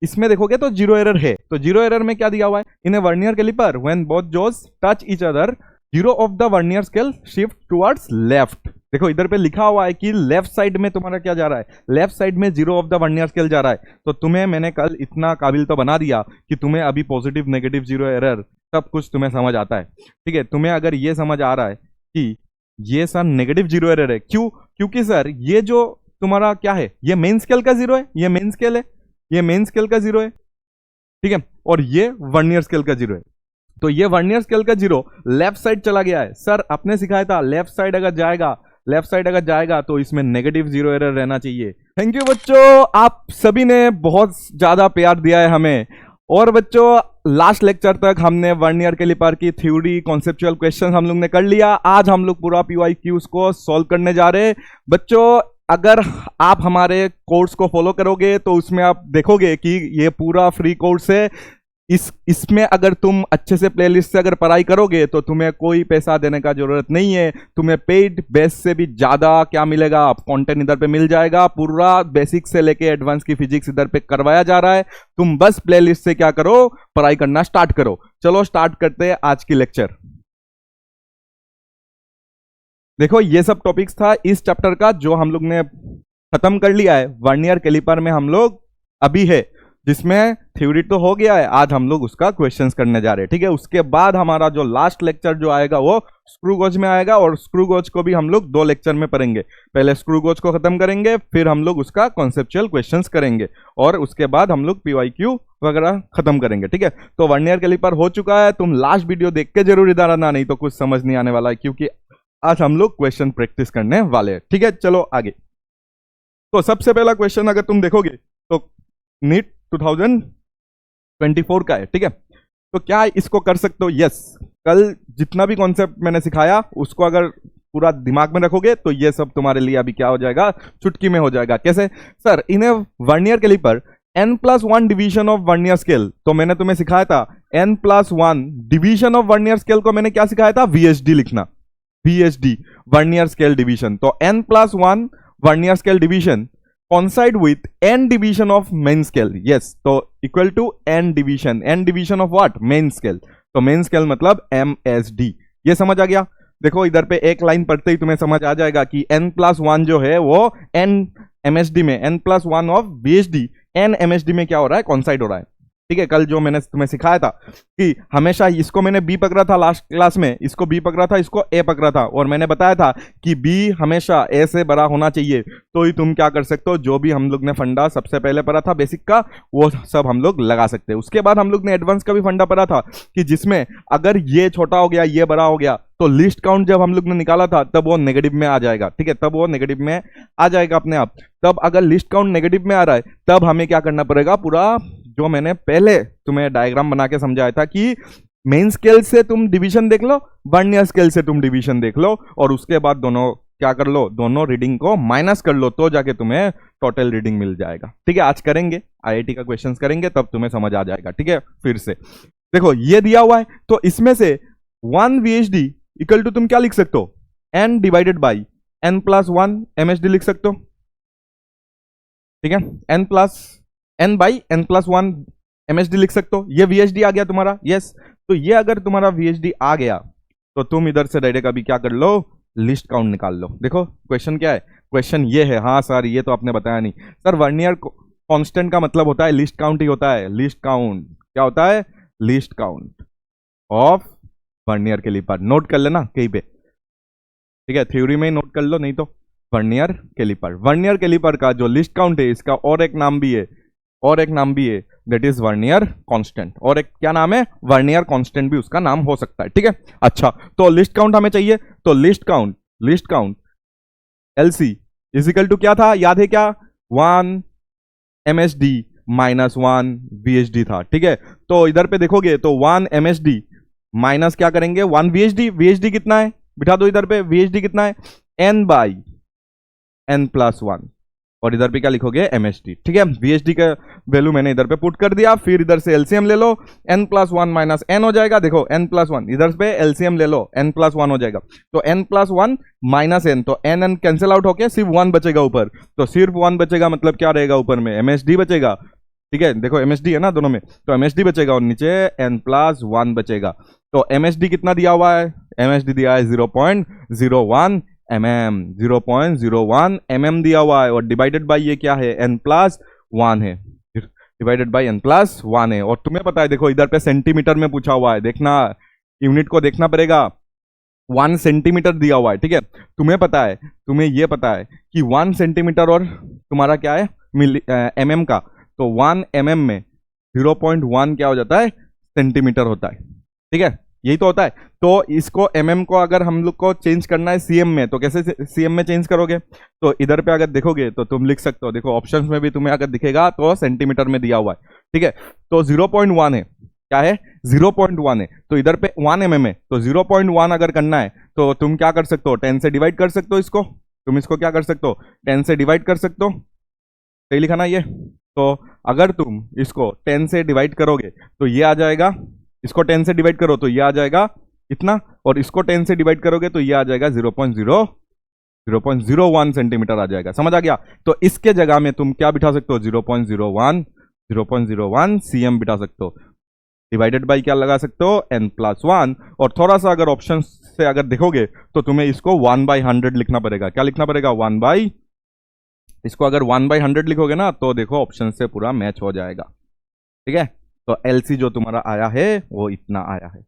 इसमें देखोगे तो जीरो एरर है। तो जीरो एरर में क्या दिया हुआ है, in a vernier caliper when both jaws touch each other zero of the vernier scale shift towards left. देखो इधर पे लिखा हुआ है कि लेफ्ट साइड में तुम्हारा क्या जा रहा है, लेफ्ट साइड में zero of the vernier scale जा रहा है। तो तुम्हें मैंने कल इतना काबिल तो बना दिया कि तुम्हें अभी पॉजिटिव नेगेटिव जीरो एरर सब कुछ तुम्हें समझ आता है। ठीक है, तुम्हें अगर ये समझ आ रहा है कि ये सर नेगेटिव जीरो एरर है, क्यों, क्योंकि सर ये जो तुम्हारा क्या है, ये मेन स्केल का जीरो है, ये मेन स्केल है, ये मेन स्केल का जीरो है, ठीक है, और ये वर्नियर स्केल का जीरो है। तो ये वर्नियर स्केल का जीरो लेफ्ट साइड चला गया है। सर आपने सिखाया था लेफ्ट साइड अगर जाएगा, लेफ्ट साइड अगर जाएगा तो इसमें नेगेटिव जीरो एरर रहना चाहिए। थैंक यू बच्चों, आप सभी ने बहुत ज्यादा प्यार दिया है हमें। और बच्चों लास्ट लेक्चर तक हमने वर्नियर कैलिपर की थ्योरी कॉन्सेप्चुअल क्वेश्चन हम लोग ने कर लिया। आज हम लोग पूरा PYQs को सॉल्व करने जा रहे हैं। बच्चों अगर आप हमारे कोर्स को फॉलो करोगे तो उसमें आप देखोगे कि ये पूरा फ्री कोर्स है। इसमें अगर तुम अच्छे से प्लेलिस्ट से अगर पढ़ाई करोगे तो तुम्हें कोई पैसा देने का जरूरत नहीं है। तुम्हें पेड बेस से भी ज्यादा क्या मिलेगा, कंटेंट इधर पे मिल जाएगा। पूरा बेसिक से लेके एडवांस की फिजिक्स इधर पे करवाया जा रहा है। तुम बस प्लेलिस्ट से क्या करो, पढ़ाई करना स्टार्ट करो। चलो स्टार्ट करते हैं आज की लेक्चर। देखो ये सब टॉपिक्स था इस चैप्टर का जो हम लोग ने खत्म कर लिया है। वर्नियर कैलिपर में हम लोग अभी है, जिसमें थ्योरी तो हो गया है, आज हम लोग उसका क्वेश्चंस करने जा रहे हैं। ठीक है, उसके बाद हमारा जो लास्ट लेक्चर जो आएगा वो स्क्रू गोज में आएगा, और स्क्रू गोज को भी हम लोग 2 लेक्चर में पढ़ेंगे। पहले स्क्रू गोज को खत्म करेंगे, फिर हम लोग उसका कॉन्सेप्चुअल क्वेश्चंस करेंगे, और उसके बाद हम लोग PYQ वगैरह खत्म करेंगे। ठीक है, तो वर्नियर कैलिपर हो चुका है। तुम लास्ट वीडियो देख के जरूर इधर आना, नहीं तो कुछ समझ नहीं आने वाला है, क्योंकि आज हम लोग क्वेश्चन प्रैक्टिस करने वाले हैं। ठीक है, चलो आगे। तो सबसे पहला क्वेश्चन अगर तुम देखोगे तो नीट 2024 का है। ठीक है, तो क्या इसको कर सकते हो? यस, कल जितना भी कॉन्सेप्ट मैंने सिखाया उसको अगर पूरा दिमाग में रखोगे तो ये सब तुम्हारे लिए अभी क्या हो जाएगा, चुटकी में हो जाएगा। कैसे? Sir in a vernier caliper n+1 division of vernier scale. तो मैंने तुम्हें सिखाया था n+1 division of vernier scale को मैंने क्या सिखाया था, VSD लिखना, VSD वर्नियर स्केल डिवीजन। तो n+1 vernier scale division coincide with n division of main scale. yes, तो equal to n division of what, main scale। तो main scale मतलब MSD। ये समझ आ गया? देखो इधर पे एक लाइन पढ़ते ही तुम्हें समझ आ जाएगा कि n+1 जो है वो n MSD में, n+1 of VSD n MSD में क्या हो रहा है, coincide हो रहा है। ठीक है, कल जो मैंने तुम्हें सिखाया था कि हमेशा इसको मैंने B पकड़ा था लास्ट क्लास में, इसको B पकड़ा था, इसको A पकड़ा था, और मैंने बताया था कि B हमेशा A से बड़ा होना चाहिए। तो ही तुम क्या कर सकते हो, जो भी हम लोग ने फंडा सबसे पहले पढ़ा था बेसिक का, वो सब हम लोग लगा सकते हैं। उसके बाद हम लोग ने एडवांस का भी फंडा पढ़ा था कि जिसमें अगर ये छोटा हो गया, ये बड़ा हो गया, तो लिस्ट काउंट जब हम लोग ने निकाला था तब वो नेगेटिव में आ जाएगा। ठीक है, तब वो नेगेटिव में आ जाएगा अपने आप। तब अगर लिस्ट काउंट नेगेटिव में आ रहा है तब हमें क्या करना पड़ेगा, पूरा जो मैंने पहले तुम्हें डायग्राम बना के समझाया था कि मेन स्केल से तुम डिवीजन देख लो, वर्नियर स्केल से तुम डिवीजन देख लो, और उसके बाद दोनों क्या कर लो, दोनों रीडिंग को माइनस कर लो, तो जाके तुम्हें टोटल रीडिंग मिल जाएगा। ठीक है, आज करेंगे, IIT का क्वेश्चन करेंगे, तब तुम्हें समझ आ जाएगा। ठीक है, फिर से देखो ये दिया हुआ है, तो इसमें से 1 VSD इक्वल टू तुम क्या लिख सकते हो, n divided by n+1 MSD लिख सकते हो। ठीक है, n बाई n+1 MSD लिख सकते हो। ये VSD आ गया तुम्हारा। यस, तो ये अगर तुम्हारा VSD आ गया तो तुम इधर से डायरेक्ट अभी क्या कर लो, लिस्ट काउंट निकाल लो। देखो क्वेश्चन क्या है, क्वेश्चन ये है। हाँ सर ये तो आपने बताया नहीं। सर वर्नियर कांस्टेंट का मतलब होता है लिस्ट काउंट ही होता है। लिस्ट काउंट क्या होता है, least count of vernier caliper. Note कर लेना कहीं पे, ठीक है, थ्योरी में नोट कर लो, नहीं तो वर्नियर कैलिपर, वर्नियर कैलिपर का जो लिस्ट काउंट है इसका और एक नाम भी है, और एक नाम भी है, दैट इज वर्नियर कांस्टेंट। और एक क्या नाम है, वर्नियर कांस्टेंट भी उसका नाम हो सकता है। ठीक है, अच्छा तो लिस्ट काउंट हमें चाहिए, तो least count LC is equal to क्या था, याद है क्या, 1 MSD माइनस 1 VSD था। ठीक है, तो इधर पे देखोगे तो 1 MSD माइनस क्या करेंगे, 1 VSD। VSD कितना है, बिठा दो इधर पे, VSD कितना है, n बाई n+1, और इधर पे क्या लिखोगे, MSD। ठीक है, VSD का वैल्यू मैंने इधर पे पुट कर दिया, फिर इधर से LCM ले लो, n+1 माइनस n हो जाएगा। देखो n+1 इधर पे LCM ले लो, n+1 हो जाएगा, तो n+1 माइनस n, तो n कैंसिल आउट होके सिर्फ 1 बचेगा ऊपर, तो सिर्फ 1 बचेगा, मतलब क्या रहेगा ऊपर में, MSD बचेगा। ठीक है, देखो MSD है ना दोनों में, तो MSD बचेगा और नीचे n+1 बचेगा। तो MSD कितना दिया हुआ है? MSD दिया है 0.01 mm, 0.01 mm दिया हुआ है, और डिवाइडेड बाई ये क्या है? n+1 है, डिवाइडेड बाई n+1 है। और तुम्हें पता है, देखो इधर पे सेंटीमीटर में पूछा हुआ है, देखना यूनिट को देखना पड़ेगा। 1 सेंटीमीटर दिया हुआ है, ठीक है। तुम्हें पता है, तुम्हें ये पता है कि 1 सेंटीमीटर और तुम्हारा क्या है mm का, तो 1 mm में 0.1 क्या हो जाता है? सेंटीमीटर होता है, ठीक है, यही तो होता है। तो इसको mm को अगर हम लोग को चेंज करना है cm में, तो कैसे cm में चेंज करोगे? तो इधर पे अगर देखोगे तो तुम लिख सकते हो, देखो ऑप्शंस में भी तुम्हें अगर दिखेगा तो सेंटीमीटर में दिया हुआ है, ठीक है। तो 0.1 है, क्या है? 0.1 है, तो इधर पे 1 mm है, तो 0.1 अगर करना है तो तुम क्या कर सकते हो? 10 से डिवाइड कर सकते हो इसको, तुम इसको क्या कर सकते हो? 10 से डिवाइड कर सकते हो, सही लिखा ना ये? तो अगर तुम इसको 10 से डिवाइड करोगे तो ये आ जाएगा, इसको 10 से डिवाइड करो तो ये आ जाएगा इतना, और इसको 10 से डिवाइड करोगे तो ये आ जाएगा 0.01 सेंटीमीटर आ जाएगा। समझ आ गया? तो इसके जगह में तुम क्या बिठा सकते हो? 0.01 cm बिठा सकते हो, डिवाइडेड बाई क्या लगा सकते हो? n+1। और थोड़ा सा अगर ऑप्शन से अगर देखोगे तो तुम्हें इसको 1/100 लिखना पड़ेगा। क्या लिखना पड़ेगा? इसको अगर 1/100 लिखोगे ना तो देखो ऑप्शन से पूरा मैच हो जाएगा, ठीक है। तो LC जो तुम्हारा आया है वो इतना आया है,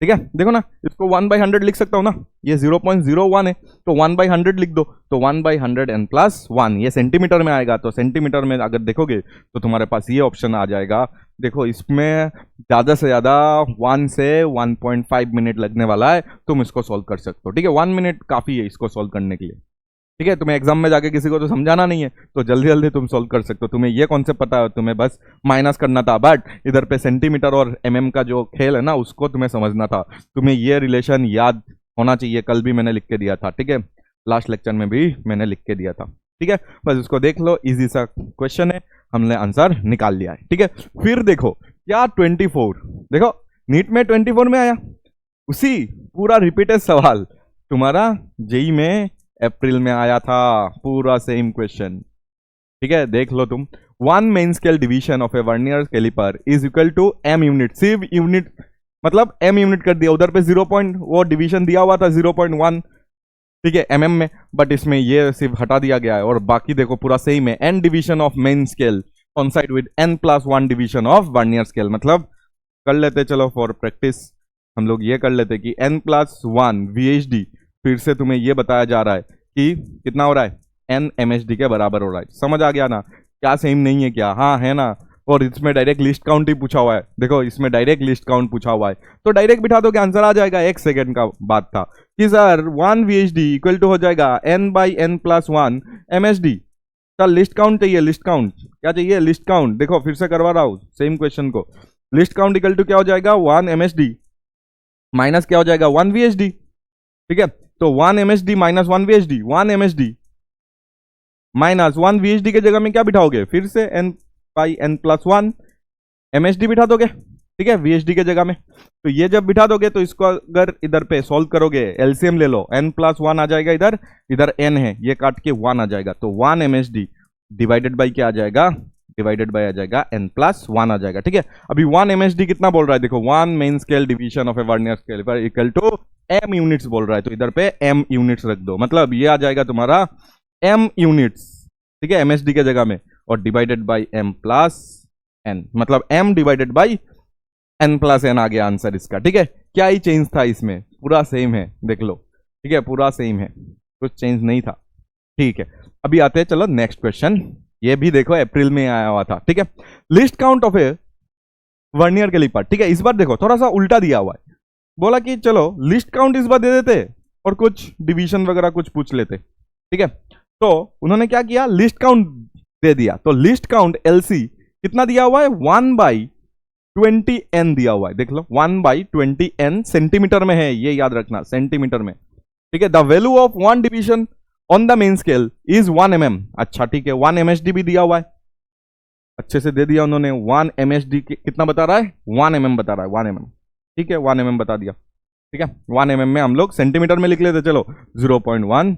ठीक है। देखो ना, इसको 1/100 लिख सकता हूं ना, ये 0.01 है तो 1/100 लिख दो, तो 1/100 n+1 ये सेंटीमीटर में आएगा। तो सेंटीमीटर में अगर देखोगे तो तुम्हारे पास ये ऑप्शन आ जाएगा। देखो इसमें ज़्यादा से ज़्यादा 1 से 1.5 मिनट लगने वाला है, तुम इसको सॉल्व कर सकते हो, ठीक है। 1 मिनट काफ़ी है इसको सॉल्व करने के लिए, ठीक है। तुम्हें एग्जाम में जाके किसी को तो समझाना नहीं है, तो जल्दी जल्दी तुम सॉल्व कर सकते हो। तुम्हें ये कॉन्सेप्ट पता है, तुम्हें बस माइनस करना था, बट इधर पे सेंटीमीटर और mm का जो खेल है ना उसको तुम्हें समझना था। तुम्हें ये रिलेशन याद होना चाहिए, कल भी मैंने लिख के दिया था, ठीक है, लास्ट लेक्चर में भी मैंने लिख के दिया था, ठीक है। बस इसको देख लो, इजी सा क्वेश्चन है, हमने आंसर निकाल लिया है, ठीक है। फिर देखो क्या 24, देखो नीट में 24 में आया, उसी पूरा रिपीटेड सवाल तुम्हारा जेई में अप्रैल में आया था, पूरा सेम क्वेश्चन, ठीक है। देख लो तुम, 1 main scale division of a vernier caliper is equal to m unit, सिर्फ यूनिट मतलब m यूनिट कर दिया, उधर पे 0. वो डिवीजन दिया हुआ था 0.1, ठीक है, mm में, बट इसमें ये सिर्फ हटा दिया गया है, और बाकी देखो पूरा सेम है। n division of main scale कॉन्साइड with n+1 division of vernier scale, मतलब कर लेते चलो फॉर प्रैक्टिस, हम लोग ये कर लेते कि n+1 VHD, फिर से तुम्हें ये बताया जा रहा है कि कितना हो रहा है? n MSD के बराबर हो रहा है। समझ आ गया ना? क्या सेम नहीं है क्या? हाँ है ना। और इसमें डायरेक्ट लिस्ट काउंट ही पूछा हुआ है, देखो इसमें डायरेक्ट लिस्ट काउंट पूछा हुआ है, तो डायरेक्ट बिठा दो कि आंसर आ जाएगा। 1 सेकेंड का बात था कि सर 1 VHD इक्वल टू हो जाएगा n/n+1 MSD। Sir least count चाहिए, लिस्ट काउंट क्या चाहिए? Least count. देखो फिर से करवा रहा हूँ सेम क्वेश्चन को, लिस्ट काउंट इक्वल टू क्या हो जाएगा? 1 MSD माइनस क्या हो जाएगा? 1 VHD, ठीक है। तो 1 MSD minus 1 VHD, 1 MSD minus 1 VHD के जगह में क्या बिठाओगे? फिर से n/n+1 MSD बिठा दोगे, ठीक है, VHD के जगह में। तो ये जब बिठा दोगे तो इसको अगर इधर पे सॉल्व करोगे, LCM ले लो, n+1 आ जाएगा, इधर इधर n है, ये काट के 1 आ जाएगा, तो 1 MSD डिवाइडेड बाई क्या आ जाएगा? डिवाइडेड बाई आ जाएगा n+1 आ जाएगा, ठीक है। अभी 1 MSD कितना बोल रहा है? देखो 1 main scale division of a vernier scale पर इक्वल टू m यूनिट्स बोल रहा है, तो इधर पे m यूनिट्स रख दो, मतलब ये आ जाएगा तुम्हारा m यूनिट्स, ठीक है, MSD के जगह में, और डिवाइडेड बाई m+n, मतलब m डिवाइडेड बाई n+n आ गया आंसर इसका, ठीक है। क्या ही चेंज था इसमें? पूरा सेम है, देख लो, ठीक है, पूरा सेम है, कुछ चेंज नहीं था, ठीक है। अभी आते हैं चलो नेक्स्ट क्वेश्चन, ये भी देखो अप्रैल में आया हुआ था, ठीक है। Least count of a vernier caliper, ठीक है, इस बार देखो थोड़ा सा उल्टा दिया हुआ है, बोला कि चलो लिस्ट काउंट इस बार दे देते और कुछ डिवीजन वगैरह कुछ पूछ लेते, ठीक है। तो उन्होंने क्या किया? लिस्ट काउंट दे दिया, तो लिस्ट काउंट LC कितना दिया हुआ है? 1/20n दिया हुआ है, देख लो 1/20n सेंटीमीटर में है, ये याद रखना, सेंटीमीटर में, ठीक है। The value of 1 division on the main scale is 1 mm, अच्छा ठीक है, 1 MSD भी दिया हुआ है, अच्छे से दे दिया उन्होंने। 1 MSD कितना बता रहा है? 1 mm बता रहा है, 1 mm, ठीक है, 1 mm बता दिया, ठीक है। 1 mm में हम लोग सेंटीमीटर में लिख लेते, चलो 0.1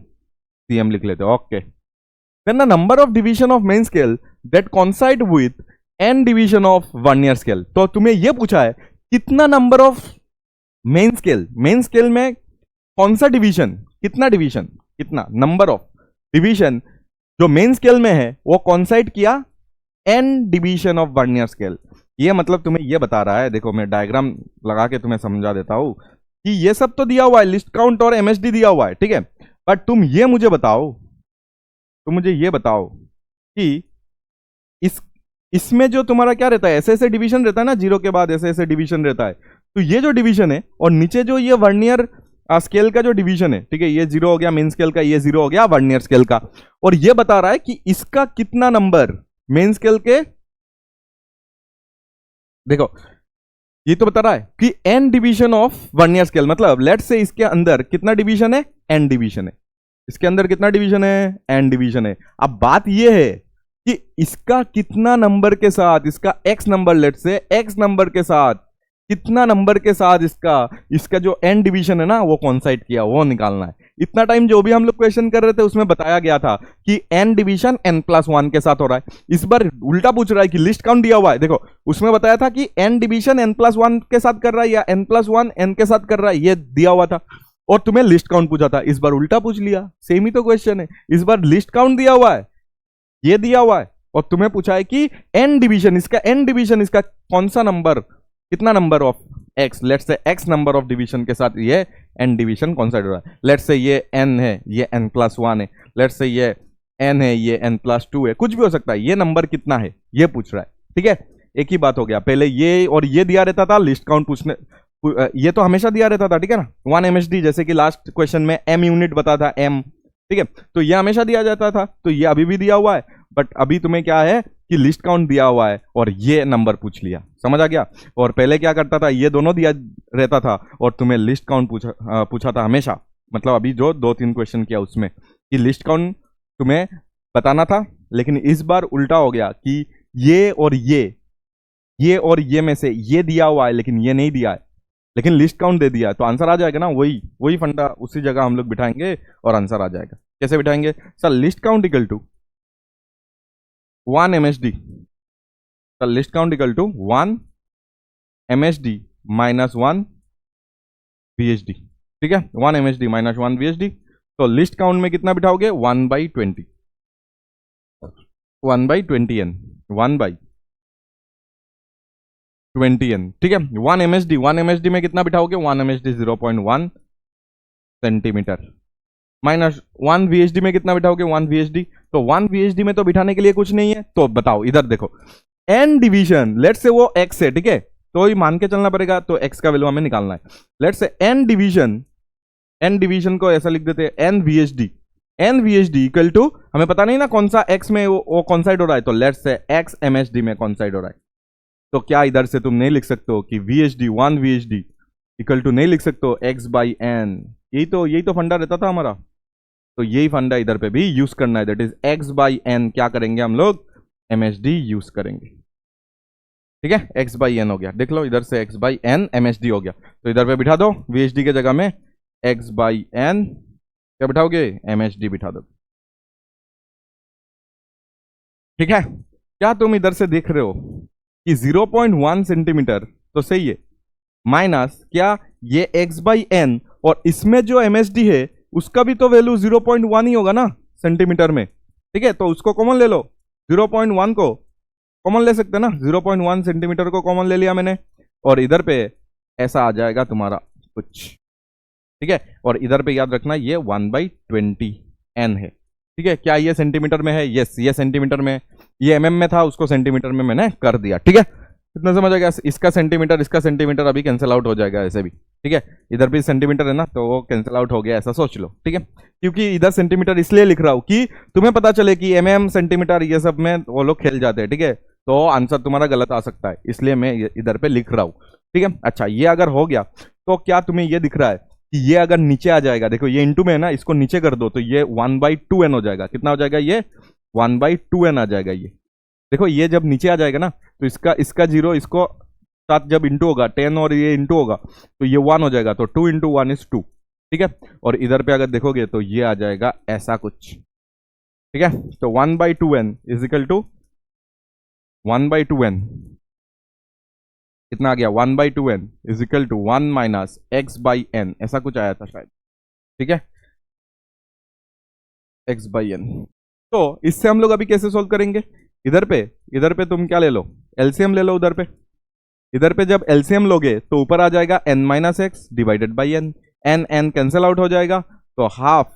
cm लिख लेते, okay. Then the number of division of main scale that coincide with n division of vernier scale. तो तुम्हें यह पूछा है कितना number of main scale, main scale में कौन सा डिवीजन, कितना डिवीजन, कितना नंबर ऑफ डिवीजन जो मेन स्केल में है वो कॉन्साइड किया n division of vernier scale. ये मतलब तुम्हें ये बता रहा है, देखो मैं डायग्राम लगा के तुम्हें समझा देता हूं कि ये सब तो दिया हुआ है, लिस्ट काउंट और एमएसडी दिया हुआ है, ठीक है, बट तुम ये मुझे बताओ, तुम मुझे ये बताओ कि इसमें जो तुम्हारा क्या रहता है, ऐसे ऐसे डिवीजन रहता है ना, जीरो के बाद ऐसे ऐसे डिवीजन रहता है, तो ये जो डिवीजन है और नीचे जो ये वर्नियर स्केल का जो डिवीजन है, ठीक है, ये जीरो हो गया मेन स्केल का, ये जीरो हो गया वर्नियर स्केल का, और ये बता रहा है कि इसका कितना नंबर मेन स्केल के, देखो ये तो बता रहा है कि n division of vernier scale, मतलब लेट्स से इसके अंदर कितना डिवीजन है, n डिवीजन है, इसके अंदर कितना डिवीजन है, n डिवीजन है। अब बात यह है कि इसका कितना नंबर के साथ, इसका x number, let's say x number के साथ कितना नंबर के साथ इसका जो n डिवीजन है ना वो कॉन्साइड किया, वो निकालना है। इतना टाइम जो भी हम लोग क्वेश्चन कर रहे थे उसमें बताया गया था कि n डिवीजन n+1 के साथ हो रहा है, इस बार उल्टा पूछ रहा है कि लिस्ट काउंट दिया हुआ है, देखो उसमें बताया था कि n डिवीजन n+1 के साथ कर रहा है या n+1 n के साथ कर रहा है, ये दिया हुआ था, और तुम्हें लिस्ट काउंट पूछा था, इस बार उल्टा पूछ लिया, सेम ही तो क्वेश्चन है, इस बार लिस्ट काउंट दिया हुआ है, ये दिया हुआ है, और तुम्हें पूछा है कि n डिवीजन, इसका n डिवीजन, इसका कौन सा नंबर, कितना number of x, let's say x number of division के साथ ये n डिवीजन कॉन्साइड हो रहा है, लेट्स से ये n है, ये n+1 है, लेट्स से ये n है, ये n+2 है, कुछ भी हो सकता है, ये नंबर कितना है ये पूछ रहा है, ठीक है। एक ही बात हो गया, पहले ये और ये दिया रहता था, लिस्ट काउंट पूछने, ये तो हमेशा दिया रहता था, ठीक है ना, 1 MSD, जैसे कि लास्ट क्वेश्चन में m यूनिट बता था m, ठीक है, तो ये हमेशा दिया जाता था, तो ये अभी भी दिया हुआ है, बट अभी तुम्हें क्या है कि लिस्ट काउंट दिया हुआ है और ये नंबर पूछ लिया, समझ आ गया। और पहले क्या करता था, ये दोनों दिया रहता था और तुम्हें लिस्ट काउंट पूछा था हमेशा, मतलब अभी जो 2-3 क्वेश्चन किया उसमें कि लिस्ट काउंट तुम्हें बताना था, लेकिन इस बार उल्टा हो गया कि ये और ये में से ये दिया हुआ है लेकिन ये नहीं दिया है, लेकिन लिस्ट काउंट दे दिया, तो आंसर आ जाएगा ना, वही फंडा उसी जगह हम लोग बिठाएंगे और आंसर आ जाएगा। कैसे बिठाएंगे sir, least count equal to 1 MSD, sir least count equal to 1 MSD minus 1 VSD, ठीक है, 1 MSD माइनस 1 VSD, तो लिस्ट काउंट में कितना बिठाओगे 1/20, 1/20n, 1/20n, ठीक है, 1 MSD में कितना बिठाओगे 1 MSD 0.1 सेंटीमीटर, माइनस 1 VSD में कितना बिठाओगे 1 VSD, तो 1 VSD में तो बिठाने के लिए कुछ नहीं है, तो बताओ इधर देखो n डिवीजन, लेट से वो x है, ठीक है, तो ही मान के चलना पड़ेगा, तो x का वैल्यू हमें निकालना है, लेट से n डिवीजन को ऐसा लिख देते हैं n VSD इक्वल टू, हमें पता नहीं ना कौन सा x में वो कॉन्साइड हो रहा है, तो लेट से x MSD में कॉन्साइड हो रहा है, तो क्या इधर से तुम नहीं लिख सकते हो कि1 VSD इक्वल टू नहीं लिख सकते हो x/n, यही तो फंडा रहता था हमारा, तो यही फंडा इधर पे भी यूज करना है, दैट इज x/n, क्या करेंगे हम लोग MSD यूज करेंगे, ठीक है, x/n हो गया, देख लो इधर से x/n MSD हो गया, तो इधर पे बिठा दो VSD के जगह में x/n, क्या बिठाओगे MSD बिठा दो, ठीक है। क्या तुम इधर से देख रहे हो कि 0.1 सेंटीमीटर तो सही है, माइनस क्या ये x/n, और इसमें जो MSD है उसका भी तो वैल्यू 0.1 ही होगा ना सेंटीमीटर में, ठीक है, तो उसको कॉमन ले लो, 0.1 को कॉमन ले सकते हैं ना, 0.1 सेंटीमीटर को कॉमन ले लिया मैंने, और इधर पे ऐसा आ जाएगा तुम्हारा कुछ, ठीक है, और इधर पे याद रखना ये 1/20n है, ठीक है, क्या ये सेंटीमीटर में है, यस ये सेंटीमीटर में, ये mm में था उसको सेंटीमीटर में मैंने कर दिया, ठीक है, कितना समझ आ गया, इसका सेंटीमीटर अभी कैंसिल आउट हो जाएगा ऐसे भी, ठीक है, इधर भी सेंटीमीटर है ना तो वो कैंसिल आउट हो गया, ऐसा सोच लो, ठीक है, क्योंकि इधर सेंटीमीटर इसलिए लिख रहा हूं कि तुम्हें पता चले कि mm सेंटीमीटर ये सब में वो लोग खेल जाते हैं, ठीक है, तो आंसर तुम्हारा गलत आ सकता है, इसलिए मैं इधर पे लिख रहा हूं, ठीक है। अच्छा ये अगर हो गया तो क्या तुम्हें ये दिख रहा है कि ये अगर नीचे आ जाएगा, देखो ये इंटू में है ना, इसको नीचे कर दो तो ये 1/2n हो जाएगा, कितना हो जाएगा ये 1/2n आ जाएगा, ये देखो ये जब नीचे आ जाएगा ना तो इसका 0 इसको साथ जब इंटू होगा 10 और ये इंटू होगा तो ये 1 हो जाएगा, तो 2 × 1 = 2, ठीक है, और इधर पे अगर देखोगे तो ये आ जाएगा ऐसा कुछ, ठीक है, तो 1/2n is equal to 1/2n कितना आ गया, 1/2n is equal to 1 minus x/n, ऐसा कुछ आया था शायद, ठीक है, x/n। तो इससे हम लोग अभी कैसे सॉल्व करेंगे, इधर पे तुम क्या ले लो, एलसीएम ले लो उधर पे। इधर पे जब एलसीएम लोगे तो ऊपर आ जाएगा n minus x divided by n, n cancel out हो जाएगा, तो हाफ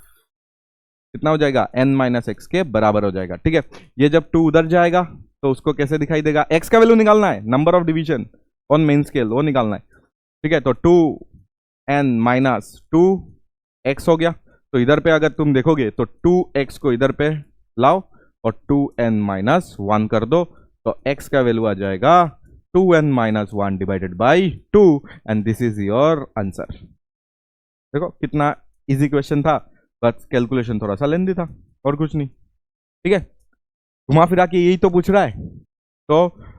कितना हो जाएगा, n माइनस एक्स के बराबर हो जाएगा, ठीक है। ये जब 2 उधर जाएगा तो उसको कैसे दिखाई देगा, x का वैल्यू निकालना है, number of division on main scale वो निकालना है, ठीक है। तो 2n माइनस 2x हो गया, तो इधर पे अगर तुम देखोगे तो 2x को इधर पे लाओ और 2n माइनस 1 कर दो, तो x का वैल्यू आ जाएगा 2n minus 1 divided by 2 and this is your answer. देखो कितना इजी क्वेश्चन था, बस कैलकुलेशन थोड़ा सा लेंदी था और कुछ नहीं, ठीक है। घुमा फिरा के यही तो पूछ रहा है। तो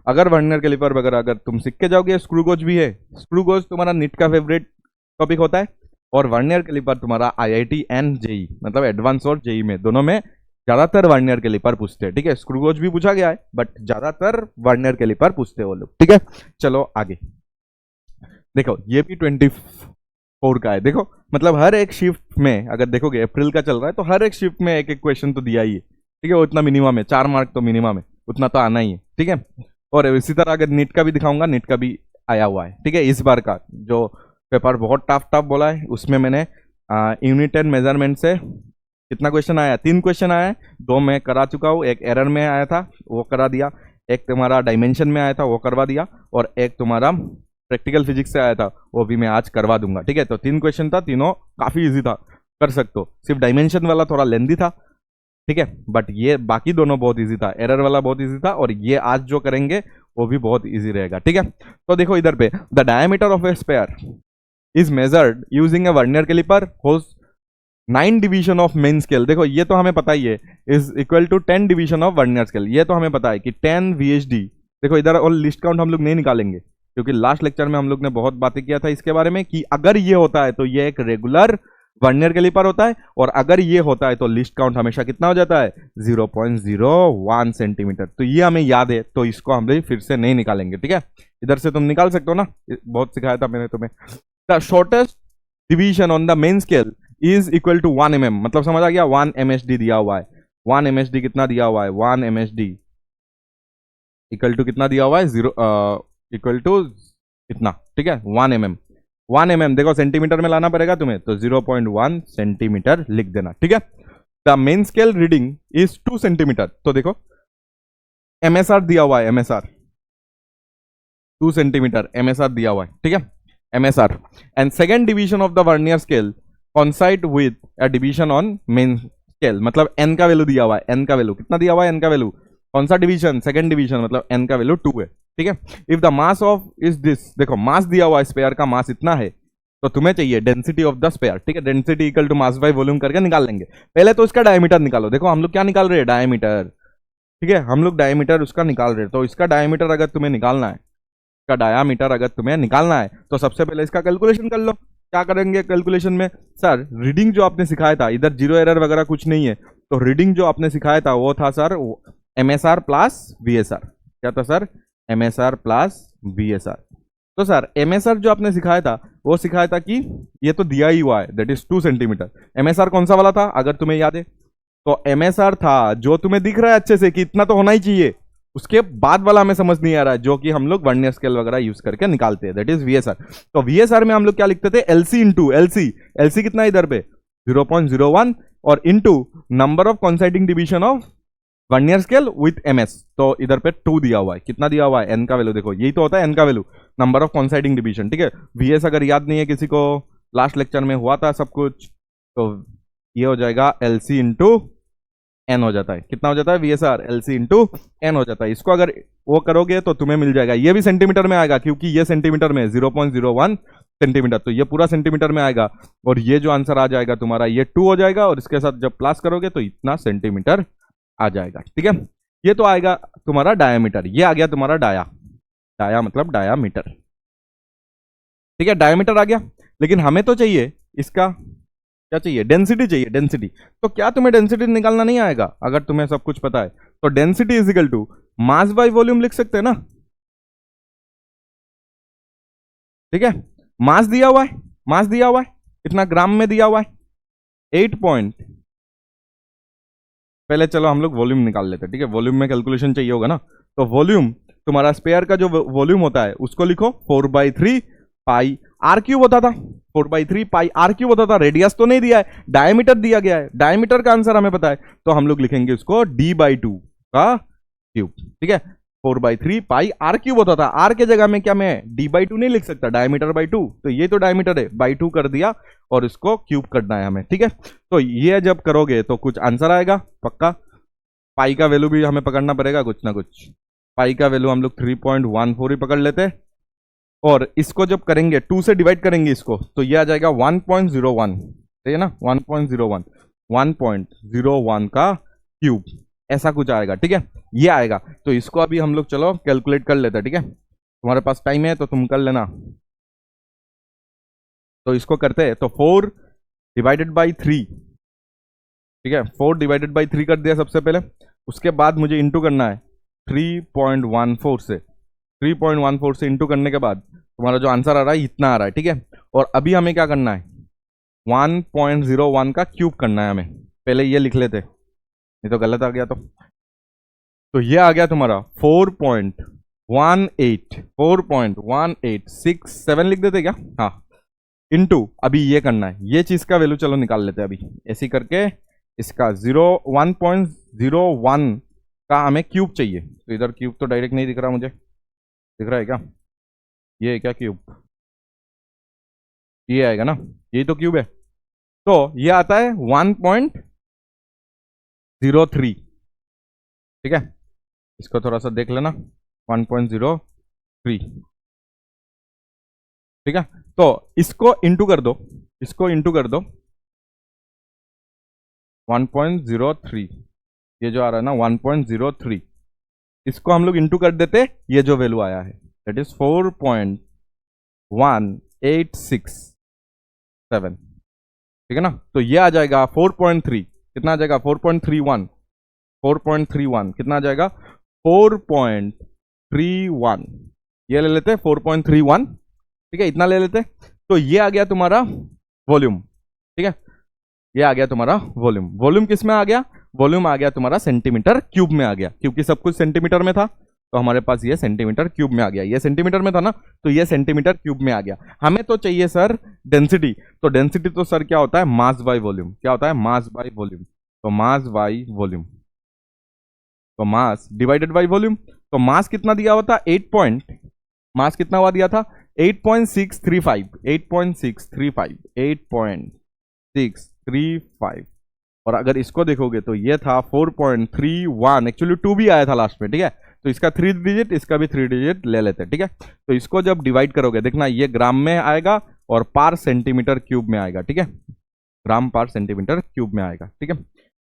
अगर वर्नियर कैलिपर वगैरह अगर तुम सीख के जाओगे, स्क्रू गोज भी है, स्क्रू गोज तुम्हारा नीट का फेवरेट टॉपिक होता है, और वर्नियर कैलिपर तुम्हारा आईआईटी एंड जेई मतलब एडवांस और जेई में दोनों में ज्यादातर वर्नियर कैलिपर पूछते हैं, ठीक है। स्क्रू गोज भी पूछा गया है बट ज्यादातर वर्नियर कैलिपर पूछते हैं वो लोग, ठीक है। चलो आगे देखो, ये भी 24 का है, देखो मतलब हर एक शिफ्ट में अगर देखोगे, अप्रैल का चल रहा है तो हर एक शिफ्ट में एक एक क्वेश्चन तो दिया ही है, ठीक है। वो इतना मिनिमम है, 4 मार्क तो मिनिमम है, उतना तो आना ही है, ठीक है। और इसी तरह अगर नीट का भी दिखाऊंगा, नीट का भी आया हुआ है, ठीक है। इस बार का जो पेपर बहुत टफ बोला है, उसमें मैंने यूनिट एंड मेजरमेंट से कितना क्वेश्चन आया, 3 क्वेश्चन आया है, 2 मैं करा चुका हूँ, एक एरर में आया था वो करा दिया, एक तुम्हारा डायमेंशन में आया था वो करवा दिया, और एक तुम्हारा प्रैक्टिकल फिजिक्स से आया था वो भी मैं आज करवा दूंगा, ठीक है। तो 3 क्वेश्चन था, तीनों काफी इजी था, कर सकते हो। सिर्फ डायमेंशन वाला थोड़ा लेंदी था, ठीक है, बट ये बाकी दोनों बहुत इजी था, एरर वाला बहुत इजी था, और ये आज जो करेंगे वो भी बहुत इजी रहेगा, ठीक है। तो देखो इधर पे, the diameter of a sphere is measured using a vernier caliper holds 9 division of main scale. देखो ये तो हमें पता ही है, is equal to 10 division of vernier scale, ये तो हमें पता है कि 10 VHD। देखो इधर और लिस्ट काउंट हम लोग नहीं निकालेंगे, क्योंकि लास्ट लेक्चर में हम लोग ने बहुत बातें किया था इसके बारे में कि अगर ये होता है तो ये एक रेगुलर वर्नियर कैलिपर होता है, और अगर ये होता है तो लिस्ट काउंट हमेशा कितना हो जाता है, 0.01 सेंटीमीटर। तो ये हमें याद है, तो इसको हम लोग फिर से नहीं निकालेंगे, ठीक है। इधर से तुम निकाल सकते हो ना, बहुत सिखाया था मैंने तुम्हें। The shortest division on the main scale is equal to 1 mm, मतलब समझ आ गया, 1 MHD दिया हुआ है, 1 MHD कितना दिया हुआ है, 1 MHD इक्वल टू कितना दिया हुआ है, 0 इक्वल टू कितना, ठीक है, 1 mm। 1 mm देखो सेंटीमीटर में लाना पड़ेगा तुम्हें, तो 0.1 सेंटीमीटर लिख देना, ठीक है। The main scale reading is 2 centimetre, तो देखो MSR दिया हुआ है, MSR 2 सेंटीमीटर MSR दिया हुआ है, ठीक है, MSR। And second division of the vernier scale कॉन्साइड with a division on main scale, मतलब n का वैल्यू दिया हुआ है, n का वैल्यू कितना दिया हुआ है, n का वैल्यू, कौन सा डिवीजन, सेकंड डिवीजन, मतलब n का वैल्यू 2 है, ठीक है। If the mass of is this, देखो मास दिया हुआ है, स्पेयर का मास इतना है, तो तुम्हें चाहिए डेंसिटी ऑफ द स्पेयर, ठीक है। Density equal to mass by volume करके निकाल लेंगे। पहले तो इसका डायमीटर निकालो, देखो हम लोग क्या निकाल रहे हैं, डायमीटर, ठीक है, हम लोग डायमीटर उसका निकाल रहे हैं। तो इसका डायमीटर अगर तुम्हें निकालना है, इसका डायामीटर अगर तुम्हें निकालना है, तो सबसे पहले इसका कैलकुलेशन कर लो। क्या करेंगे कैलकुलेशन में, सर रीडिंग जो आपने सिखाया था, इधर जीरो एरर वगैरह कुछ नहीं है, तो रीडिंग जो आपने सिखाया था वो था सर MSR प्लस VSR। क्या था सर, MSR प्लस VSR। तो सर MSR जो आपने सिखाया था वो सिखाया था कि ये तो दिया ही हुआ है, दैट इज 2 सेंटीमीटर। MSR कौन सा वाला था अगर तुम्हें याद है, तो MSR था जो तुम्हें दिख रहा है अच्छे से कि इतना तो होना ही चाहिए, उसके बाद वाला हमें समझ नहीं आ रहा है, जो कि हम लोग वर्नियर स्केल वगैरह यूज करके निकालते हैं, दैट इज VSR। तो VSR में हम लोग क्या लिखते थे, LC इंटू LC कितना इधर पे 0.01 और into number of coinciding division of vernier scale with MS, तो इधर पे 2 दिया हुआ है, कितना दिया हुआ है, n का वैल्यू, देखो यही तो होता है n का value, number of coinciding division, ठीक है। VS अगर याद नहीं है किसी को, लास्ट लेक्चर में हुआ था सब कुछ, तो ये हो जाएगा LC इंटू n हो जाता है, कितना हो जाता है VSR, LC इंटू n हो जाता है। इसको अगर वो करोगे तो तुम्हें मिल जाएगा, ये भी सेंटीमीटर में आएगा क्योंकि ये सेंटीमीटर में 0.01 सेंटीमीटर, तो ये पूरा सेंटीमीटर में आएगा, और ये जो आंसर आ जाएगा तुम्हारा ये 2 हो जाएगा, और इसके साथ जब प्लस करोगे तो इतना सेंटीमीटर आ जाएगा, ठीक है। ये तो आएगा तुम्हारा डायामीटर, ये आ गया तुम्हारा डाया मतलब डायामीटर, ठीक है, डायामीटर आ गया। लेकिन हमें तो चाहिए इसका क्या चाहिए, डेंसिटी चाहिए, डेंसिटी। तो क्या तुम्हें डेंसिटी निकालना नहीं आएगा अगर तुम्हें सब कुछ पता है, तो density is equal to mass by volume लिख सकते हैं ना, ठीक है। मास दिया हुआ है, मास दिया हुआ है, इतना ग्राम में दिया हुआ है 8 पॉइंट। पहले चलो हम लोग वॉल्यूम निकाल लेते हैं, ठीक है। वॉल्यूम में कैलकुलेशन चाहिए होगा ना, तो वॉल्यूम तुम्हारा स्पेयर का जो वॉल्यूम होता है उसको लिखो 4/3 पाई आर क्यूब होता था, 4/3 पाई आर क्यूब होता था। रेडियस तो नहीं दिया है, डायमीटर दिया गया है, डायमीटर का आंसर हमें पता है, तो हम लोग लिखेंगे उसको d/2 का क्यूब, ठीक है। 4/3 पाई आर क्यूब होता था, आर के जगह में क्या मैं d/2 नहीं लिख सकता, डायमीटर बाई 2, तो ये तो डायमीटर है, बाई 2 कर दिया और इसको क्यूब करना है हमें, ठीक है। तो ये जब करोगे तो कुछ आंसर आएगा पक्का। पाई का वैल्यू भी हमें पकड़ना पड़ेगा कुछ ना कुछ, पाई का वैल्यू हम लोग 3.14 ही पकड़ लेते हैं, और इसको जब करेंगे 2 से डिवाइड करेंगे इसको, तो ये आ जाएगा 1.01, सही है ना, 1.01, 1.01 का क्यूब, ऐसा कुछ आएगा, ठीक है। ये आएगा, तो इसको अभी हम लोग चलो कैलकुलेट कर लेते हैं, ठीक है। तुम्हारे पास टाइम है तो तुम कर लेना। तो इसको करते हैं, तो 4 डिवाइडेड बाई 3, ठीक है, 4 डिवाइडेड बाई 3 कर दिया सबसे पहले, उसके बाद मुझे इंटू करना है 3.14 से, 3.14 से इंटू करने के बाद तुम्हारा जो आंसर आ रहा है इतना आ रहा है, ठीक है। और अभी हमें क्या करना है, 1.01 का क्यूब करना है हमें, पहले ये लिख लेते, नहीं तो गलत आ गया। तो ये आ गया तुम्हारा 4.18 लिख देते क्या, हाँ, इंटू अभी ये करना है, ये चीज का वैल्यू चलो निकाल लेते हैं अभी, ऐसी करके इसका 1.01 का हमें क्यूब चाहिए, तो इधर क्यूब तो डायरेक्ट नहीं दिख रहा मुझे, दिख रहा है क्या, ये है क्या क्यूब, ये आएगा ना, यही तो क्यूब है, तो ये आता है 1.03, ठीक है। इसको थोड़ा सा देख लेना, 1.03, ठीक है। तो इसको इंटू कर दो, इसको इंटू कर दो 1.03, ये जो आ रहा है ना 1.03, इसको हम लोग इंटू कर देते, ये जो वैल्यू आया है दैट इज 4.1867, ठीक है ना। तो ये आ जाएगा 4.3, कितना आ जाएगा 4.31, 4.31 कितना आ जाएगा 4.31, ये ले लेते हैं 4.31, ठीक है, इतना ले लेते हैं। तो ये आ गया तुम्हारा वॉल्यूम, ठीक है, ये आ गया तुम्हारा वॉल्यूम। वॉल्यूम किस में आ गया, वॉल्यूम आ गया तुम्हारा सेंटीमीटर क्यूब में आ गया, क्योंकि सब कुछ सेंटीमीटर में था, तो हमारे पास ये सेंटीमीटर क्यूब में आ गया, ये सेंटीमीटर में था ना, तो ये सेंटीमीटर क्यूब में आ गया। हमें तो चाहिए सर डेंसिटी, तो डेंसिटी तो सर क्या होता है, मास बाय वॉल्यूम, क्या होता है, मास बाय वॉल्यूम, तो मास बाय वॉल्यूम, तो मास डिवाइडेड बाय वॉल्यूम, तो मास कितना दिया हुआ था 8 पॉइंट, मास कितना हुआ दिया था 8.635, 8.635, 8.635, और अगर इसको देखोगे तो ये था 4.31, एक्चुअली 2 भी आया था लास्ट में, ठीक है। तो इसका 3 डिजिट, इसका भी 3 डिजिट ले लेते हैं, ठीक है। तो इसको जब डिवाइड करोगे देखना ये ग्राम में आएगा और पार सेंटीमीटर क्यूब में आएगा, ठीक है, ग्राम पार सेंटीमीटर क्यूब में आएगा, ठीक है।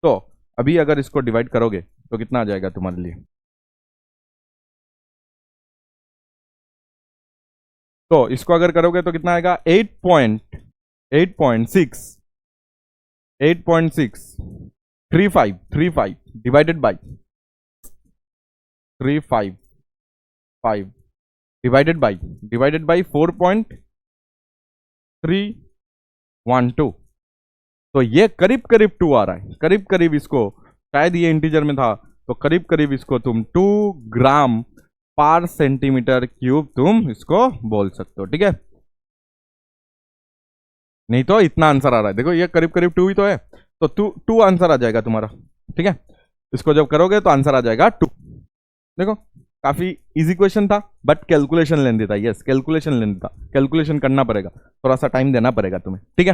तो अभी अगर इसको डिवाइड करोगे तो कितना आ जाएगा तुम्हारे लिए, तो इसको अगर करोगे तो कितना आएगा 8.635 डिवाइडेड बाई 355 डिवाइडेड बाई 4.312, तो ये करीब करीब 2 आ रहा है, करीब करीब इसको, शायद ये इंटीजर में था, तो करीब करीब इसको तुम 2 ग्राम पर सेंटीमीटर क्यूब तुम इसको बोल सकते हो, ठीक है। नहीं तो इतना आंसर आ रहा है, देखो ये करीब करीब 2 ही तो है, तो 2 आंसर आ जाएगा तुम्हारा, ठीक है। इसको जब करोगे तो आंसर आ जाएगा 2। देखो काफी इजी क्वेश्चन था, बट कैलकुलेशन लेंदी था, यस कैलकुलेशन लेंदी था, कैलकुलेशन करना पड़ेगा, थोड़ा सा टाइम देना पड़ेगा तुम्हें, ठीक है।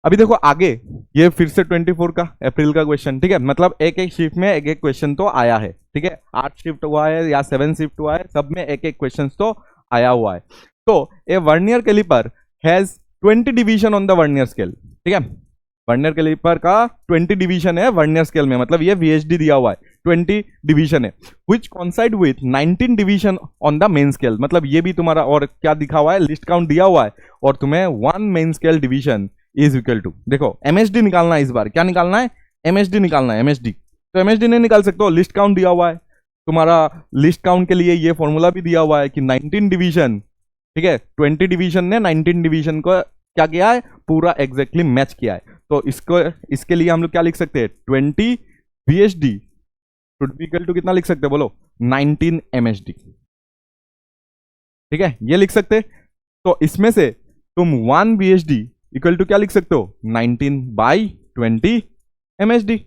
अभी देखो आगे, ये फिर से 24 का अप्रैल का क्वेश्चन, ठीक है, मतलब एक एक शिफ्ट में एक एक क्वेश्चन तो आया है, ठीक है, 8 शिफ्ट हुआ है या 7 शिफ्ट हुआ है, सब में एक एक क्वेश्चन तो आया हुआ है। तो a vernier caliper has 20 division on the vernier scale, ठीक है, वर्नियर कैलिपर का 20 डिवीजन है वर्नियर स्केल में, मतलब ये VHD दिया हुआ है 20 डिवीजन है, which coincide with 19 division on the main scale, मतलब ये भी तुम्हारा, और क्या दिखा हुआ है, लिस्ट काउंट दिया हुआ है, और तुम्हें 1 main scale division is equal to, देखो MHD निकालना है, इस बार क्या निकालना है, MHD निकालना है, MHD, तो MHD नहीं निकाल सकते हो, लिस्ट काउंट दिया हुआ है, तुम्हारा लिस्ट काउंट के लिए ये फॉर्मूला भी दिया हुआ है कि 19 डिवीजन, ठीक है, 20 डिवीजन ने 19 डिवीजन को क्या किया है, पूरा एग्जैक्टली मैच किया है। तो इसके लिए हम लोग क्या लिख सकते हैं, 20 VHD should be equal to कितना लिख सकते हैं, बोलो 19 MHD, ठीक है, ये लिख सकते। तो इसमें से तुम 1 VHD इक्वल टू क्या लिख सकते हो, 19/20 MHD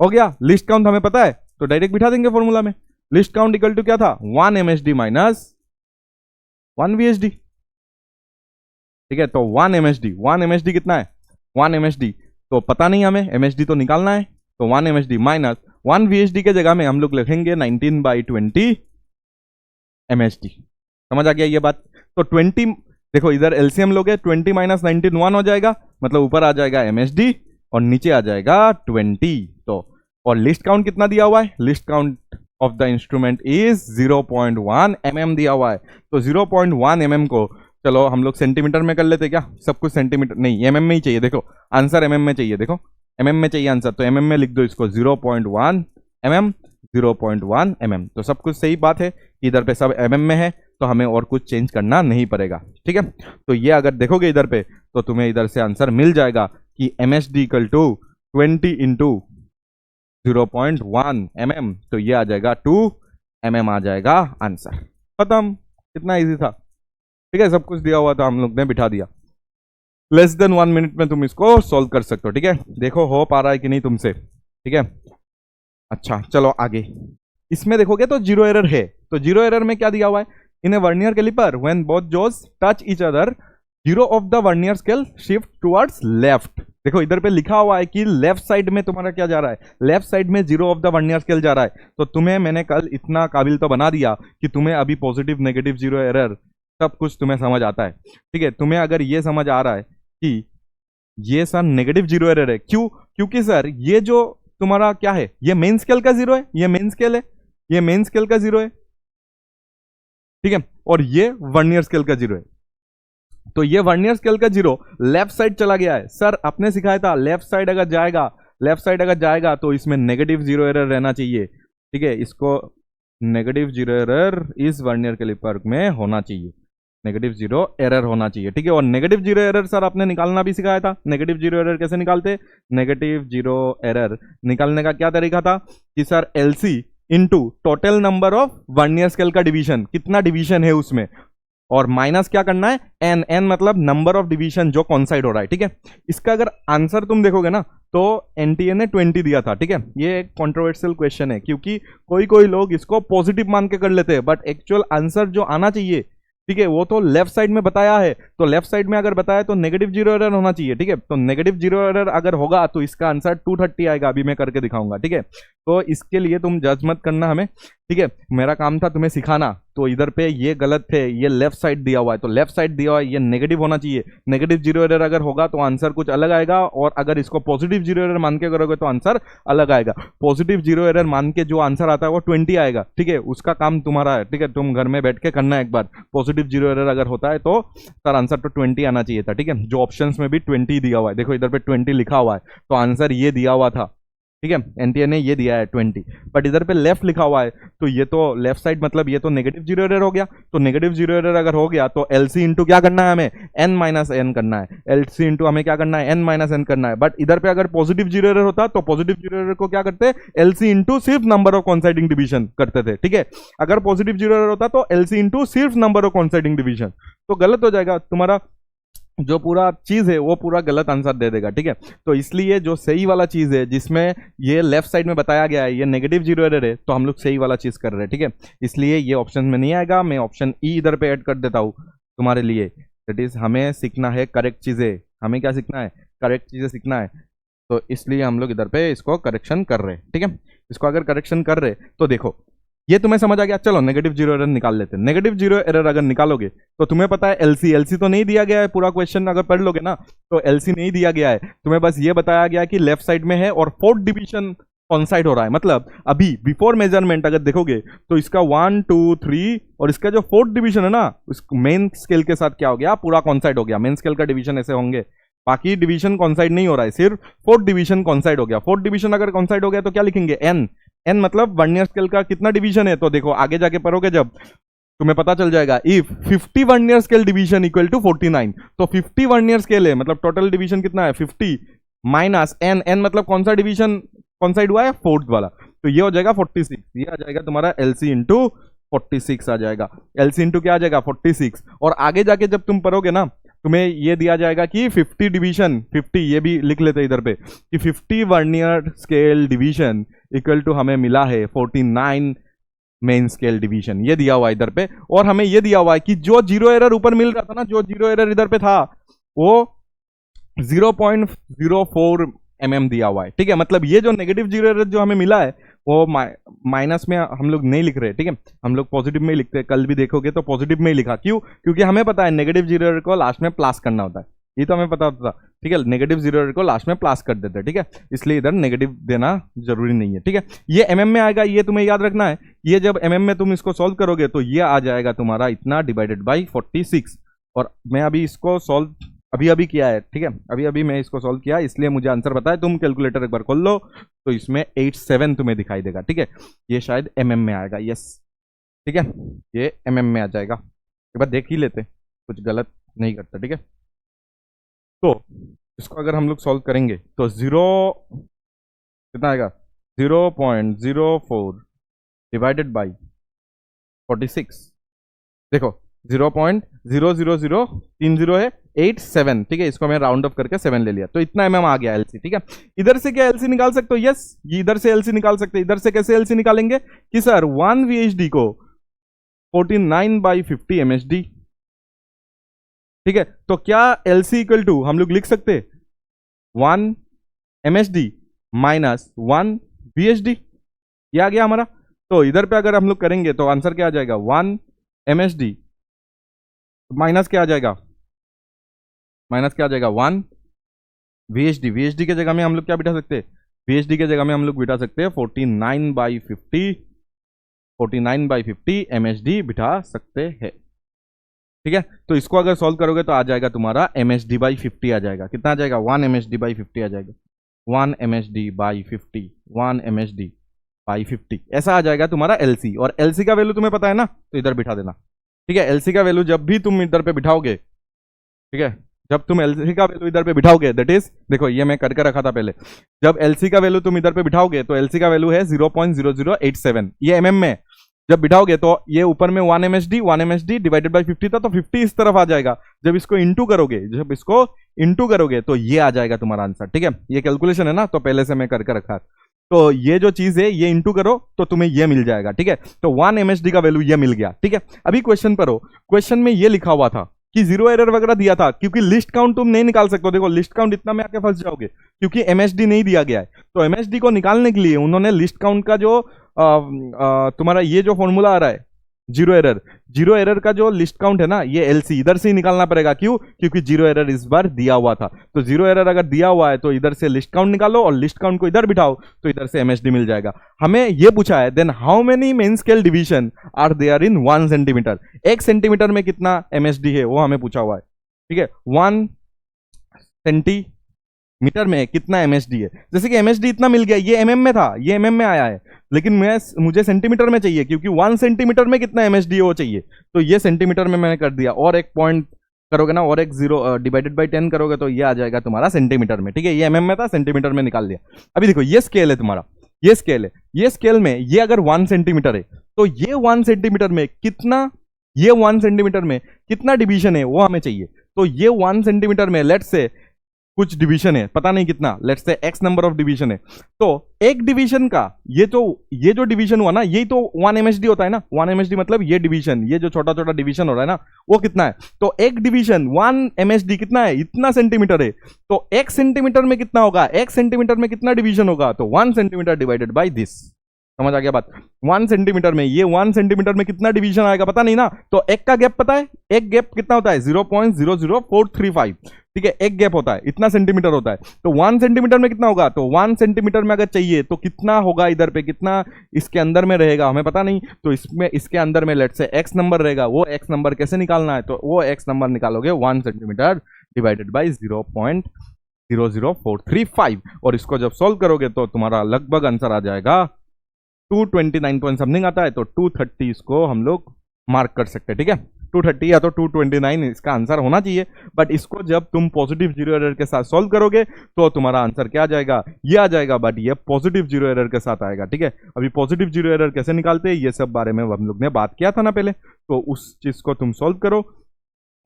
हो गया। लिस्ट काउंट हमें पता है तो डायरेक्ट बिठा देंगे फॉर्मूला में। लिस्ट काउंट इक्वल टू क्या था, 1 MHD माइनस 1 VHD, ठीक है। तो 1 MHD कितना है, 1 MHD तो पता नहीं हमें, MHD तो निकालना है। तो 1 MHD माइनस 1 VHD के जगह में हम लोग लिखेंगे 19/20 MHD। समझ आ गया ये बात। तो 20 देखो इधर एलसीएम लोगे, 20 माइनस 19 1 हो जाएगा, मतलब ऊपर आ जाएगा MHD और नीचे आ जाएगा 20। तो और लिस्ट काउंट कितना दिया हुआ है, least count of the instrument is 0.1 mm दिया हुआ है। तो 0.1 mm को चलो हम लोग सेंटीमीटर में कर लेते क्या, सब कुछ सेंटीमीटर नहीं, mm में ही चाहिए। देखो आंसर mm में चाहिए, देखो mm में चाहिए आंसर, तो mm में लिख दो इसको 0.1 mm, 0.1 mm। तो सब कुछ सही बात है, इधर पे सब mm में है, तो हमें और कुछ चेंज करना नहीं पड़ेगा, ठीक है। तो ये अगर देखोगे इधर पे तो तुम्हें इधर से आंसर मिल जाएगा कि MHD equal to 20 into 0.1 mm, तो ये आ जाएगा 2 mm आ जाएगा आंसर। खत्म, कितना इजी था, ठीक है। सब कुछ दिया हुआ था, हम लोग ने बिठा दिया। लेस देन 1 मिनट में तुम इसको सॉल्व कर सकते हो, ठीक है। देखो हो पा रहा है कि नहीं तुमसे, ठीक है। अच्छा चलो आगे, इसमें देखोगे तो जीरो एरर है। तो जीरो एरर में क्या दिया हुआ है, in a vernier caliper when both jaws touch each other zero of the vernier scale shift towards left. देखो इधर पे लिखा हुआ है कि लेफ्ट साइड में तुम्हारा क्या जा रहा है, लेफ्ट साइड में zero of the vernier scale जा रहा है। तो तुम्हें मैंने कल इतना काबिल तो बना दिया कि तुम्हें अभी पॉजिटिव नेगेटिव जीरो एरर सब कुछ तुम्हें समझ आता है, ठीक है। तुम्हें अगर ये समझ आ रहा है कि ये सर नेगेटिव जीरो एरर है, क्यों, क्योंकि सर ये जो तुम्हारा क्या है, ये मेन स्केल का जीरो है, ये मेन स्केल है, ये मेन स्केल का जीरो है, ठीक है, और ये वर्नियर स्केल का जीरो है। तो ये वर्नियर स्केल का जीरो लेफ्ट साइड चला गया है। सर आपने सिखाया था लेफ्ट साइड अगर जाएगा, लेफ्ट साइड अगर जाएगा तो इसमें नेगेटिव जीरो एरर रहना चाहिए, ठीक है। इसको नेगेटिव जीरो एरर इस वर्नियर कैलिपर में होना चाहिए, नेगेटिव जीरो एरर होना चाहिए, ठीक है। और नेगेटिव जीरो एरर सर आपने निकालना भी सिखाया था। नेगेटिव जीरो एरर कैसे निकालते, नेगेटिव जीरो एरर निकालने का क्या तरीका था कि sir LC into total number of vernier scale का डिवीजन, कितना डिवीजन है उसमें, और माइनस क्या करना है n, n मतलब नंबर ऑफ डिवीजन जो कॉन्साइड हो रहा है, ठीक है। इसका अगर आंसर तुम देखोगे ना तो NTA ने 20 दिया था, ठीक है। ये एक कॉन्ट्रोवर्शियल क्वेश्चन है क्योंकि कोई कोई लोग इसको पॉजिटिव मान के कर लेते हैं, बट एक्चुअल आंसर जो आना चाहिए, ठीक है, वो तो लेफ्ट साइड में बताया है। तो लेफ्ट साइड में अगर बताया तो नेगेटिव जीरो एरर होना चाहिए, ठीक है। तो नेगेटिव जीरो एरर अगर होगा तो इसका आंसर 230 आएगा, अभी मैं करके दिखाऊंगा, ठीक है। तो इसके लिए तुम जज मत करना हमें, ठीक है। मेरा काम था तुम्हें सिखाना। तो इधर पे ये गलत है, ये लेफ्ट साइड दिया हुआ है, तो लेफ्ट साइड दिया हुआ है, ये नेगेटिव होना चाहिए। नेगेटिव जीरो एरर अगर होगा तो आंसर कुछ अलग आएगा, और अगर इसको पॉजिटिव जीरो एरर मान के करोगे तो आंसर अलग आएगा। पॉजिटिव जीरो एरर मान के जो आंसर आता है वो 20 आएगा, ठीक है। उसका काम तुम्हारा है, ठीक है, तुम घर में बैठ के करना है एक बार। पॉजिटिव जीरो एरर अगर होता है तो सर आंसर तो 20 आना चाहिए था, ठीक है। जो ऑप्शंस में भी 20 दिया हुआ है, देखो इधर पे 20 लिखा हुआ है, तो आंसर ये दिया हुआ था, ठीक है। NTA ने ये दिया है 20, बट इधर पे लेफ्ट लिखा हुआ है, तो ये तो लेफ्ट साइड मतलब ये तो नेगेटिव जीरो एरर हो गया। तो नेगेटिव जीरो एरर अगर हो गया तो LC इंटू क्या करना है हमें, n माइनस n करना है। LC इंटू हमें क्या करना है, n माइनस n करना है। बट इधर पे अगर पॉजिटिव जीरो एरर होता तो पॉजिटिव जीरो एरर को क्या करते, LC इंटू सिर्फ नंबर ऑफ कॉन्साइडिंग डिवीजन करते थे, ठीक है। अगर पॉजिटिव जीरो एरर होता तो LC इंटू सिर्फ नंबर ऑफ कॉन्साइडिंग डिवीजन, तो गलत हो जाएगा तुम्हारा जो पूरा चीज है, वो पूरा गलत आंसर दे देगा, ठीक है। तो इसलिए जो सही वाला चीज है जिसमें ये लेफ्ट साइड में बताया गया है ये नेगेटिव जीरो एरर है, तो हम लोग सही वाला चीज कर रहे हैं, ठीक है। इसलिए ये ऑप्शन में नहीं आएगा, मैं ऑप्शन E इधर पे ऐड कर देता हूँ तुम्हारे लिए। दैट इज हमें सीखना है करेक्ट चीजें, हमें क्या सीखना है, करेक्ट चीजें सीखना है। तो इसलिए हम लोग इधर पे इसको करेक्शन कर रहे हैं, ठीक है। इसको अगर करेक्शन कर रहे तो देखो ये तुम्हें समझ आ गया। चलो नेगेटिव जीरो एरर निकाल लेते हैं। नेगेटिव जीरो एरर अगर निकालोगे तो तुम्हें पता है LC तो नहीं दिया गया है, पूरा क्वेश्चन अगर पढ़ लोगे ना तो LC नहीं दिया गया है, तुम्हें बस ये बताया गया है कि लेफ्ट साइड में है और फोर्थ डिवीजन कॉन्साइड हो रहा है। मतलब अभी बिफोर मेजरमेंट अगर देखोगे तो इसका 1 2 3 और इसका जो फोर्थ डिवीजन है ना उस मेन स्केल के साथ क्या हो गया, पूरा कॉन्साइड हो गया। मेन स्केल का डिवीजन ऐसे होंगे, बाकी डिवीजन कॉन्साइड नहीं हो रहा है, सिर्फ फोर्थ डिवीजन कॉन्साइड हो गया। फोर्थ डिवीजन अगर कॉन्साइड हो गया तो क्या लिखेंगे, एन मतलब वर्नियर स्केल का कितना डिवीजन है, तो देखो आगे जाके पढ़ोगे जब तुम्हें पता चल जाएगा। If 50 vernier scale division equal to 49, तो 50 वर्नियर स्केल है मतलब टोटल डिवीजन कितना है 50 माइनस एन, एन मतलब कौन सा डिवीजन कौन साइड हुआ है फोर्थ वाला, तो ये हो जाएगा 46, ये आ जाएगा तुम्हारा एलसी इंटू 46 आ जाएगा, एलसी इंटू क्या आ जाएगा 46। और आगे जाके जब तुम पढ़ोगे ना तुम्हें ये दिया जाएगा कि 50 डिवीजन 50, ये भी लिख लेते इधर पे कि 50 vernier scale division equal to हमें मिला है 49 मेन स्केल डिवीजन, ये दिया हुआ है इधर पे। और हमें ये दिया हुआ है कि जो जीरो एरर ऊपर मिल रहा था ना, जो जीरो एरर इधर पे था वो 0.04 mm दिया हुआ है, ठीक है। मतलब ये जो नेगेटिव जीरो एरर जो हमें मिला है वो माइनस में हम लोग नहीं लिख रहे, ठीक है, हम लोग पॉजिटिव में ही लिखते हैं। कल भी देखोगे तो पॉजिटिव में ही लिखा, क्यों? क्योंकि हमें पता है नेगेटिव जीरो एरर को लास्ट में प्लस करना होता है, ये तो हमें पता होता था, ठीक है। नेगेटिव जीरो एरर को लास्ट में प्लस कर देते हैं, ठीक है, इसलिए इधर नेगेटिव देना जरूरी नहीं है, ठीक है। ये एमएम में आएगा, ये तुम्हें याद रखना है। ये जब एमएम में तुम इसको सॉल्व करोगे तो ये आ जाएगा तुम्हारा इतना डिवाइडेड बाई 46। और मैं अभी इसको सॉल्व अभी अभी किया है, ठीक है, अभी अभी मैं इसको सॉल्व किया, इसलिए मुझे आंसर पता है। तुम कैलकुलेटर एक बार खोल लो तो इसमें 87 तुम्हें दिखाई देगा, ठीक है। ये शायद एमएम में आएगा, यस, ठीक है, ये एमएम में आ जाएगा। एक बार देख ही लेते, कुछ गलत नहीं करता, ठीक है। तो इसको अगर हम लोग सॉल्व करेंगे तो जीरो कितना आएगा 0.04 डिवाइडेड बाई 46, देखो 0.00030 है 87, ठीक है, इसको मैं राउंड अप करके 7 ले लिया तो इतना एमएम आ गया एलसी, ठीक है। इधर से क्या एलसी निकाल सकते हो? यस, ये इधर से एलसी निकाल सकते हैं। इधर से कैसे एलसी निकालेंगे कि सर 1 VHD को 49/50 MHD, ठीक है। तो क्या एलसी इक्वल टू हम लोग लिख सकते 1 MHD माइनस 1 VHD, ये आ गया हमारा। तो इधर पे अगर हम लोग करेंगे तो आंसर क्या आ जाएगा 1 MHD माइनस क्या आ जाएगा, माइनस क्या आ जाएगा 1 VHD। VHD के जगह में हम लोग क्या बिठा सकते हैं, VHD के जगह में हम लोग बिठा सकते हैं 49/50 MHD बिठा सकते हैं, ठीक है। तो इसको अगर सॉल्व करोगे तो आ जाएगा तुम्हारा MHD/50 आ जाएगा, कितना आ जाएगा 1 MHD/50 आ जाएगा, 1 MHD/50 1 MHD/50 ऐसा आ जाएगा तुम्हारा LC। और LC का वैल्यू तुम्हें पता है ना, तो इधर बिठा देना, ठीक है। LC का वैल्यू जब भी तुम इधर पे बिठाओगे, ठीक है, जब तुम LC का वैल्यू इधर पे बिठाओगे, दैट इज देखो ये मैं करके रखा था पहले, जब LC का वैल्यू तुम इधर पे बिठाओगे तो LC का वैल्यू है 0.0087, ये एमएम में जब बिठाओगे तो ये ऊपर में 1 MHD डिवाइडेड बाई 50 था तो 50 इस तरफ आ जाएगा। जब इसको इंटू करोगे तो ये आ जाएगा तुम्हारा आंसर, ठीक है। ये कैलकुलेशन है ना, तो पहले से मैं करके रखा, तो ये जो चीज है ये इंटू करो तो तुम्हें ये मिल जाएगा, ठीक है। तो 1 MHD का वैल्यू ये मिल गया, ठीक है। अभी क्वेश्चन पढ़ो, क्वेश्चन में ये लिखा हुआ था कि जीरो एरर वगैरह दिया था, क्योंकि लिस्ट काउंट तुम नहीं निकाल सकते हो। देखो लिस्ट काउंट इतना में आके फंस जाओगे क्योंकि MHD नहीं दिया गया है। तो MHD को निकालने के लिए उन्होंने लिस्ट काउंट का जो तुम्हारा ये जो फॉर्मूला आ रहा है जीरो एरर का जो लिस्ट काउंट है ना, ये एलसी इधर से ही निकालना पड़ेगा। क्यों? क्योंकि जीरो एरर इस बार दिया हुआ था। तो जीरो एरर अगर दिया हुआ है तो इधर से लिस्ट काउंट निकालो और लिस्ट काउंट को इधर बिठाओ तो इधर से MHD मिल जाएगा। हमें ये पूछा है then how many main scale division are there in 1 centimetre. 1 centimetre में कितना MHD है वो हमें पूछा हुआ है, ठीक है। 1 सेंटीमीटर में कितना MHD है। जैसे कि MHD इतना मिल गया, ये mm में था, ये mm में आया है, लेकिन मुझे सेंटीमीटर में चाहिए क्योंकि 1 सेंटीमीटर में कितना MHD है वो चाहिए। तो ये सेंटीमीटर में मैंने कर दिया और एक पॉइंट करोगे ना और एक 0 डिवाइडेड बाई 10 करोगे तो ये आ जाएगा तुम्हारा सेंटीमीटर में, ठीक है। ये mm में था, सेंटीमीटर में निकाल दिया। अभी देखो ये स्केल है तुम्हारा, ये स्केल है, ये स्केल में ये अगर 1 सेंटीमीटर है तो ये 1 सेंटीमीटर में कितना, ये 1 सेंटीमीटर में कितना डिवीजन है वो हमें चाहिए। तो ये 1 सेंटीमीटर में लेट्स से कुछ डिवीजन है, पता नहीं कितना, let's say x number of division है। तो एक डिवीजन का ये जो डिवीजन हुआ ना, यही तो 1 MHD होता है ना। 1 MHD मतलब ये डिवीजन, ये जो छोटा छोटा डिवीजन हो रहा है ना वो कितना है। तो एक डिवीजन 1 MHD कितना है, इतना सेंटीमीटर है। तो 1 सेंटीमीटर में कितना होगा, 1 सेंटीमीटर में कितना डिवीजन होगा, तो 1 सेंटीमीटर डिवाइडेड बाई दिस। समझ आ गया बात। 1 सेंटीमीटर में ये 1 सेंटीमीटर में कितना डिवीजन आएगा पता नहीं ना। तो एक का गैप पता है, एक गैप कितना होता है 0.00435, ठीक है। एक गैप होता है, इतना सेंटीमीटर होता है। तो 1 सेंटीमीटर में कितना होगा, तो 1 सेंटीमीटर में अगर चाहिए तो कितना होगा इधर पे, कितना इसके अंदर में रहेगा हमें पता नहीं। तो इसमें इसके अंदर में लेट्स से x नंबर रहेगा, वो x नंबर कैसे निकालना है, तो वो x नंबर निकालोगे 1 सेंटीमीटर डिवाइडेड बाई 0.00435 और इसको जब सॉल्व करोगे तो तुम्हारा लगभग आंसर आ जाएगा 229 पॉइंट समथिंग आता है, तो 230 इसको हम लोग मार्क कर सकते हैं, ठीक है। 230 या तो 229 इसका आंसर होना चाहिए, बट इसको जब तुम पॉजिटिव जीरो एरर के साथ सॉल्व करोगे तो तुम्हारा आंसर क्या आ जाएगा, ये आ जाएगा, बट ये पॉजिटिव जीरो एरर के साथ आएगा, ठीक है। अभी पॉजिटिव जीरो एरर कैसे निकालते हैं ये सब बारे में हम लोग ने बात किया था ना पहले, तो उस चीज को तुम सॉल्व करो,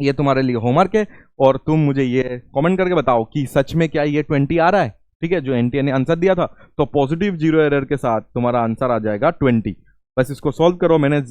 ये तुम्हारे लिए होमवर्क है। और तुम मुझे ये कमेंट करके बताओ कि सच में क्या ये 20 आ रहा है, ठीक है, जो एनटीए ने आंसर दिया था। तो पॉजिटिव जीरो एरर के साथ तुम्हारा आंसर आ जाएगा 20। बस इसको सॉल्व करो, मैंने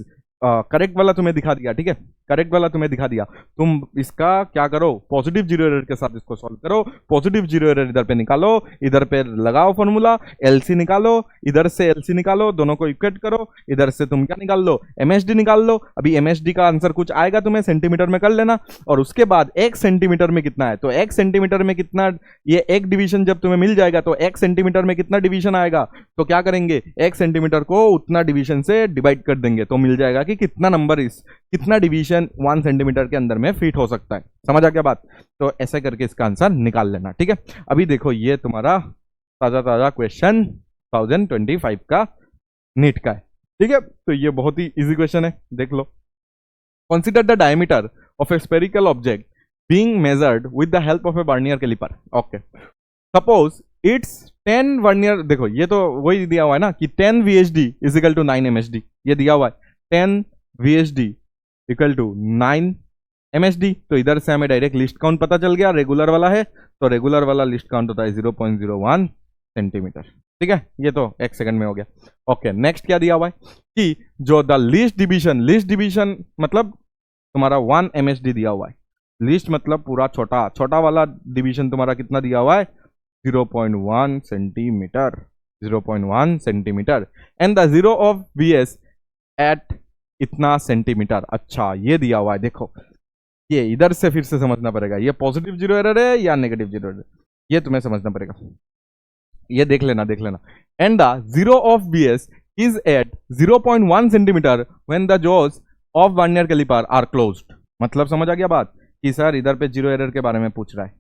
करेक्ट वाला तुम्हें दिखा दिया, ठीक है, करेक्ट वाला तुम्हें दिखा दिया। तुम इसका क्या करो, पॉजिटिव जीरो एरर के साथ इसको सॉल्व करो, पॉजिटिव जीरो एरर इधर पे निकालो, इधर पे लगाओ फॉर्मूला, एलसी निकालो, इधर से एलसी निकालो, दोनों को इक्वेट करो, इधर से तुम क्या निकाल लो, एमएसडी निकाल लो। अभी एमएसडी का आंसर कुछ आएगा तुम्हें सेंटीमीटर में कर लेना, और उसके बाद एक सेंटीमीटर में कितना है, तो एक सेंटीमीटर में कितना, ये एक डिवीजन जब तुम्हें मिल जाएगा तो एक सेंटीमीटर में कितना डिवीजन आएगा, तो क्या करेंगे, एक सेंटीमीटर को उतना डिवीजन से डिवाइड कर देंगे, तो मिल जाएगा कि कितना नंबर इस कितना डिवीजन 1 सेंटीमीटर के अंदर में फिट हो सकता है। समझ आ गया बात, तो ऐसे करके इसका आंसर निकाल लेना, ठीक है। अभी देखो ये तुम्हारा ताजा ताजा क्वेश्चन 2025 का नीट का है, ठीक है, तो ये बहुत ही इजी क्वेश्चन है, देख लो। Consider the diameter of a spherical object being measured with the help of a vernier caliper. Okay, suppose it's 10 vernier, देखो ये तो वही दिया हुआ है ना कि 10 VHD is equal to 9 MSD, ये दिया हुआ है 10 VHD इक्वल टू 9 MSD। तो इधर से हमें डायरेक्ट लिस्ट काउंट पता चल गया, रेगुलर वाला है तो रेगुलर वाला लिस्ट काउंट होता है 0.01 सेंटीमीटर, ठीक है, ये तो एक सेकंड में हो गया। ओके, नेक्स्ट क्या दिया हुआ है कि जो द लीस्ट डिवीजन मतलब तुम्हारा 1 MSD दिया हुआ है, लीस्ट मतलब पूरा छोटा, छोटा वाला डिवीजन तुम्हारा कितना दिया हुआ है 0.1 centimetre, 0.1 centimetre, and the zero of VS at इतना सेंटीमीटर। अच्छा, ये दिया हुआ है, देखो ये इधर से फिर से समझना पड़ेगा, ये पॉजिटिव जीरो एरर है या नेगेटिव जीरो एरर, ये तुम्हें समझना पड़ेगा, ये देख लेना, देख लेना। And the zero of VS is at 0.1 centimetre when the jaws of vernier calliper are closed. मतलब समझ आ गया बात कि सर इधर पे जीरो एरर के बारे में पूछ रहा है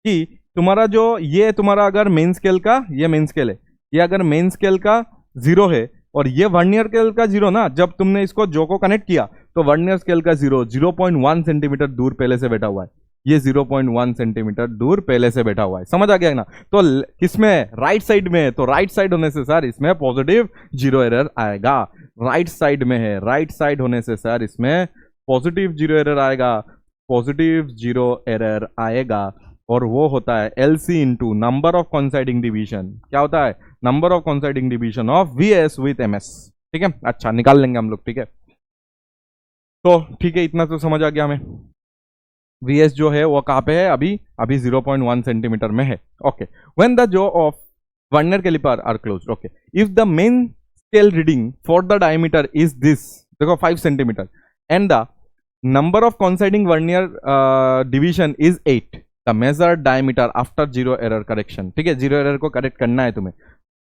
कि तुम्हारा जो ये तुम्हारा अगर मेन स्केल का, ये मेन स्केल है, ये अगर मेन स्केल का जीरो है और ये वर्नियर स्केल का जीरो ना, जब तुमने इसको जो को कनेक्ट किया तो वर्नियर स्केल का जीरो 0.1 सेंटीमीटर दूर पहले से बैठा हुआ है, ये 0.1 सेंटीमीटर दूर पहले से बैठा हुआ है। समझ आ गया ना, तो किसमें, राइट साइड में है, तो राइट साइड होने से सर इसमें पॉजिटिव जीरो एरर आएगा, राइट साइड में है, राइट साइड होने से सर इसमें पॉजिटिव जीरो एरर आएगा, पॉजिटिव जीरो एरर आएगा, और वो होता है LC into number of coinciding division. क्या होता है, number of coinciding division of VS with MS, ठीक है। अच्छा, निकाल लेंगे हम लोग, ठीक है, तो ठीक है, इतना तो समझ आ गया हमें। VS जो है वो कहाँ पे है, अभी 0.1 सेंटीमीटर में है। Okay, when the jaw of vernier calliper are closed, okay, if the main scale reading for the diameter is this, देखो 5 centimetre, and the number of coinciding vernier division is 8, the measured diameter after zero error correction, ठीक है, zero error को correct करना है तुम्हें,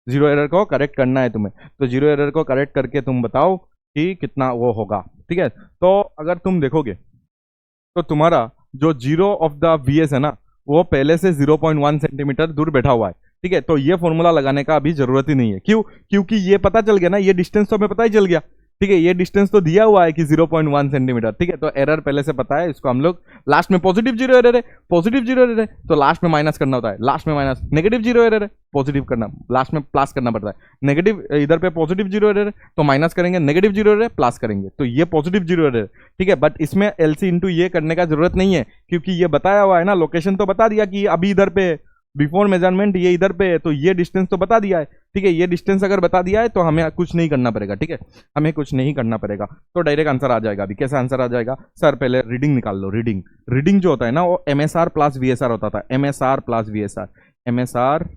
zero error को correct करना है तुम्हें, तो जीरो एरर को करेक्ट करके तुम बताओ कि कितना वो होगा, ठीक है। तो अगर तुम देखोगे तो तुम्हारा जो जीरो ऑफ द VS है ना, वो पहले से 0.1 सेंटीमीटर दूर बैठा हुआ है, ठीक है, तो ये फॉर्मूला लगाने का अभी जरूरत ही नहीं है। क्यों, क्योंकि ये पता चल गया ना, ये डिस्टेंस तो हमें पता ही चल गया, ठीक है, ये डिस्टेंस तो दिया हुआ है कि 0.1 सेंटीमीटर, ठीक है, तो एरर पहले से पता है, इसको हम लोग लास्ट में पॉजिटिव जीरो एरर है, पॉजिटिव जीरो एरर है तो लास्ट में माइनस करना होता है, लास्ट में माइनस, नेगेटिव जीरो एरर है पॉजिटिव करना, लास्ट में प्लस करना पड़ता है, नेगेटिव इधर पे पॉजिटिव जीरो एरर है तो माइनस करेंगे, नेगेटिव जीरो एरर है प्लस करेंगे, तो ये पॉजिटिव जीरो एरर है, ठीक है। बट इसमें LC इंटू ये करने का जरूरत नहीं है, क्योंकि ये बताया हुआ है ना, लोकेशन तो बता दिया कि अभी इधर पे बिफोर मेजरमेंट ये इधर पे है, तो ये डिस्टेंस तो बता दिया है, ठीक है, ये डिस्टेंस अगर बता दिया है तो हमें कुछ नहीं करना पड़ेगा, ठीक है, हमें कुछ नहीं करना पड़ेगा, तो डायरेक्ट आंसर आ जाएगा। अभी कैसे आंसर आ जाएगा सर, पहले रीडिंग निकाल लो, रीडिंग जो होता है ना वो MSR प्लस VSR होता था, MSR plus VSR, MSR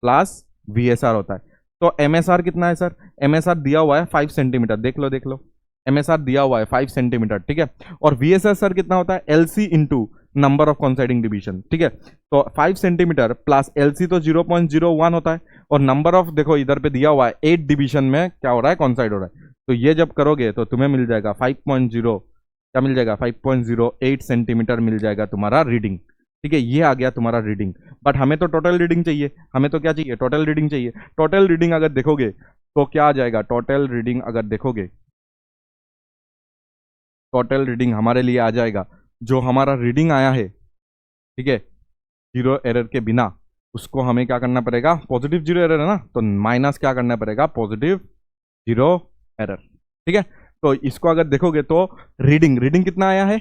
plus VSR होता है। तो MSR कितना है सर, MSR दिया हुआ है 5 सेंटीमीटर, देख लो MSR दिया हुआ है 5 सेंटीमीटर, ठीक है, और VSR सर कितना होता है, LC into number of coinciding division, ठीक है, तो 5 सेंटीमीटर प्लस LC तो 0.01 होता है, और नंबर ऑफ देखो इधर पे दिया हुआ है 8 डिवीजन में क्या हो रहा है, कॉन्साइड हो रहा है, तो ये जब करोगे तो तुम्हें मिल जाएगा 5.0, क्या मिल जाएगा 5.08 सेंटीमीटर मिल जाएगा तुम्हारा रीडिंग, ठीक है, ये आ गया तुम्हारा रीडिंग। बट हमें तो टोटल रीडिंग चाहिए, हमें तो क्या चाहिए, टोटल रीडिंग चाहिए। टोटल रीडिंग अगर देखोगे तो क्या आ जाएगा टोटल रीडिंग, अगर देखोगे टोटल रीडिंग हमारे लिए आ जाएगा, जो हमारा रीडिंग आया है, ठीक है, जीरो एरर के बिना, उसको हमें क्या करना पड़ेगा, पॉजिटिव जीरो एरर है ना, तो माइनस क्या करना पड़ेगा, पॉजिटिव जीरो एरर। ठीक है, तो इसको अगर देखोगे तो रीडिंग रीडिंग कितना आया है,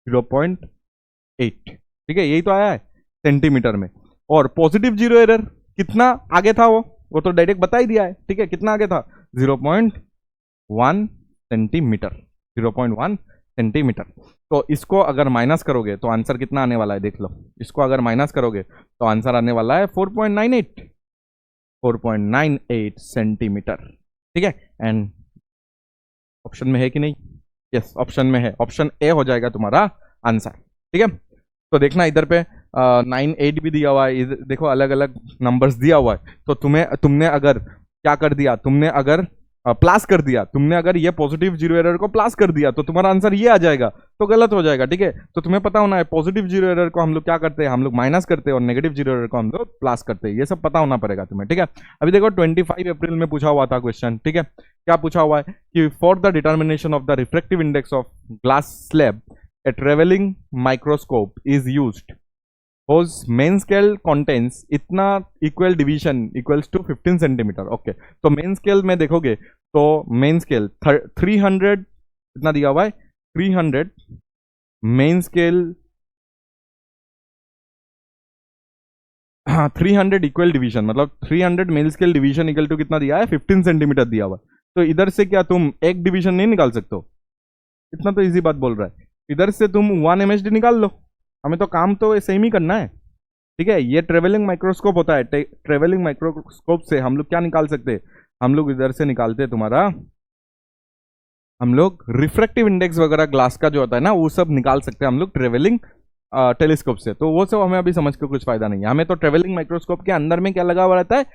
0.8। ठीक है, यही तो आया है सेंटीमीटर में। और पॉजिटिव जीरो एरर कितना आगे था, वो तो डायरेक्ट बता ही दिया है। ठीक है, कितना आगे था, 0.1 सेंटीमीटर, 0.1 सेंटीमीटर। तो इसको अगर माइनस करोगे तो आंसर कितना आने वाला है, देख लो। इसको अगर माइनस करोगे तो आंसर आने वाला है 4.98, 4.98 सेंटीमीटर। ठीक है, एंड ऑप्शन में है कि नहीं, यस ऑप्शन में है, ऑप्शन ए हो जाएगा तुम्हारा आंसर। ठीक है, तो देखना इधर पे 9, 8 भी दिया हुआ है, देखो अलग अलग नंबर्स दिया हुआ है। तो तुमने अगर क्या कर दिया, तुमने अगर प्लस कर दिया, तुमने अगर ये पॉजिटिव जीरो एरर को प्लस कर दिया तो तुम्हारा आंसर ये आ जाएगा, तो गलत हो जाएगा। ठीक है, तो तुम्हें पता होना है पॉजिटिव जीरो एरर को हम लोग क्या करते हैं, हम लोग माइनस करते हैं, और नेगेटिव जीरो एरर को हम लोग प्लस करते हैं, ये सब पता होना पड़ेगा तुम्हें। ठीक है, अभी देखो 25 अप्रैल में पूछा हुआ था क्वेश्चन। ठीक है, क्या पूछा हुआ है कि for the determination of the refractive index of glass slab a traveling microscope is used whose main scale contains इतना equal division equals to 15 centimetre. Okay, तो मेन स्केल में देखोगे तो मेन स्केल 300 कितना दिया हुआ है, 300 मेन स्केल, हाँ 300 इक्वल डिवीजन, मतलब 300 main scale division equal to कितना दिया है, 15 सेंटीमीटर दिया हुआ। तो इधर से क्या तुम एक डिवीजन नहीं निकाल सकते हो, इतना तो इजी बात बोल रहा है। इधर से तुम 1 MHD निकाल लो, हमें तो काम तो सेम ही करना है। ठीक है, ये ट्रेवलिंग माइक्रोस्कोप होता है, ट्रेवलिंग माइक्रोस्कोप से हम लोग क्या निकाल सकते हैं, हम लोग इधर से निकालते हैं तुम्हारा, हम लोग रिफ्रैक्टिव इंडेक्स वगैरह ग्लास का जो होता है ना, वो सब निकाल सकते हैं हम लोग ट्रेवलिंग टेलीस्कोप से। तो वो सब हमें अभी समझ के कुछ फायदा नहीं है, हमें तो ट्रेवलिंग माइक्रोस्कोप के अंदर में क्या लगा हुआ रहता है,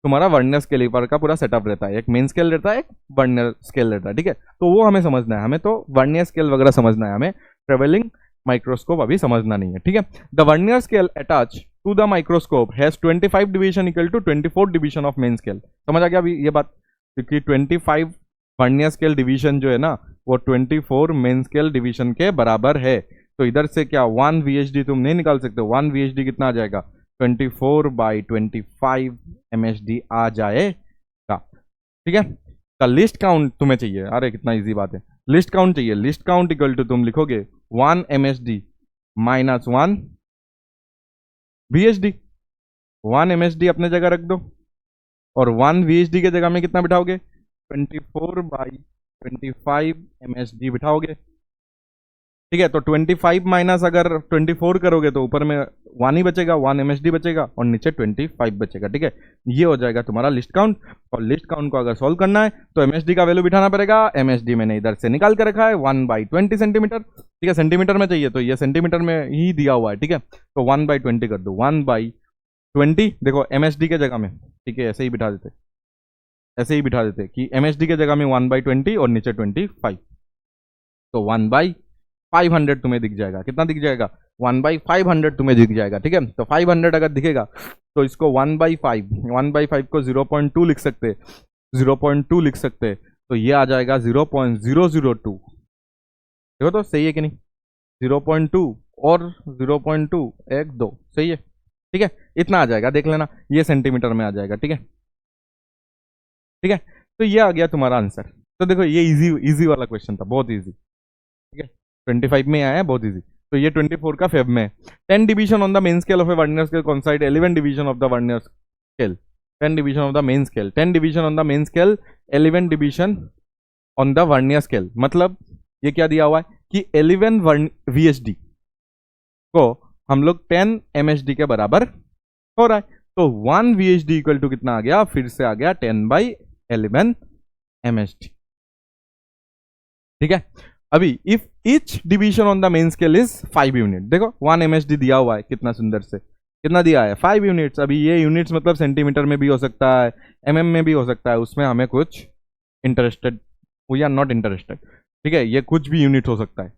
तुम्हारा वर्नियर कैलिपर का पूरा सेटअप रहता है, एक मेन स्केल रहता है, एक वर्नियर स्केल रहता है। ठीक है, तो वो हमें समझना है, हमें तो वर्नियर स्केल वगैरह समझना है, हमें ट्रेवलिंग माइक्रोस्कोप अभी समझना नहीं है। ठीक है, the vernier scale attach to the microscope has 25 division equal to 24 division of main scale. समझ आ गया अभी ये बात, क्योंकि 25 वर्नियर स्केल डिवीजन जो है ना, वो 24 मेन स्केल डिवीजन के बराबर है। तो इधर से क्या 1 VHD तुम नहीं निकाल सकते, 1 VHD कितना आ जाएगा, 24/25 MHD आ जाएगा। ठीक है, तो लिस्ट काउंट तुम्हें चाहिए, अरे कितना इजी बात है, लिस्ट काउंट चाहिए। लिस्ट काउंट इक्वल टू तुम लिखोगे 1 MHD माइनस 1 VHD, 1 MHD अपने जगह रख दो, और 1 VHD के जगह में कितना बिठाओगे, 24/25 MHD बिठाओगे। ठीक है, तो 25 माइनस अगर 24 करोगे तो ऊपर में 1 ही बचेगा, 1 MHD बचेगा, और नीचे 25 बचेगा। ठीक है, ये हो जाएगा तुम्हारा लिस्ट काउंट। और लिस्ट काउंट को अगर सॉल्व करना है तो MHD का वैल्यू बिठाना पड़ेगा, MHD मैंने इधर से निकाल के रखा है 1/20 सेंटीमीटर। ठीक है, सेंटीमीटर में चाहिए तो ये सेंटीमीटर में ही दिया हुआ है। ठीक है, तो 1/20 कर दो, 1/20 देखो MHD के जगह में, ठीक है ऐसे ही बिठा देते, ऐसे ही बिठा देते कि MHD के जगह में 1/20 और नीचे 25, तो 1/500 तुम्हें दिख जाएगा, कितना दिख जाएगा, 1/500 तुम्हें दिख जाएगा। ठीक है, तो 500 अगर दिखेगा तो इसको 1/5 को 0.2 लिख सकते, 0.2 लिख सकते, तो ये आ जाएगा 0.002। देखो तो सही है कि नहीं, 0.2 और 0.2 1 2 सही है। ठीक है, इतना आ जाएगा, देख लेना, ये सेंटीमीटर में आ जाएगा। ठीक है, ठीक है, तो ये आ गया तुम्हारा आंसर। तो देखो ये इजी वाला क्वेश्चन था, बहुत इजी। ठीक है, 25 में आया है, बहुत इजी। तो ये 24 का फेब में 10 division on the main scale of a vernier scale कॉन्साइड 11 division of the vernier scale, 10 division of the main scale, 10 division on the main scale, 11 division on the vernier scale. मतलब ये क्या दिया हुआ है कि 11 VHD को हम लोग 10 MHD के बराबर हो रहा है, तो 1 VHD इक्वल टू कितना आ गया, फिर से आ गया 10/11 MHD। ठीक है, अभी if each division on the main scale is 5 unit, देखो 1 MHD दिया हुआ है, कितना सुंदर से, कितना दिया है 5 यूनिट्स। अभी ये यूनिट्स मतलब सेंटीमीटर में भी हो सकता है, mm में भी हो सकता है, उसमें हमें कुछ interested, we are not interested. ठीक है, ये कुछ भी यूनिट हो सकता है।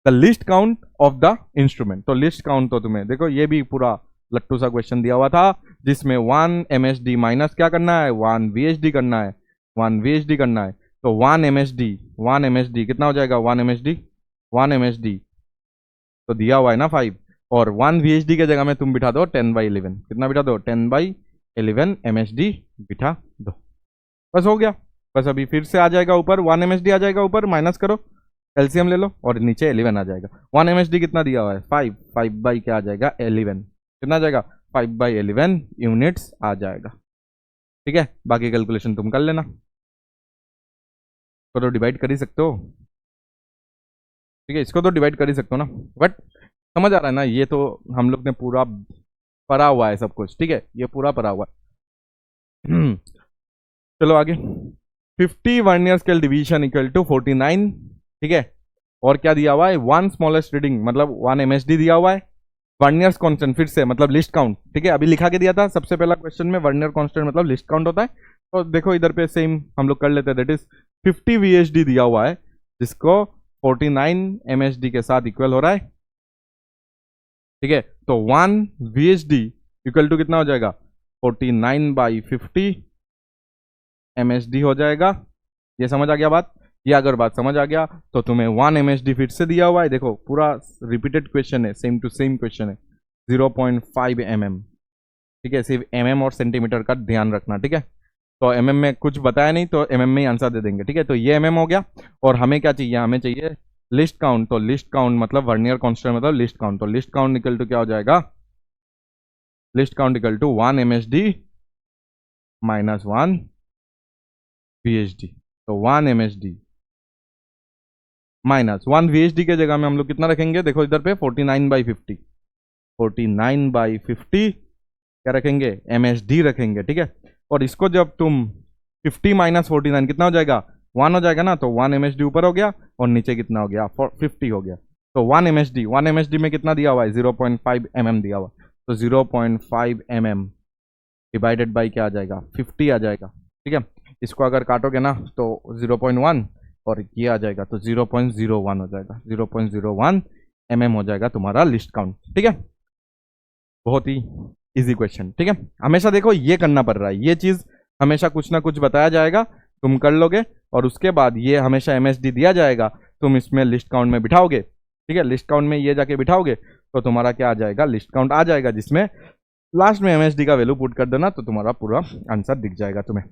The least count of the instrument, तो लिस्ट काउंट तो तुम्हें देखो ये भी पूरा लट्टू सा क्वेश्चन दिया हुआ था, जिसमें 1 MHD माइनस क्या करना है, 1 VHD करना है, 1 VHD करना है तो 1 MHD, 1 MHD कितना हो जाएगा, 1 MHD, 1 MHD तो दिया हुआ है ना 5, और 1 VHD के जगह में तुम बिठा दो 10/11, कितना बिठा दो 10/11 MHD बिठा दो, बस हो गया। बस अभी फिर से आ जाएगा ऊपर 1 MHD आ जाएगा ऊपर, माइनस करो, एलसीएम ले लो और नीचे 11 आ जाएगा। 1 MHD कितना दिया हुआ है 5, 5 बाई क्या आ जाएगा 11, कितना आ जाएगा 5/11 यूनिट्स आ जाएगा। ठीक है, बाकी कैलकुलेशन तुम कर लेना, इसको तो डिवाइड कर ही सकते हो। ठीक है, इसको तो डिवाइड कर ही सकते हो ना, बट समझ आ रहा है ना, ये तो हम लोग ने पूरा पढ़ा हुआ है सब कुछ। ठीक है, ये पूरा पढ़ा हुआ है। चलो आगे, 50 vernier scale division equal to 49। ठीक है, और क्या दिया हुआ है, 1 स्मॉलेस्ट रीडिंग मतलब 1 MHD दिया हुआ है, वर्नियर कांस्टेंट फिर से मतलब लिस्ट काउंट। ठीक है, अभी लिखा के दिया था सबसे पहला क्वेश्चन में, वर्नियर कांस्टेंट मतलब लिस्ट काउंट होता है, तो देखो इधर पे सेम हम लोग कर लेते हैं, दैट इज 50 VHD दिया हुआ है जिसको 49 MHD के साथ इक्वल हो रहा है। ठीक है, तो 1 VHD इक्वल टू कितना हो जाएगा 49/50 MHD हो जाएगा। ये समझ आ गया बात, ये अगर बात समझ आ गया तो तुम्हें 1 MHD फिर से दिया हुआ है, देखो पूरा रिपीटेड क्वेश्चन है, सेम टू सेम क्वेश्चन है, 0.5 mm। ठीक है, सिर्फ mm और सेंटीमीटर का ध्यान रखना। ठीक है, तो mm में कुछ बताया नहीं तो mm में ही आंसर दे देंगे। ठीक है, तो ये mm हो गया, और हमें क्या चाहिए, हमें चाहिए लिस्ट काउंट, तो लिस्ट काउंट मतलब वर्नियर कांस्टेंट मतलब लिस्ट काउंट, तो लिस्ट काउंट इक्वल टू क्या हो जाएगा, least count equal to 1 MHD minus 1 VHD, तो 1 MHD माइनस 1 VHD के जगह में हम लोग कितना रखेंगे, देखो इधर पे 49/50, 49/50 क्या रखेंगे MHD रखेंगे। ठीक है, और इसको जब तुम 50 माइनस 49 कितना हो जाएगा 1 हो जाएगा ना, तो 1 MHD ऊपर हो गया और नीचे कितना हो गया 50 हो गया, तो 1 MHD में कितना दिया हुआ है 0.5 mm दिया हुआ, तो 0.5 mm डिवाइडेड बाई क्या आ जाएगा 50 आ जाएगा। ठीक है, इसको अगर काटोगे ना तो 0.1 और ये आ जाएगा तो 0.01 हो जाएगा, 0.01 mm हो जाएगा तुम्हारा लिस्ट काउंट। ठीक है, बहुत ही इजी क्वेश्चन। ठीक है, हमेशा देखो ये करना पड़ रहा है, ये चीज हमेशा कुछ ना कुछ बताया जाएगा, तुम कर लोगे, और उसके बाद ये हमेशा MHD दिया जाएगा, तुम इसमें लिस्ट काउंट में बिठाओगे। ठीक है, लिस्ट काउंट में ये जाके बिठाओगे तो तुम्हारा क्या आ जाएगा, लिस्ट काउंट आ जाएगा, जिसमें लास्ट में MHD का वैल्यू पुट कर देना तो तुम्हारा पूरा आंसर दिख जाएगा तुम्हें।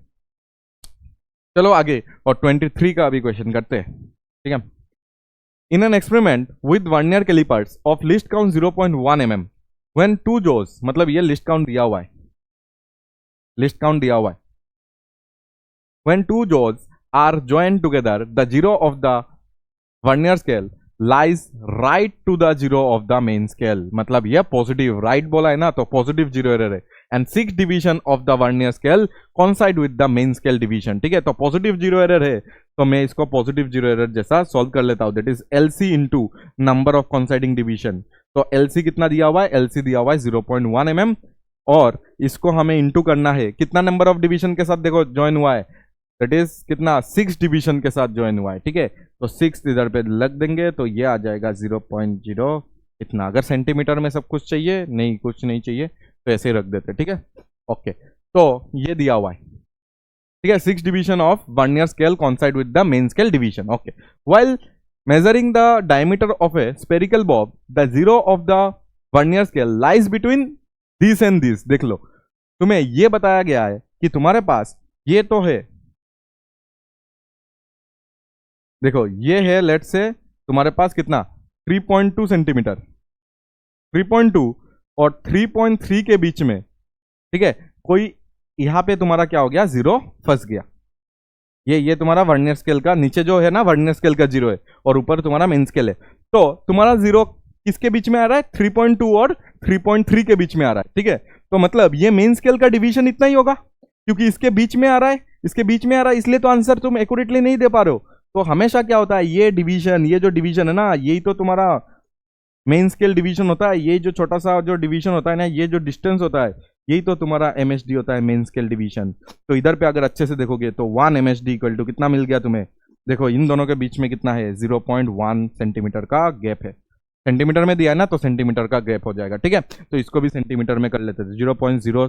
चलो आगे, और 23 का अभी क्वेश्चन करते हैं। ठीक है, in an experiment with vernier callipers of least count 0.1 mm when 2 jaws, मतलब ये लिस्ट काउंट दिया हुआ है, लिस्ट काउंट दिया हुआ है, when 2 jaws are joined together the zero of the vernier scale lies right to the zero of the main scale, मतलब ये पॉजिटिव राइट बोला है ना, तो पॉजिटिव जीरो एरर है, and 6 division of the vernier scale कॉन्साइड with the main scale division. ठीक है, तो पॉजिटिव जीरो एरर है तो मैं इसको पॉजिटिव जीरो एरर जैसा सॉल्व कर लेता हूं, that is LC into number of coinciding division, तो LC कितना दिया हुआ है, LC दिया हुआ है 0.1 mm, और इसको हमें इंटू करना है कितना नंबर ऑफ डिवीजन के साथ, देखो ज्वाइन हुआ है, दैट इज कितना 6 डिवीजन के साथ ज्वाइन हुआ है। ठीक है, तो 6 इधर पे लग देंगे तो ये आ जाएगा 0.0 इतना। अगर सेंटीमीटर में सब कुछ चाहिए, नहीं कुछ नहीं चाहिए तो ऐसे ही रख देते। ठीक है, ओके, तो ये दिया हुआ है। ठीक है, 6 division of vernier scale कॉन्साइड with the main scale division. Okay, while measuring the diameter of a spherical Bob the zero of the vernier scale lies between this and this. देख लो, तुम्हें ये बताया गया है कि तुम्हारे पास ये तो है, देखो ये है, लेट से तुम्हारे पास कितना 3.2 सेंटीमीटर, 3.2 और 3.3 के बीच में। ठीक है, कोई यहां पे तुम्हारा क्या हो गया, जीरो फंस गया, ये तुम्हारा वर्नियर स्केल का नीचे जो है ना, वर्नियर स्केल का जीरो है, और ऊपर तुम्हारा मेन स्केल है, तो तुम्हारा जीरो किसके बीच में आ रहा है, 3.2 और 3.3 के बीच में आ रहा है। ठीक है, तो मतलब ये मेन स्केल का डिवीजन इतना ही होगा, क्योंकि इसके बीच में आ रहा है, इसके बीच में आ रहा है, इसलिए तो आंसर तुम एक्यूरेटली नहीं दे पा रहे हो। तो हमेशा क्या होता है, ये डिवीजन, ये जो डिवीजन है ना, यही तो तुम्हारा मेन स्केल डिवीजन होता है, ये जो छोटा सा जो डिवीजन होता है ना, ये जो डिस्टेंस होता है, यही तो तुम्हारा MHD होता है, मेन स्केल डिवीजन। तो इधर पे अगर अच्छे से देखोगे तो 1 MHD इक्वल टू कितना मिल गया तुम्हें, देखो इन दोनों के बीच में कितना है, 0.1 सेंटीमीटर का गैप है, सेंटीमीटर में दिया है ना तो सेंटीमीटर का गैप हो जाएगा। ठीक है, तो इसको भी सेंटीमीटर में कर लेते थे, 0.0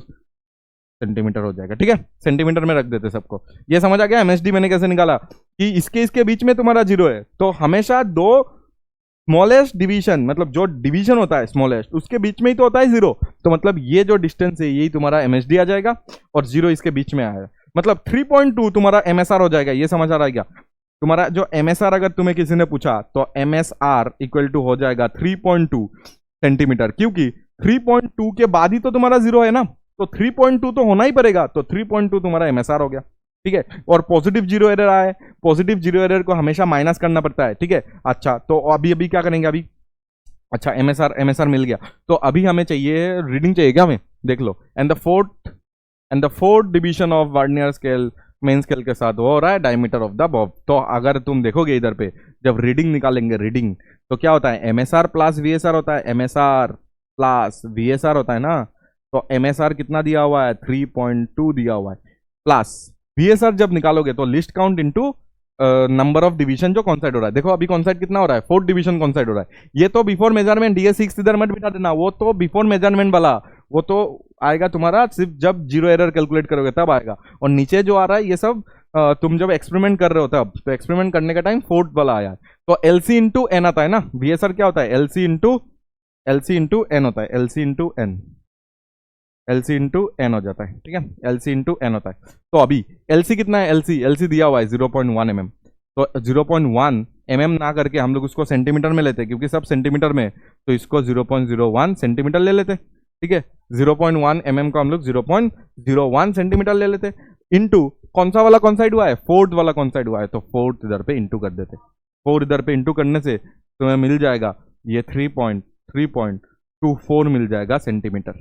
सेंटीमीटर हो जाएगा। ठीक है, सेंटीमीटर में रख देते सबको। ये समझ आ गया एमएसडी मैंने कैसे निकाला कि इसके बीच में तुम्हारा जीरो है, तो हमेशा दो स्मॉलेस्ट डिवीजन, मतलब जो डिवीजन होता है स्मॉलेस्ट, उसके बीच में ही तो होता है जीरो। तो मतलब ये जो डिस्टेंस है यही तुम्हारा एमएसडी आ जाएगा और जीरो इसके बीच में आएगा, मतलब 3.2 तुम्हारा एमएसआर हो जाएगा। ये समझ आ रहा है क्या? तुम्हारा जो एमएसआर अगर तुम्हें किसी ने पूछा तो एमएसआर इक्वल टू हो जाएगा 3.2 सेंटीमीटर, क्योंकि 3.2 के बाद ही तो तुम्हारा जीरो है ना, तो 3.2 तो होना ही पड़ेगा, तो 3.2 तुम्हारा एमएसआर हो गया। ठीक है, और पॉजिटिव जीरो एरर आए, पॉजिटिव जीरो एरर को हमेशा माइनस करना पड़ता है। ठीक है, अच्छा तो अभी क्या करेंगे अभी? अच्छा एमएसआर मिल गया, तो अभी हमें चाहिए रीडिंग, चाहिए क्या हमें? देख लो, and the fourth division of vernier scale main scale के साथ वो हो रहा है डायमीटर ऑफ द बॉब। तो अगर तुम देखोगे इधर पे जब रीडिंग निकालेंगे, रीडिंग तो क्या होता है? एमएसआर प्लस वीएसआर होता है, एमएसआर प्लस वीएसआर होता है ना। तो एमएसआर कितना दिया हुआ है? 3.2 दिया हुआ है, प्लस वीएसआर जब निकालोगे तो least count into number of division जो कॉन्साइड हो रहा है। देखो अभी कॉन्साइड कितना हो रहा है? 4th डिवीजन कॉन्साइड हो रहा है। ये तो बिफोर मेजरमेंट, ये 6 इधर मत बिठा देना, वो तो बिफोर मेजरमेंट वाला, वो तो आएगा तुम्हारा सिर्फ जब जीरो एरर कैलकुलेट करोगे तब आएगा। और नीचे जो आ रहा है ये सब तुम जब एक्सपेरिमेंट कर रहे हो तब, तो एक्सपेरिमेंट करने का टाइम 4th वाला आया। तो एलसी इंटू एन आता है ना, वीएसआर क्या होता है? एलसी इंटू एन होता है, एलसी इंटू एन हो जाता है। ठीक है, एलसी इंटू एन होता है। तो अभी एलसी कितना है? एलसी दिया हुआ है 0.1 mm, तो 0.1 mm ना करके हम लोग उसको सेंटीमीटर में लेते हैं, क्योंकि सब सेंटीमीटर में, तो इसको 0.01 सेंटीमीटर ले लेते। ठीक है, 0.1 mm को हम लोग 0.01 सेंटीमीटर ले लेते, इंटू कौन सा वाला कौन साइड हुआ है? 4th वाला कौन साइड हुआ है, तो 4th इधर पे इंटू कर देते। 4 इधर पे इंटू करने से तुम्हें मिल जाएगा ये 3.24 मिल जाएगा सेंटीमीटर,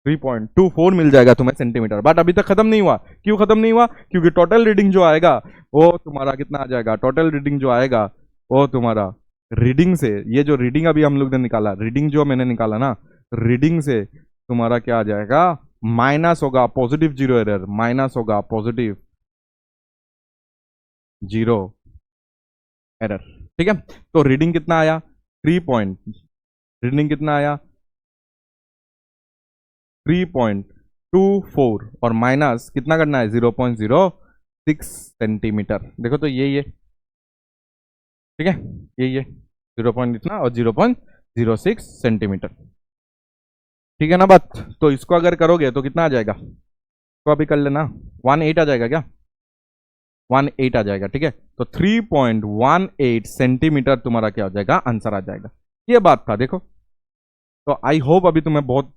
3.24 मिल जाएगा तुम्हें सेंटीमीटर। बट अभी तक खत्म नहीं हुआ। क्यों खत्म नहीं हुआ? क्योंकि टोटल रीडिंग जो आएगा वो तुम्हारा कितना आ जाएगा? टोटल रीडिंग जो आएगा वो तुम्हारा रीडिंग से, ये जो रीडिंग अभी हम लोग ने निकाला, रीडिंग जो मैंने निकाला ना, रीडिंग से तुम्हारा क्या आ जाएगा? माइनस होगा पॉजिटिव जीरो एरर, माइनस होगा पॉजिटिव जीरो एरर। ठीक है, तो रीडिंग कितना आया? रीडिंग कितना आया? 3.24 और माइनस कितना करना है? 0.06 सेंटीमीटर। देखो तो ये ठीक है, ये 0. इतना और 0.06 सेंटीमीटर। ठीक है ना बात? तो इसको अगर करोगे तो कितना आ जाएगा? तो अभी कर लेना, 18 आ जाएगा क्या? 18 आ जाएगा। ठीक है, तो 3.18 सेंटीमीटर तुम्हारा क्या हो जाएगा? आंसर आ जाएगा। ये बात था। देखो, तो आई होप अभी तुम्हें बहुत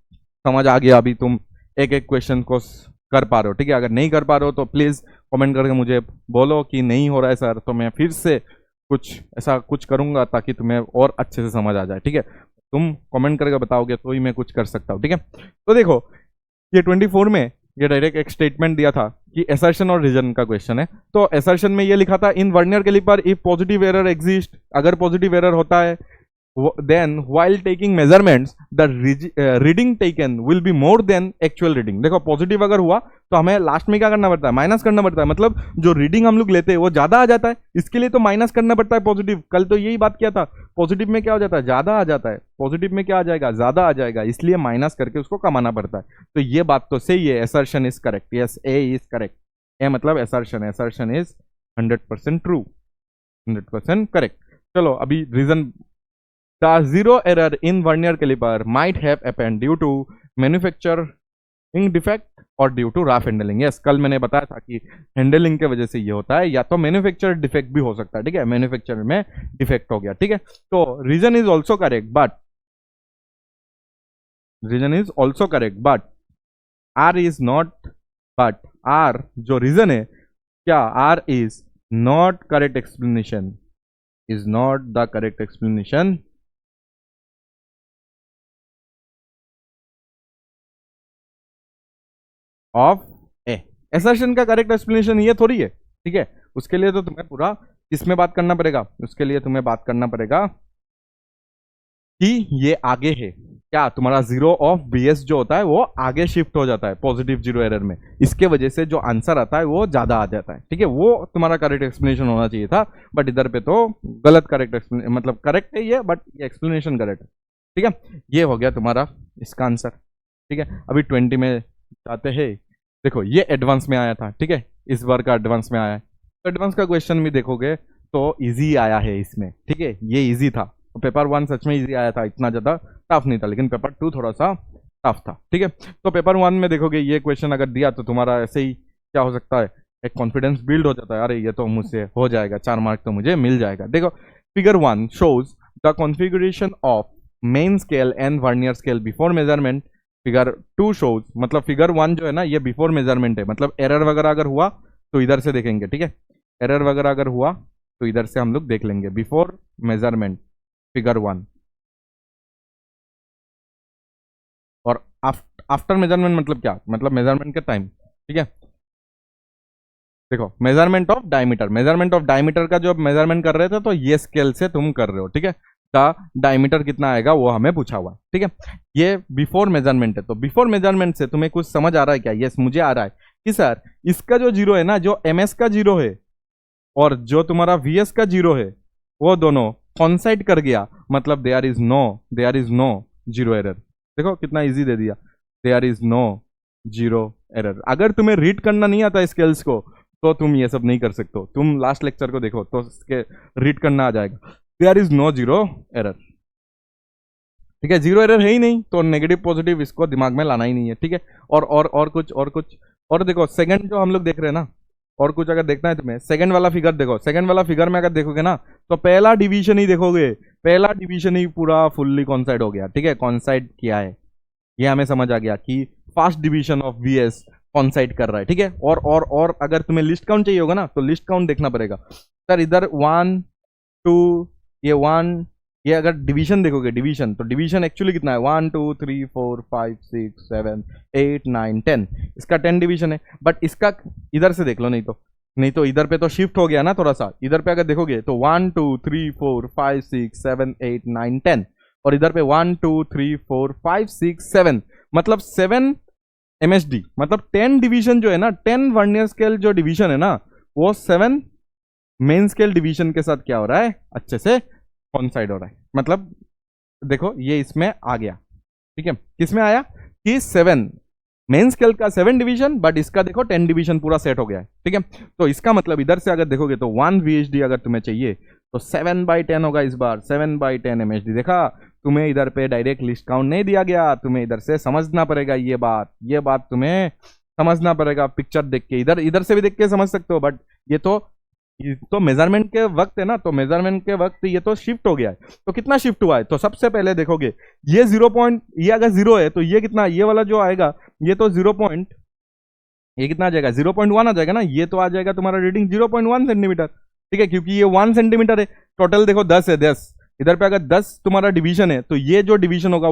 समझ आ गया, अभी तुम एक एक क्वेश्चन को कर पा रहे हो। ठीक है, अगर नहीं कर पा रहे हो तो प्लीज कमेंट करके मुझे बोलो कि नहीं हो रहा है सर, तो मैं फिर से कुछ ऐसा कुछ करूंगा ताकि तुम्हें और अच्छे से समझ आ जाए। ठीक है, तुम कमेंट करके बताओगे तो ही मैं कुछ कर सकता हूँ। ठीक है, तो देखो ये 24 में ये डायरेक्ट एक स्टेटमेंट दिया था कि असर्शन और रीजन का क्वेश्चन है। तो असर्शन में ये लिखा था in vernier calliper if positive error exist, अगर पॉजिटिव एरर होता है then while taking measurements the reading taken will be more than actual reading। देखो पॉजिटिव अगर हुआ तो हमें लास्ट में क्या करना पड़ता है? माइनस करना पड़ता है, मतलब जो रीडिंग हम लोग लेते हैं वो ज्यादा आ जाता है, इसके लिए तो माइनस करना पड़ता है पॉजिटिव। कल तो यही बात किया था, पॉजिटिव में क्या हो जाता है? ज्यादा आ जाता है, पॉजिटिव में क्या आ जाएगा? ज्यादा आ जाएगा, इसलिए माइनस करके उसको कमाना पड़ता है। तो ये बात तो सही है, assertion is correct, yes A is correct. A मतलब assertion, assertion is 100% true, 100% correct. चलो अभी reason, the zero error in vernier caliper might have happened due to manufacturing defect और due to rough handling. Yes, कल मैंने बताया था कि handling के वजह से ये होता है, या तो मैन्युफैक्चर डिफेक्ट भी हो सकता है। ठीक है, मैन्युफैक्चर में डिफेक्ट हो गया। ठीक है, तो reason is also correct, but R is not, but R जो रीजन है क्या? R is not correct explanation, is not the correct explanation of A. Assertion का करेक्ट एक्सप्लेनेशन ये थोड़ी है। ठीक है, उसके लिए तो तुम्हें पूरा किसमें बात करना पड़ेगा? उसके लिए तुम्हें बात करना पड़ेगा कि ये आगे है क्या? तुम्हारा जीरो ऑफ बीएस जो होता है वो आगे शिफ्ट हो जाता है पॉजिटिव जीरो एरर में, इसके वजह से जो आंसर आता है वो ज्यादा आ जाता है। ठीक है, वो तुम्हारा करेक्ट एक्सप्लेनेशन होना चाहिए था, बट इधर पे तो गलत करेक्ट एक्सप्लेनेशन, मतलब करेक्ट है ये बट ये एक्सप्लेनेशन करेक्ट है। ठीक है, ये हो गया तुम्हारा इसका आंसर। ठीक है, अभी 20 में जाते हैं। देखो ये एडवांस में आया था, ठीक है, इस बार का एडवांस में आया है, तो एडवांस का क्वेश्चन भी देखोगे तो इजी आया है इसमें, ठीक है, ये इजी था। तो पेपर 1 सच में इजी आया था, इतना ज़्यादा टफ नहीं था, लेकिन पेपर 2 थोड़ा सा टफ था, ठीक है। तो पेपर 1 में देखोगे ये क्वेश्चन अगर दिया तो तुम्हारा ऐसे ही क्या हो सकता है, एक कॉन्फिडेंस बिल्ड हो जाता है, अरे ये तो मुझसे हो जाएगा, 4 मार्क तो मुझे मिल जाएगा। देखो figure 1 shows the configuration of main scale and vernier scale before measurement. Figure 2 shows, मतलब फिगर 1 जो है ना ये बिफोर मेजरमेंट है, मतलब एरर वगैरह अगर हुआ तो इधर से देखेंगे, ठीक है, एरर वगैरह अगर हुआ तो इधर से हम लोग देख लेंगे, बिफोर मेजरमेंट फिगर 1, और आफ्टर मेजरमेंट मतलब क्या, मतलब मेजरमेंट के टाइम, ठीक है। देखो मेजरमेंट ऑफ डायमीटर का जो मेजरमेंट कर रहे थे तो ये स्केल से तुम कर रहे हो, ठीक है, द डायमीटर कितना आएगा वो हमें पूछा हुआ है, ठीक है। ये बिफोर मेजरमेंट है, तो बिफोर मेजरमेंट से तुम्हें कुछ समझ आ रहा है क्या? यस मुझे आ रहा है कि सर इसका जो जीरो है ना, जो एम एस का जीरो है और जो तुम्हारा वी एस का जीरो है, वो दोनों कॉन्साइड कर गया, मतलब there is no zero error. देखो कितना इजी दे दिया, there is no zero error. अगर तुम्हें रीड करना नहीं आता स्केल्स को तो तुम ये सब नहीं कर सकते हो, तुम लास्ट लेक्चर को देखो तो इसके रीड करना आ जाएगा, there is no zero error, ठीक है, जीरो एरर है ही नहीं तो नेगेटिव पॉजिटिव इसको दिमाग में लाना ही नहीं है, ठीक है। और कुछ और देखो सेकंड जो हम लोग देख रहे हैं ना, और कुछ अगर देखना है तुम्हें, सेकंड वाला फिगर देखो, सेकंड वाला फिगर में अगर देखोगे ना तो पहला डिवीजन ही देखोगे, पहला डिवीजन ही पूरा फुल्ली कॉन्साइड हो गया, ठीक है, कॉन्साइड किया है, ये हमें समझ आ गया कि first division of V S coincide कर रहा है, ठीक है। और अगर तुम्हें लिस्ट काउंट चाहिए होगा ना तो लिस्ट काउंट देखना पड़ेगा, सर इधर 1 2 ये 1, ये अगर डिवीजन देखोगे डिवीजन, तो डिवीजन एक्चुअली कितना है 1 2 3 4 5 6 7 8 9 10, इसका 10 डिवीजन है, बट इसका इधर से देख लो, नहीं तो इधर पे तो शिफ्ट हो गया ना थोड़ा सा, इधर पे अगर देखोगे तो 1 2 3 4 5 6 7 8 9 10, और इधर पे 1 2 3 4 5 6 7, मतलब 7 एमएसडी, मतलब 10 डिवीजन जो है ना, 10 वर्नियर स्केल जो डिवीजन है ना वो 7 मेन स्केल डिवीजन के साथ क्या हो रहा है, अच्छे से कॉन्साइड हो रहा है। मतलब देखो ये इसमें आ गया, ठीक है, किसमें आया कि 7 मेन स्केल का 7 डिवीजन, बट इसका देखो 10 डिवीजन पूरा सेट हो गया है, ठीक है। तो इसका मतलब इधर से अगर देखोगे तो 1 वीएचडी अगर तुम्हें चाहिए तो 7/10 होगा, इस बार 7/10 एमएचडी। देखा तुम्हें इधर पे डायरेक्ट लिस्ट काउंट नहीं दिया गया, तुम्हें इधर से समझना पड़ेगा, ये बात तुम्हें समझना पड़ेगा पिक्चर देख के, इधर इधर से भी देख के समझ सकते हो, बट ये तो मेजरमेंट के वक्त है ना, तो मेजरमेंट के वक्त ये तो शिफ्ट हो गया है, तो कितना शिफ्ट हुआ है, तो सबसे पहले देखोगे ये 0 पॉइंट, ये अगर 0 है तो ये कितना, ये वाला जो आएगा ये तो 0 पॉइंट, ये कितना आ जाएगा 0.1 आ जाएगा ना, ये तो आ जाएगा तुम्हारा रीडिंग 0.1 सेंटीमीटर, ठीक है, क्योंकि ये 1 सेंटीमीटर है, टोटल देखो 10 है, 10 इधर पे अगर 10 तुम्हारा डिवीजन है तो ये जो डिवीजन होगा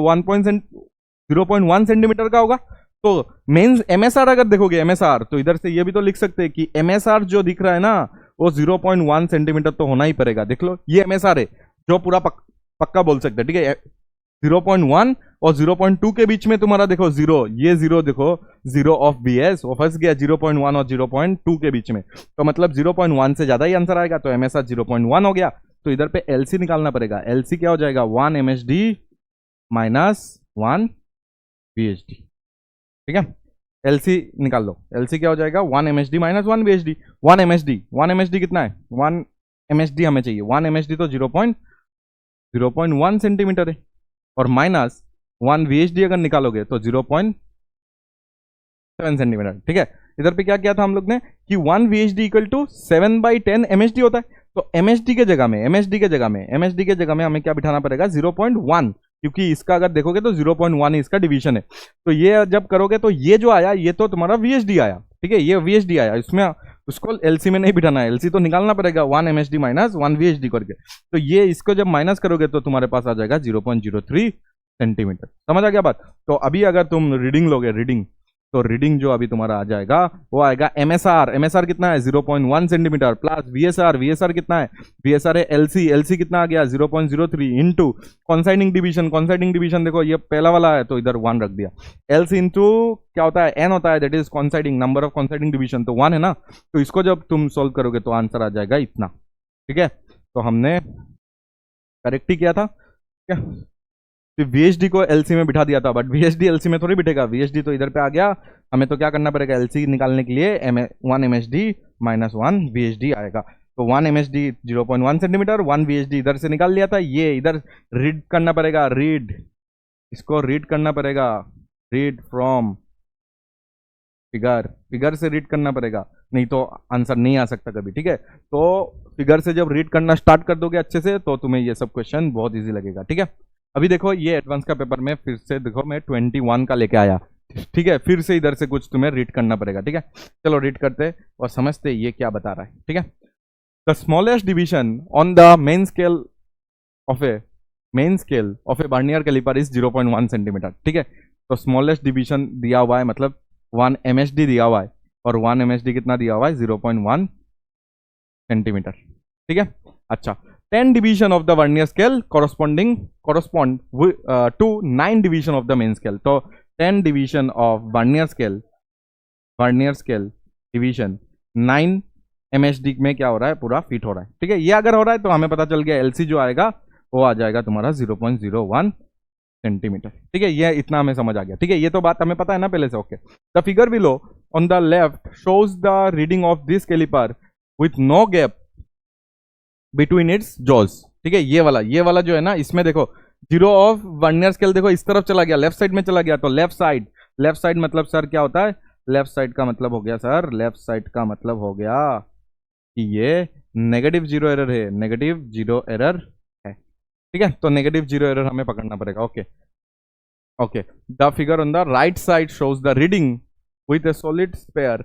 0.1 सेंटीमीटर का होगा। तो मेन एमएसआर अगर देखोगे एमएसआर, तो इधर से ये भी तो लिख सकते हैं कि एमएसआर जो दिख रहा है ना वो 0.1 सेंटीमीटर तो होना ही पड़ेगा। देख लो ये एमएसआर है जो पूरा पक्का बोल सकते हैं, ठीक है। 0.1 और 0.2 के बीच में तुम्हारा देखो 0, ये 0 देखो 0 ऑफ बीएस वो फंस गया 0.1 और 0.2 के बीच में, तो मतलब 0.1 से ज्यादा ही आंसर आएगा, तो एमएसआर 0.1 हो गया। तो इधर पे एलसी निकालना पड़ेगा, एलसी क्या हो जाएगा 1 एमएचडी माइनस 1 वीएचडी, ठीक है। एलसी निकाल लो, एलसी क्या हो जाएगा 1 एमएचडी माइनस 1 वीएचडी। 1 एमएचडी कितना है, 1 एमएचडी हमें चाहिए, 1 एमएचडी तो 0.1 सेंटीमीटर है, और माइनस 1 वीएचडी अगर निकालोगे तो 0.7 सेंटीमीटर, ठीक है। इधर पे क्या किया था हम लोग ने कि 1 वीएचडी इक्वल टू 7/10 एमएचडी होता है, तो एमएचडी के जगह में हमें क्या बिठाना पड़ेगा 0.1, क्योंकि इसका अगर देखोगे तो 0.1 ही इसका डिवीजन है। तो ये जब करोगे तो ये जो आया ये तो तुम्हारा वीएचडी आया, ठीक है, ये वीएचडी आया, इसमें उसको एलसी में नहीं बिठाना है, एलसी तो निकालना पड़ेगा 1 एमएचडी माइनस 1 वीएचडी करके। तो ये इसको जब माइनस करोगे तो तुम्हारे पास आ जाएगा 0.03 सेंटीमीटर। समझ आ गया बात? तो अभी अगर तुम रीडिंग लोगे, तो रीडिंग जो अभी तुम्हारा आ जाएगा वो आएगा एमएसआर कितना है 0.1 सेंटीमीटर, प्लस वीएसआर कितना है, वीएसआर है एलसी कितना आ गया 0.03 इंटू कॉन्साइडिंग डिवीजन देखो ये पहला वाला है तो इधर 1 रख दिया, एलसी इंटू क्या होता है एन होता है, that is coinciding number of coinciding division, तो 1 है ना, तो इसको जब तुम सोल्व करोगे तो आंसर आ जाएगा इतना, ठीक है। तो हमने करेक्ट ही किया था क्या? तो VHD को LC में बिठा दिया था, बट VHD LC में थोड़ी बिठेगा, VHD तो इधर पे आ गया। हमें तो क्या करना पड़ेगा, LC निकालने के लिए 1 MHD माइनस 1 VHD आएगा। तो 1 MHD 0.1 सेंटीमीटर, 1 VHD इधर से निकाल लिया था, ये इधर रीड करना पड़ेगा, रीड, इसको रीड करना पड़ेगा, रीड फ्रॉम फिगर, फिगर से रीड करना पड़ेगा, नहीं तो आंसर नहीं आ सकता कभी, ठीक है। तो फिगर से जब रीड करना स्टार्ट कर दोगे अच्छे से, तो तुम्हें ये सब क्वेश्चन बहुत इजी लगेगा, ठीक है। अभी देखो ये एडवांस का पेपर में फिर से देखो मैं 21 का लेके आया, ठीक है। फिर से इधर से कुछ तुम्हें रीड करना पड़ेगा, ठीक है। चलो रीड करते और समझते ये क्या बता रहा है, ठीक है। The smallest division on the main scale of a vernier caliper is 0.1 centimetre, ठीक है। तो स्मॉलेस्ट डिवीजन दिया हुआ है, मतलब 1 MHD दिया हुआ है, और 1 MHD कितना दिया हुआ है, 0.1 सेंटीमीटर, ठीक है। अच्छा, 10 division of the vernier scale correspond to 9 division of the main scale. तो 10 division of vernier scale division 9 MHD में क्या हो रहा है, पूरा फिट हो रहा है, ठीक है। ये अगर हो रहा है तो हमें पता चल गया LC जो आएगा वो आ जाएगा तुम्हारा 0.01 सेंटीमीटर, ठीक है। ये इतना हमें समझ आ गया, ठीक है। ये तो बात हमें पता है ना पहले से, okay. The figure below on the left shows the reading of this calliper with no gap between its jaws, ठीक है। ये वाला जो है ना, इसमें देखो जीरो ऑफ वर्नियर स्केल देखो इस तरफ चला गया, लेफ्ट साइड में चला गया, तो लेफ्ट साइड मतलब सर क्या होता है, लेफ्ट साइड का मतलब हो गया सर, लेफ्ट साइड का मतलब हो गया कि ये नेगेटिव जीरो एरर है, नेगेटिव जीरो एरर है, ठीक है। तो नेगेटिव जीरो एरर हमें पकड़ना पड़ेगा, okay. The figure on the right side shows the reading with A solid sphere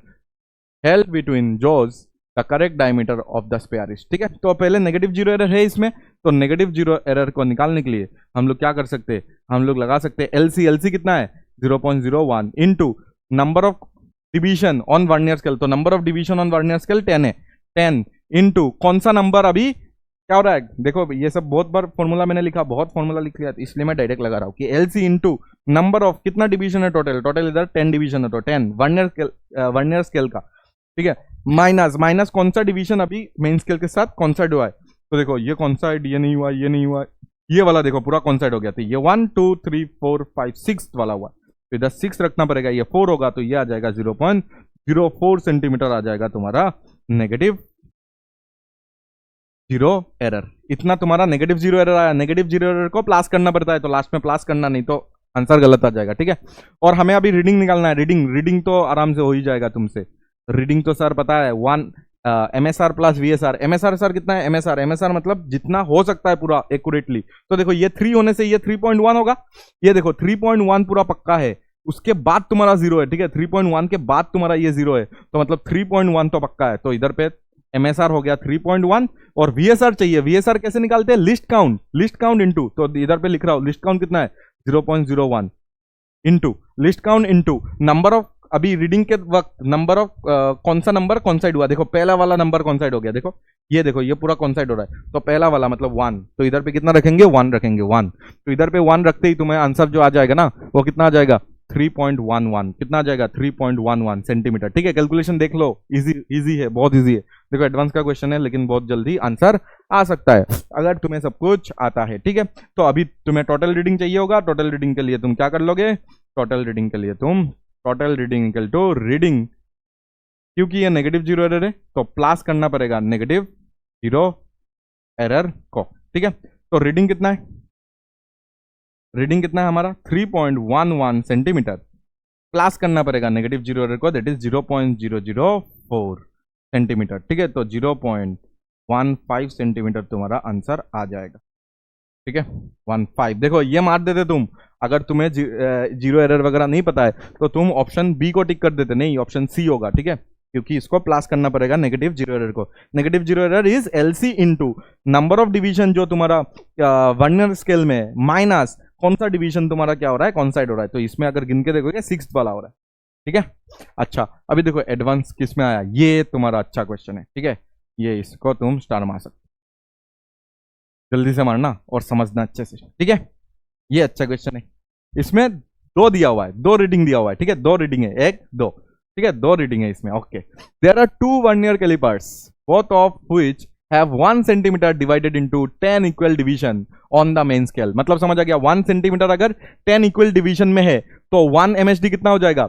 held between jaws the correct diameter of the spare is, ठीक है। तो पहले नेगेटिव जीरो एरर है इसमें, तो नेगेटिव जीरो एरर को निकालने के लिए हम लोग क्या कर सकते हैं, हम लोग लगा सकते हैं LC कितना है 0.01 into number of division on vernier scale. तो number of division on vernier scale 10 है, 10 इनटू कौन सा नंबर, अभी क्या हो रहा है देखो, ये सब बहुत बार फॉर्मूला मैंने लिखा, बहुत फॉर्मूला लिख लिया, इसलिए मैं डायरेक्ट लगा रहा हूँ कि LC इनटू नंबर ऑफ कितना डिवीजन है, टोटल इधर 10 डिवीजन है, तो 10 वर्नियर स्केल का, ठीक है, माइनस कौन सा डिवीजन अभी मेन स्केल के साथ कॉन्साइड हुआ है। तो देखो ये कॉन्साइड, ये नहीं हुआ, ये नहीं हुआ, ये वाला देखो पूरा कॉन्साइड हो गया, तो ये 1 2 3 4 5 6 वाला हुआ, तो इधर 6 रखना पड़ेगा, ये 4 होगा, तो ये आ जाएगा 0.04 सेंटीमीटर आ जाएगा तुम्हारा नेगेटिव जीरो एरर। इतना तुम्हारा नेगेटिव जीरो एरर आया, नेगेटिव जीरो एरर को प्लस करना पड़ता है, तो लास्ट में प्लस करना, नहीं तो आंसर गलत आ जाएगा, ठीक है। और हमें अभी रीडिंग निकालना है, रीडिंग तो आराम से हो ही जाएगा तुमसे, रीडिंग तो सर पता है 1 MSR plus VSR। MSR sir कितना है, MSR मतलब जितना हो सकता है पूरा एक्यूरेटली। तो देखो ये 3 होने से ये 3.1 होगा, ये देखो 3.1 पूरा पक्का है, उसके बाद तुम्हारा 0 है, ठीक है। 3.1 के बाद तुम्हारा ये 0 है, तो मतलब 3.1 तो पक्का है, तो इधर पे MSR हो गया 3.1, और VSR चाहिए। VSR कैसे निकालते हैं, लिस्ट काउंट इनटू, तो इधर पे लिख रहा हूं लिस्ट काउंट कितना है 0.01 into list count into number of, अभी रीडिंग के वक्त नंबर ऑफ कौन सा नंबर कॉन्साइड हुआ, देखो पहला वाला नंबर कॉन्साइड हो गया, देखो ये पूरा कॉन्साइड हो रहा है, तो पहला वाला मतलब 1, तो इधर पे कितना रखेंगे 1 रखेंगे, 1, तो इधर पे 1 रखते ही तुम्हें आंसर जो आ जाएगा ना वो कितना आ जाएगा 3.11, कितना आ जाएगा 3.11 सेंटीमीटर, ठीक है। कैलकुलेशन देख लो, इजी है, बहुत इजी है, देखो एडवांस का क्वेश्चन है, लेकिन बहुत जल्दी आंसर आ सकता है अगर तुम्हें सब कुछ आता है, ठीक है। तो अभी तुम्हें टोटल रीडिंग चाहिए होगा, टोटल रीडिंग के लिए तुम क्या कर लोगे, टोटल रीडिंग के लिए तुम total reading equal to reading, क्योंकि ये नेगेटिव जीरो एरर है तो प्लस करना पड़ेगा नेगेटिव जीरो एरर को, ठीक है। तो रीडिंग कितना है, हमारा 3.11 सेंटीमीटर, प्लस करना पड़ेगा नेगेटिव जीरो एरर को, दैट इज 0.004 सेंटीमीटर, ठीक है। तो 0.15 सेंटीमीटर तुम्हारा आंसर आ जाएगा, ठीक है 15। देखो ये मार देते तुम, अगर तुम्हें जीरो एरर वगैरह नहीं पता है तो तुम ऑप्शन बी को टिक कर देते, नहीं ऑप्शन सी होगा, ठीक है, क्योंकि इसको प्लस करना पड़ेगा नेगेटिव जीरो एरर को। Negative zero error is LC into number of division जो तुम्हारा वर्नियर स्केल में, माइनस कौन सा डिवीजन तुम्हारा क्या हो रहा है कॉन्साइड हो रहा है, तो इसमें अगर गिन के देखोगे 6th वाला हो रहा है, ठीक है। अच्छा अभी देखो एडवांस किस में आया, ये तुम्हारा अच्छा क्वेश्चन है, ठीक है, ये इसको तुम स्टार मार सकते, जल्दी से मारना और समझना अच्छे से, ठीक है। ये अच्छा क्वेश्चन है, इसमें 2 दिया हुआ है, 2 रीडिंग दिया हुआ है, ठीक है, 2 रीडिंग है, 1 2, ठीक है, 2 रीडिंग है इसमें, okay. There are 2 vernier callipers both of which have 1 centimetre divided into 10 equal division on the main scale. मतलब समझ आ गया, 1 सेंटीमीटर अगर 10 इक्वल डिवीजन में है तो 1 msd कितना हो जाएगा,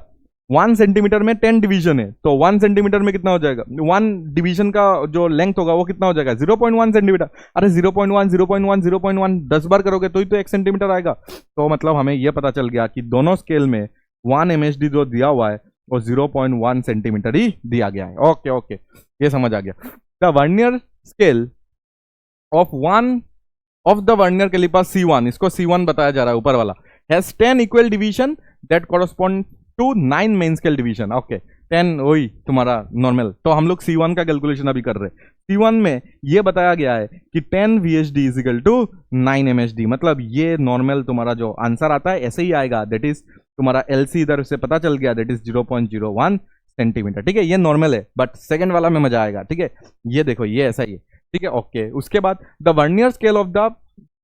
1 सेंटीमीटर में 10 डिवीजन है तो 1 सेंटीमीटर में कितना हो जाएगा, 1 डिवीजन का जो लेंथ होगा वो कितना हो जाएगा 0.1 सेंटीमीटर। अरे 0.1 0.1 0.1 10 बार करोगे तो ही तो 1 सेंटीमीटर आएगा। तो मतलब हमें यह पता चल गया कि दोनों स्केल में 1 msd जो दिया हुआ है वो 0.1 सेंटीमीटर ही दिया गया है। ओके ओके, ये समझ आ गया। The vernier scale of the vernier calliper C1, इसको C1 बताया जा रहा है ऊपर वाला, has 10 equal division that correspond to 9 main scale division. Okay, 10 वही तुम्हारा नॉर्मल। तो हम लोग C1 का कैलकुलेशन अभी कर रहे हैं। C1 में ये बताया गया है कि 10 VHD is equal to 9 MHD। मतलब ये नॉर्मल तुम्हारा जो आंसर आता है ऐसे ही आएगा, दैट इज तुम्हारा LC इधर से पता चल गया, दैट इज 0.01 सेंटीमीटर। ठीक है, ये नॉर्मल है, बट सेकंड वाला में मजा आएगा। ठीक है, ये देखो ये ऐसा ही है। ठीक है, ओके। उसके बाद the vernier scale of the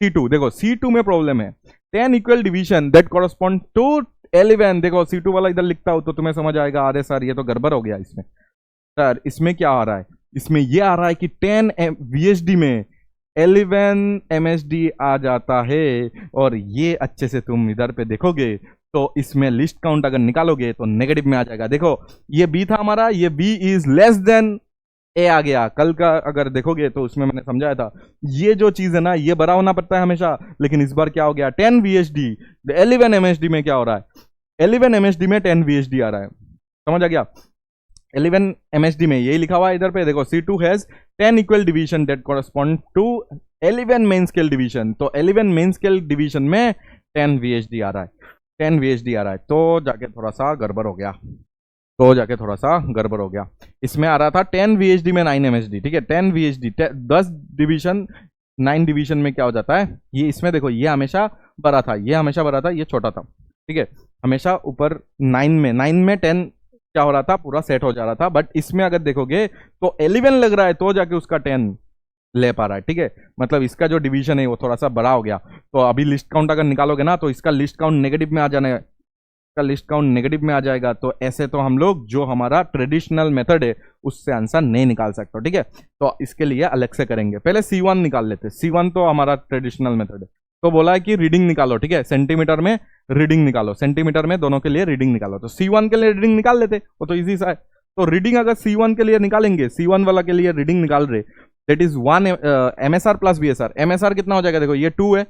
C2, देखो C2 में प्रॉब्लम है, 10 equal division that correspond to 11। देखो C2 वाला इधर लिखता हो तो तुम्हें समझ आएगा, अरे सर ये तो गड़बड़ हो गया इसमें। सर इसमें क्या आ रहा है, इसमें ये आ रहा है कि 10 VHD में 11 MSD आ जाता है। और ये अच्छे से तुम इधर पे देखोगे तो इसमें लिस्ट काउंट अगर निकालोगे तो नेगेटिव में आ जाएगा। देखो ये B था हमारा, ये B is less than A आ गया। कल का अगर देखोगे तो उसमें मैंने समझाया था, ये जो चीज है ना ये बड़ा होना पड़ता है हमेशा, लेकिन इस बार क्या हो गया, 10 VHD 11 MSD में क्या हो रहा है, 11 MSD में 10 VHD आ रहा है। समझ आ गया, 11 MSD में यही लिखा हुआ है इधर पे। देखो C2 has 10 equal division that correspond to 11 main scale division. तो 11 मेन स्केल डिवीजन में 10 VHD आ रहा है, 10 VHD आ रहा है। तो जाके थोड़ा सा गड़बड़ हो गया, इसमें आ रहा था 10 VHD में 9 MSD। ठीक है, 10 VHD 10 डिवीजन 9 डिवीजन में क्या हो जाता है, ये इसमें देखो ये हमेशा बड़ा था, ये छोटा था। ठीक है, हमेशा ऊपर 9 में 10 क्या हो रहा था, पूरा सेट हो जा रहा था। बट इसमें अगर देखोगे तो 11 लग रहा है तो जाके उसका 10 ले पा रहा है। ठीक है, मतलब इसका जो डिवीजन है वो थोड़ा सा बड़ा हो गया। तो अभी लिस्ट काउंट अगर निकालोगे ना तो इसका लिस्ट काउंट नेगेटिव में आ जाएगा। तो ऐसे तो हम लोग जो हमारा ट्रेडिशनल मेथड है उससे आंसर नहीं निकाल सकते। ठीक है, तो इसके लिए अलग से करेंगे। पहले C1 निकाल लेते। C1 तो हमारा ट्रेडिशनल मेथड है। तो बोला है कि रीडिंग निकालो। ठीक है, सेंटीमीटर में रीडिंग निकालो, सेंटीमीटर में दोनों के लिए रीडिंग निकालो। तो C1 के लिए रीडिंग निकाल लेते, वो तो इजी सा है। तो रीडिंग अगर C1 के लिए निकालेंगे, C1 वाला के लिए रीडिंग निकाल रहे, that is 1 MSR plus BSR। MSR कितना हो जाएगा, देखो ये 2 है,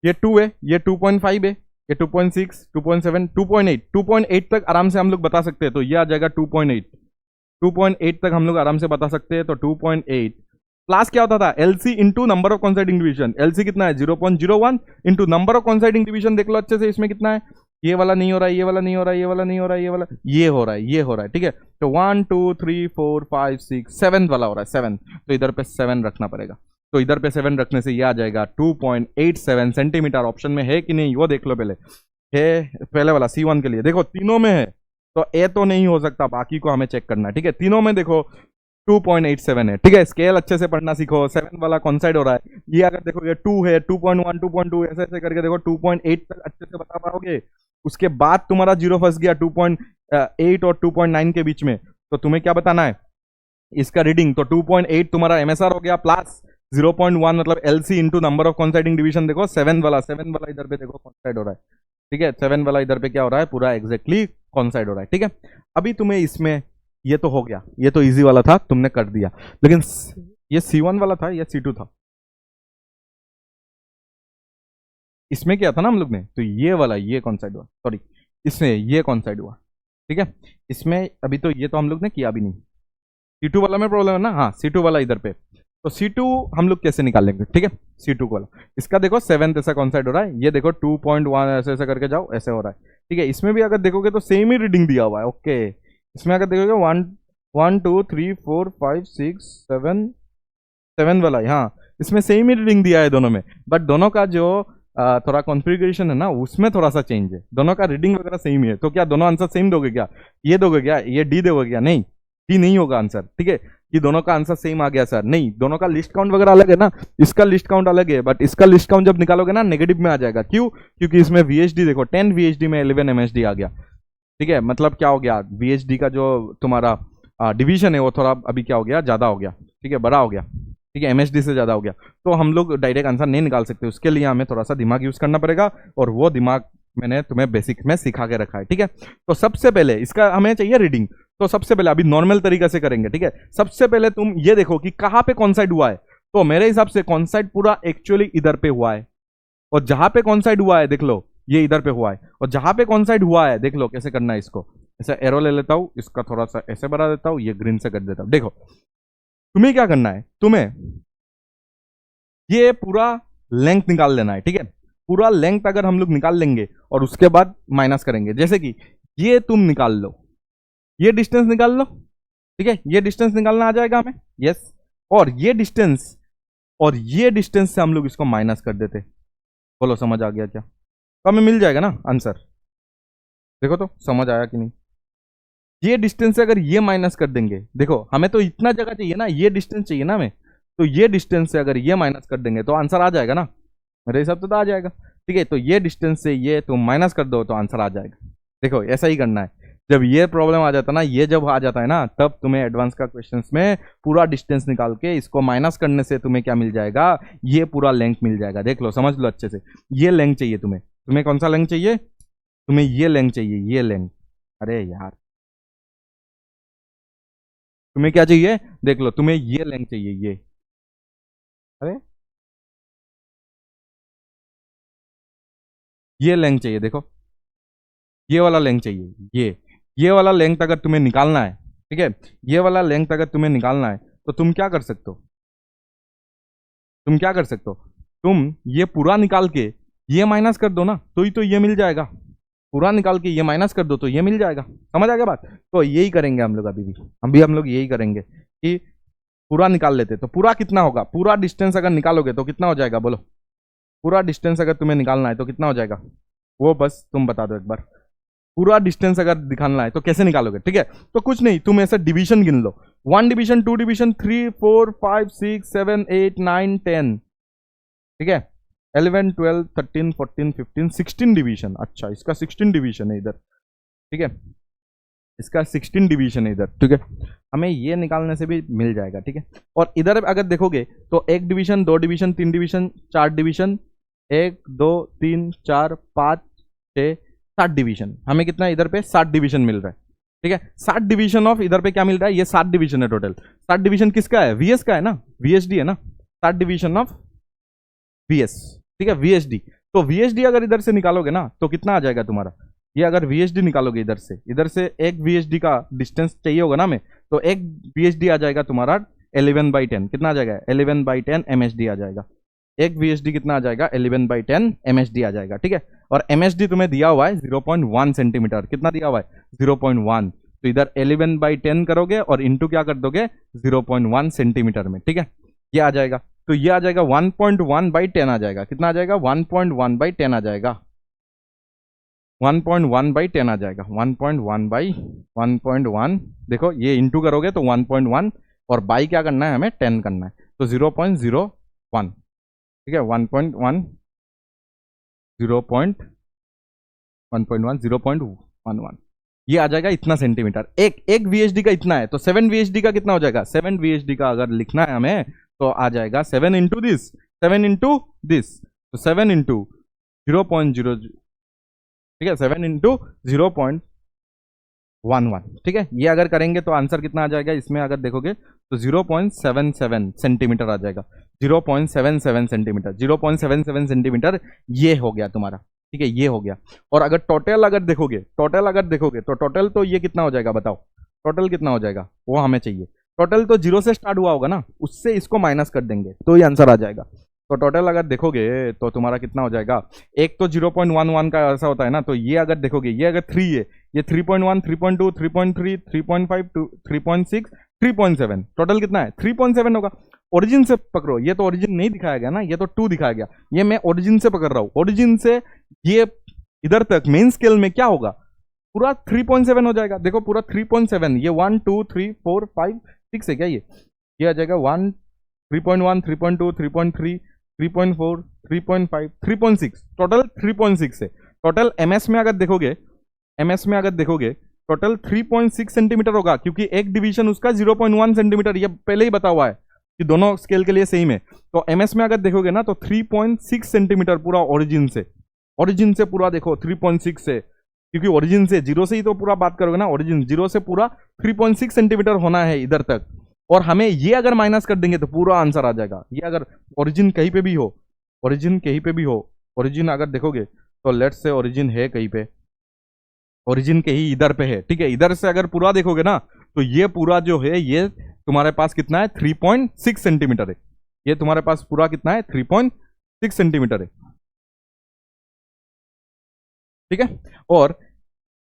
ये 2.5 है, ये 2.6 2.7 2.8 तक आराम से हम लोग बता सकते हैं। तो ये आ जाएगा 2.8 तक हम लोग आराम से बता सकते हैं। तो 2.8 प्लस क्या होता था, LC into number of coinciding division. LC कितना है 0.01 into number of coinciding division. देख लो अच्छे से इसमें कितना है, ये वाला नहीं हो रहा है, ये वाला नहीं हो रहा है, ये वाला नहीं हो रहा है, ये वाला ये हो रहा है, ये हो रहा है। ठीक है, तो 1 2 3 4 5 6 7 वाला हो रहा है 7। तो इधर पे 7 रखना पड़ेगा। तो इधर पे 7 रखने से ये आ जाएगा 2.87 सेंटीमीटर। ऑप्शन में है कि नहीं वो देख लो पहले। है पहले वाला C1 के लिए, देखो तीनों में है तो A तो नहीं हो सकता, बाकी को हमें चेक करना है। ठीक है, तीनों में देखो 2.87 है। ठीक है, स्केल अच्छे से पढ़ना सीखो। 7 वाला कौन साइड हो रहा है, ये अगर देखो ये 2 है, 2.1 2.2 ऐसे ऐसे करके देखो 2.8 तक अच्छे से बता पाओगे। उसके बाद तुम्हारा 0 फंस गया 2.8 और 2.9 के बीच में, तो तुम्हें क्या बताना है इसका रीडिंग। तो 2.8 तुम्हारा MSR हो गया प्लस 0.1 मतलब LC into number of coinciding division. देखो 7 वाला इधर पे देखो कॉन्साइड हो रहा है। ठीक है, 7 वाला इधर पे क्या हो रहा है, पूरा एग्जैक्टली कॉन्साइड हो रहा है। ठीक है, अभी तुम्हें इसमें ये तो हो गया, ये तो इजी वाला था, तुमने कर दिया। लेकिन ये C1 वाला था या C2 था, इसमें क्या था ना हम लोग ने, तो ये वाला ये कॉन्साइड हुआ, सॉरी इसमें ये कॉन्साइड हुआ। ठीक है, इसमें अभी तो ये तो हम लोग ने किया भी नहीं। C2 वाला में प्रॉब्लम है ना, हाँ C2 वाला इधर पे। तो C2 हम लोग कैसे निकालेंगे। ठीक है, C2 वाला इसका देखो 7 ऐसा कॉन्साइड हो रहा है, ये देखो 2.1 ऐसे ऐसे करके जाओ ऐसे हो रहा है। ठीक है, इसमें भी अगर देखोगे तो सेम ही रीडिंग दिया हुआ है। ओके, इसमें अगर देखोगे 1 2 3 4 5 6 7 वाला है, हाँ इसमें सेम ही रीडिंग दिया है दोनों में। बट दोनों का जो थोड़ा कॉन्फ़िगरेशन है ना उसमें थोड़ा सा चेंज है, दोनों का रीडिंग वगैरह सेम ही है। तो क्या दोनों आंसर सेम दोगे क्या, ये दोगे क्या, ये डी दोगे क्या, नहीं डी नहीं होगा आंसर। ठीक है, कि दोनों का आंसर सेम आ गया सर, नहीं, दोनों का लिस्ट काउंट वगैरह अलग है ना, इसका लिस्ट काउंट अलग है, बट इसका लिस्ट काउंट जब निकालोगे ना नेगेटिव में आ जाएगा। क्यों, क्योंकि इसमें VHD देखो 10 VHD में 11 MSD आ गया। ठीक है, मतलब क्या हो गया, VHD का जो तुम्हारा डिवीजन है वो थोड़ा अभी क्या हो गया, ज्यादा हो गया। ठीक है, बड़ा हो गया, ठीक है, MHD से ज़्यादा हो गया, तो हम लोग डायरेक्ट आंसर नहीं निकाल सकते, उसके लिए हमें थोड़ा सा दिमाग यूज़ करना पड़ेगा, और वो दिमाग मैंने तुम्हें बेसिक में सिखा के रखा है, ठीक है। तो सबसे पहले इसका हमें चाहिए रीडिंग, तो सबसे पहले अभी नॉर्मल तरीका से करेंगे, ठीक है। सबसे पहले तुम ये देखो कि कहाँ पे कौन साइड हुआ है, तो मेरे हिसाब से कौन साइड पूरा एक्चुअली इधर पे हुआ है, और जहां पे कौन साइड हुआ है देख लो, ये इधर पे हुआ है, और जहां पे कौन साइड हुआ है देख लो कैसे करना है इसको। ऐसा एरो ले लेता हूं, इसका थोड़ा सा ऐसे बढ़ा देता हूं, ये ग्रीन से कर देता हूं। देखो तुम्हें क्या करना है, तुम्हें ये पूरा लेंथ निकाल लेना है, ठीक है। पूरा लेंथ अगर हम लोग निकाल लेंगे और उसके बाद माइनस करेंगे, जैसे कि ये तुम निकाल लो, ये डिस्टेंस निकाल लो, ठीक है, ये डिस्टेंस निकालना आ जाएगा हमें, यस। और ये डिस्टेंस से हम लोग इसको माइनस कर देते, बोलो समझ आ गया क्या? तो हमें मिल जाएगा ना आंसर, देखो तो समझ आया कि नहीं। ये डिस्टेंस से अगर ये माइनस कर देंगे, देखो हमें तो इतना जगह चाहिए ना, ये डिस्टेंस चाहिए ना हमें, तो ये डिस्टेंस से अगर ये माइनस कर देंगे तो आंसर आ जाएगा ना, मेरे हिसाब से तो आ जाएगा, ठीक है। तो ये डिस्टेंस से ये तुम माइनस कर दो तो आंसर आ जाएगा। देखो ऐसा ही करना है, जब ये प्रॉब्लम आ जाता है ना, ये जब आ जाता है ना, तब तुम्हें एडवांस का क्वेश्चंस में पूरा डिस्टेंस निकाल के इसको माइनस करने से तुम्हें क्या मिल जाएगा, ये पूरा लेंथ मिल जाएगा। देख लो, समझ लो अच्छे से, ये लेंथ चाहिए तुम्हें, तुम्हें कौन सा लेंथ चाहिए, तुम्हें ये लेंथ चाहिए, ये लेंथ। अरे यार तुम्हें क्या चाहिए, देख लो तुम्हें ये लेंथ चाहिए, ये, अरे ये लेंथ चाहिए, देखो ये वाला लेंथ चाहिए, ये वाला लेंथ अगर तुम्हें निकालना है, ठीक है, ये वाला लेंथ अगर तुम्हें निकालना है तो तुम क्या कर सकते हो, तुम क्या कर सकते हो, तुम ये पूरा निकाल के ये माइनस कर दो ना, तो ही तो ये मिल जाएगा, पूरा निकाल के ये माइनस कर दो तो ये मिल जाएगा। समझ आ गया बात? तो यही करेंगे हम लोग, अभी भी हम लोग यही करेंगे कि पूरा निकाल लेते। तो पूरा कितना होगा, पूरा डिस्टेंस अगर निकालोगे तो कितना हो जाएगा, बोलो पूरा डिस्टेंस अगर तुम्हें निकालना है तो कितना हो जाएगा, वो बस तुम बता दो एक बार। पूरा डिस्टेंस अगर दिखाना है तो कैसे निकालोगे, ठीक है। तो कुछ नहीं, तुम ऐसे डिवीजन गिन लो, 1 डिवीजन, 2 डिवीजन, 3 4 5 6 7 8 9 10, ठीक है, 11 12 13 14 15 16 डिवीजन। अच्छा इसका 16 डिवीजन है इधर, ठीक है, इसका 16 डिवीजन है इधर, ठीक है। हमें ये निकालने से भी मिल जाएगा, ठीक है। और इधर अगर देखोगे तो 1 division, 2 division, 3 division, 4 division, 1 2 3 4 5 6 7 division, हमें कितना इधर पे 7 डिवीजन मिल रहा है, ठीक है। 7 डिवीजन ऑफ इधर पे क्या मिल रहा है, ये 7 डिवीजन है टोटल। 7 डिवीजन किसका है, VS का है ना, VSD है ना, 7 डिवीजन ऑफ VS, ठीक है, VSD। तो VSD अगर इधर से निकालोगे ना तो कितना आ जाएगा तुम्हारा, ये अगर VSD निकालोगे इधर से एक VSD का डिस्टेंस चाहिए होगा ना हमें, तो एक VSD आ जाएगा तुम्हारा 11/10, कितना आ जाएगा 11/10 MHD आ जाएगा। एक VSD कितना आ जाएगा 11/10 MHD आ जाएगा, ठीक है। और MHD तुम्हें दिया हुआ है 0.1 सेंटीमीटर, कितना दिया हुआ है 0.1, तो इधर 11/10 करोगे और इंटू क्या कर दोगे 0.1 सेंटीमीटर में, ठीक है, ये आ जाएगा। तो ये आ जाएगा 1.1/10 आ जाएगा, कितना आ जाएगा 1.1/10 आ जाएगा, 1.1/10 आ जाएगा, 1.1/1.1, देखो ये इंटू करोगे तो 1.1 और बाई क्या करना है हमें 10 करना है, तो 0.01, ठीक है, 1.1 0.1 0.11 ये आ जाएगा इतना सेंटीमीटर। एक VSD का इतना है, तो 7 VSD का कितना हो जाएगा, 7 VSD का अगर लिखना है हमें तो आ जाएगा 7 इंटू दिस, 7 इंटू दिस, तो 7 इंटू 0.0, ठीक है, 7 इंटू 0.11, ठीक है। ये अगर करेंगे तो आंसर कितना आ जाएगा, इसमें अगर देखोगे तो 0.77 सेंटीमीटर आ जाएगा, 0.77 सेंटीमीटर, 0.77 सेंटीमीटर ये हो गया तुम्हारा, ठीक है, ये हो गया। और अगर टोटल अगर देखोगे तो टोटल तो ये कितना हो जाएगा, बताओ टोटल कितना हो जाएगा, वो हमें चाहिए। टोटल तो 0 से स्टार्ट हुआ होगा ना, उससे इसको माइनस कर देंगे तो ये आंसर आ जाएगा। तो टोटल अगर देखोगे तो तुम्हारा कितना हो जाएगा, एक तो 0.11 का ऐसा होता है ना, तो ये अगर देखोगे, ये अगर 3 है, ये 3.1 3.2 3.3 3.5 3.6 3.7, टोटल कितना है 3.7 होगा। ओरिजिन से पकड़ो, ये तो ओरिजिन नहीं दिखाया गया ना, ये तो 2 दिखाया गया, ये मैं ओरिजिन से पकड़ रहा हूँ, ओरिजिन से ये इधर तक मेन स्केल में क्या होगा, पूरा 3.7 हो जाएगा। देखो पूरा 3.7, ये 1 2 3 4 5 6 है क्या, ये आ जाएगा 1 3.1 3.2 3.3 3.4 3.5 3.6, टोटल 3.6 है। टोटल MS में अगर देखोगे टोटल 3.6 सेंटीमीटर होगा, क्योंकि एक डिवीजन उसका 0.1 सेंटीमीटर, ये पहले ही बता हुआ है, कि दोनों स्केल के लिए सेम है। तो एमएस में अगर देखोगे ना तो 3.6 सेंटीमीटर पूरा ओरिजिन से पूरा देखो 3.6 से, क्योंकि ओरिजिन से जीरो से ही तो पूरा बात करोगे ना, ओरिजिन जीरो से पूरा 3.6 सेंटीमीटर होना है इधर तक। और हमें ये अगर माइनस कर देंगे तो पूरा आंसर आ जाएगा। ये अगर ओरिजिन कहीं पे भी हो, ओरिजिन अगर देखोगे तो लेट्स से ओरिजिन है कहीं पे, ओरिजिन के ही इधर पे है, ठीक है। इधर से अगर पूरा देखोगे ना तो ये पूरा जो है ये तुम्हारे पास कितना है 3.6 सेंटीमीटर है। ये तुम्हारे पास पूरा कितना है 3.6 सेंटीमीटर है, ठीक है। और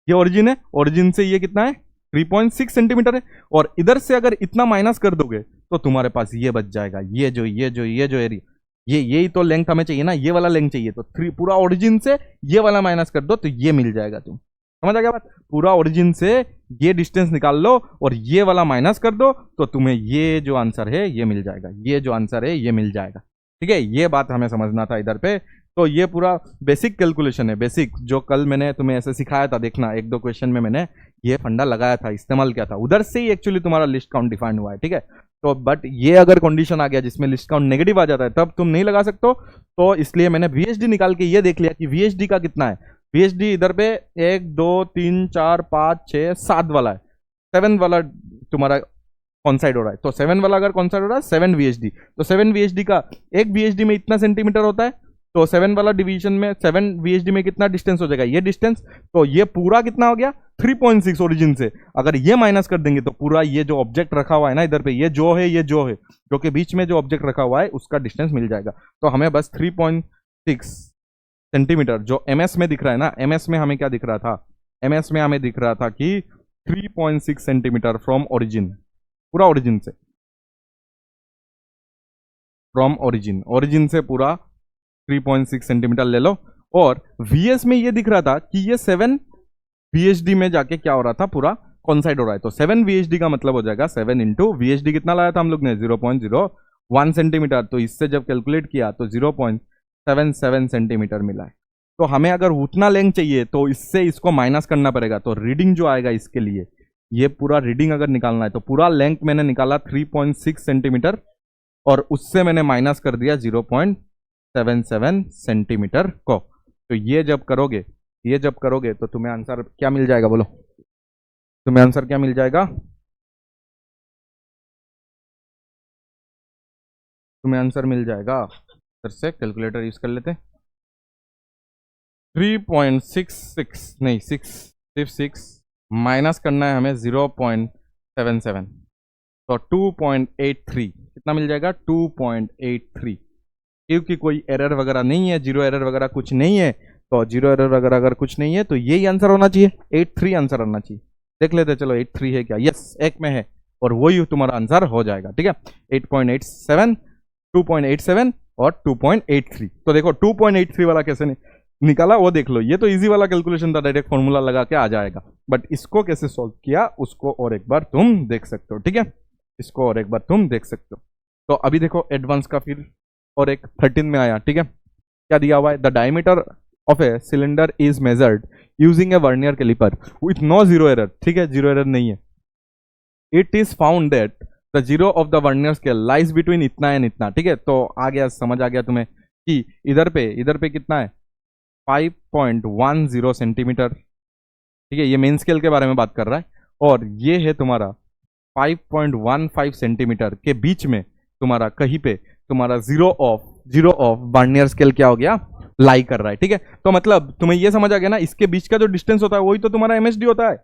ये ओरिजिन है, ओरिजिन से ये कितना है 3.6 सेंटीमीटर है। और इधर से अगर इतना माइनस कर दोगे तो तुम्हारे पास ये बच जाएगा, ये जो एरिया, यही तो लेंथ हमें चाहिए ना, ये वाला लेंथ चाहिए। तो पूरा ओरिजिन से ये वाला माइनस कर दो तो ये मिल जाएगा। तुम समझ आ गया बात? पूरा ओरिजिन से ये डिस्टेंस निकाल लो और ये वाला माइनस कर दो तो तुम्हें ये जो आंसर है ये मिल जाएगा, ये जो आंसर है ये मिल जाएगा, ठीक है। ये बात हमें समझना था इधर पे। तो ये पूरा बेसिक कैलकुलेशन है, बेसिक जो कल मैंने तुम्हें ऐसे सिखाया था। देखना एक दो क्वेश्चन में मैंने ये फंडा लगाया था, इस्तेमाल किया था, उधर से ही एक्चुअली तुम्हारा लिस्ट काउंट डिफाइंड हुआ है, ठीक है। तो बट ये अगर कंडीशन आ गया जिसमें लिस्ट काउंट नेगेटिव आ जाता है तब तुम नहीं लगा सकते। तो इसलिए मैंने वीएचडी निकाल के ये देख लिया कि वीएचडी का कितना है। वीएचडी इधर पे 1 2 3 4 5 6 7 वाला है, 7 वाला तुम्हारा कॉन्साइड हो रहा है। तो 7 वाला अगर कॉन्साइड हो रहा है 7 वीएचडी, तो 7 वीएचडी का एक वीएचडी में इतना सेंटीमीटर होता है। तो 7 वाला डिवीजन में 7 वीएचडी में कितना डिस्टेंस हो जाएगा, ये डिस्टेंस। तो ये पूरा कितना हो गया 3.6 ओरिजिन से। अगर ये माइनस कर देंगे तो पूरा ये जो ऑब्जेक्ट रखा हुआ है ना इधर पे, ये जो है जो कि बीच में जो ऑब्जेक्ट रखा हुआ है उसका डिस्टेंस मिल जाएगा। तो हमें बस 3.6 सेंटीमीटर जो एमएस में दिख रहा है ना, एमएस में हमें क्या दिख रहा था, एमएस में हमें दिख रहा था कि 3.6 सेंटीमीटर फ्रॉम ओरिजिन, पूरा ओरिजिन से, फ्रॉम ओरिजिन से पूरा 3.6 सेंटीमीटर ले लो। और वीएस में ये दिख रहा था कि ये 7 वीएचडी में जाके क्या हो रहा था, पूरा कॉन्साइड हो रहा है। तो 7 वीएचडी का मतलब हो जाएगा 7 इंटू वीएचडी कितना लाया था हम लोग ने 0.01 सेंटीमीटर। तो इससे जब कैलकुलेट किया तो 0.77 सेंटीमीटर मिला है। तो हमें अगर उतना लेंथ चाहिए तो इससे इसको माइनस करना पड़ेगा। तो रीडिंग जो आएगा इसके लिए, ये पूरा रीडिंग अगर निकालना है तो पूरा लेंथ मैंने निकाला 3.6 सेंटीमीटर और उससे मैंने माइनस कर दिया 0.77 सेंटीमीटर को। तो ये जब करोगे तो तुम्हें आंसर क्या मिल जाएगा, बोलो तुम्हें आंसर क्या मिल जाएगा? तुम्हें आंसर मिल जाएगा, फिर से कैलकुलेटर यूज कर लेते हैं। 3.66 नहीं 6 माइनस करना है हमें 0.77, तो 2.83 कितना मिल जाएगा 2.83। क्योंकि कोई एरर वगैरह नहीं है, जीरो एरर वगैरह कुछ नहीं है, तो जीरो एरर वगैरह अगर कुछ नहीं है तो यही आंसर होना चाहिए, 83 आंसर होना चाहिए। देख लेते चलो 83 है क्या, यस एक में है और वही तुम्हारा आंसर हो जाएगा, ठीक है। 8.87 2.87 और 2.83। तो देखो 2.83 वाला कैसे निकाला वो देख लो, ये तो इजी वाला कैलकुलेशन था, डायरेक्ट फॉर्मूला लगा के आ जाएगा। बट इसको कैसे सॉल्व किया उसको और एक बार तुम देख सकते हो, ठीक है, इसको और एक बार तुम देख सकते हो। तो अभी देखो एडवांस का फिर और एक 13 में आया, ठीक है। क्या दिया हुआ है, the diameter of a cylinder is measured using a vernier calliper with no zero error, ठीक है, जीरो एरर नहीं है। It is found that the zero of the vernier scale lies between इतना एंड इतना, ठीक है। तो आ गया, समझ आ गया तुम्हें कि इधर पे कितना है 5.10 सेंटीमीटर, ठीक है, ये मेन स्केल के बारे में बात कर रहा है। और ये है तुम्हारा 5.15 सेंटीमीटर के बीच में तुम्हारा कहीं पे तुम्हारा जीरो ऑफ वर्नियर स्केल क्या हो गया, लाई कर रहा है, ठीक है। तो मतलब तुम्हें ये समझ आ गया ना, इसके बीच का जो डिस्टेंस होता है वही तो तुम्हारा एमएसडी होता है,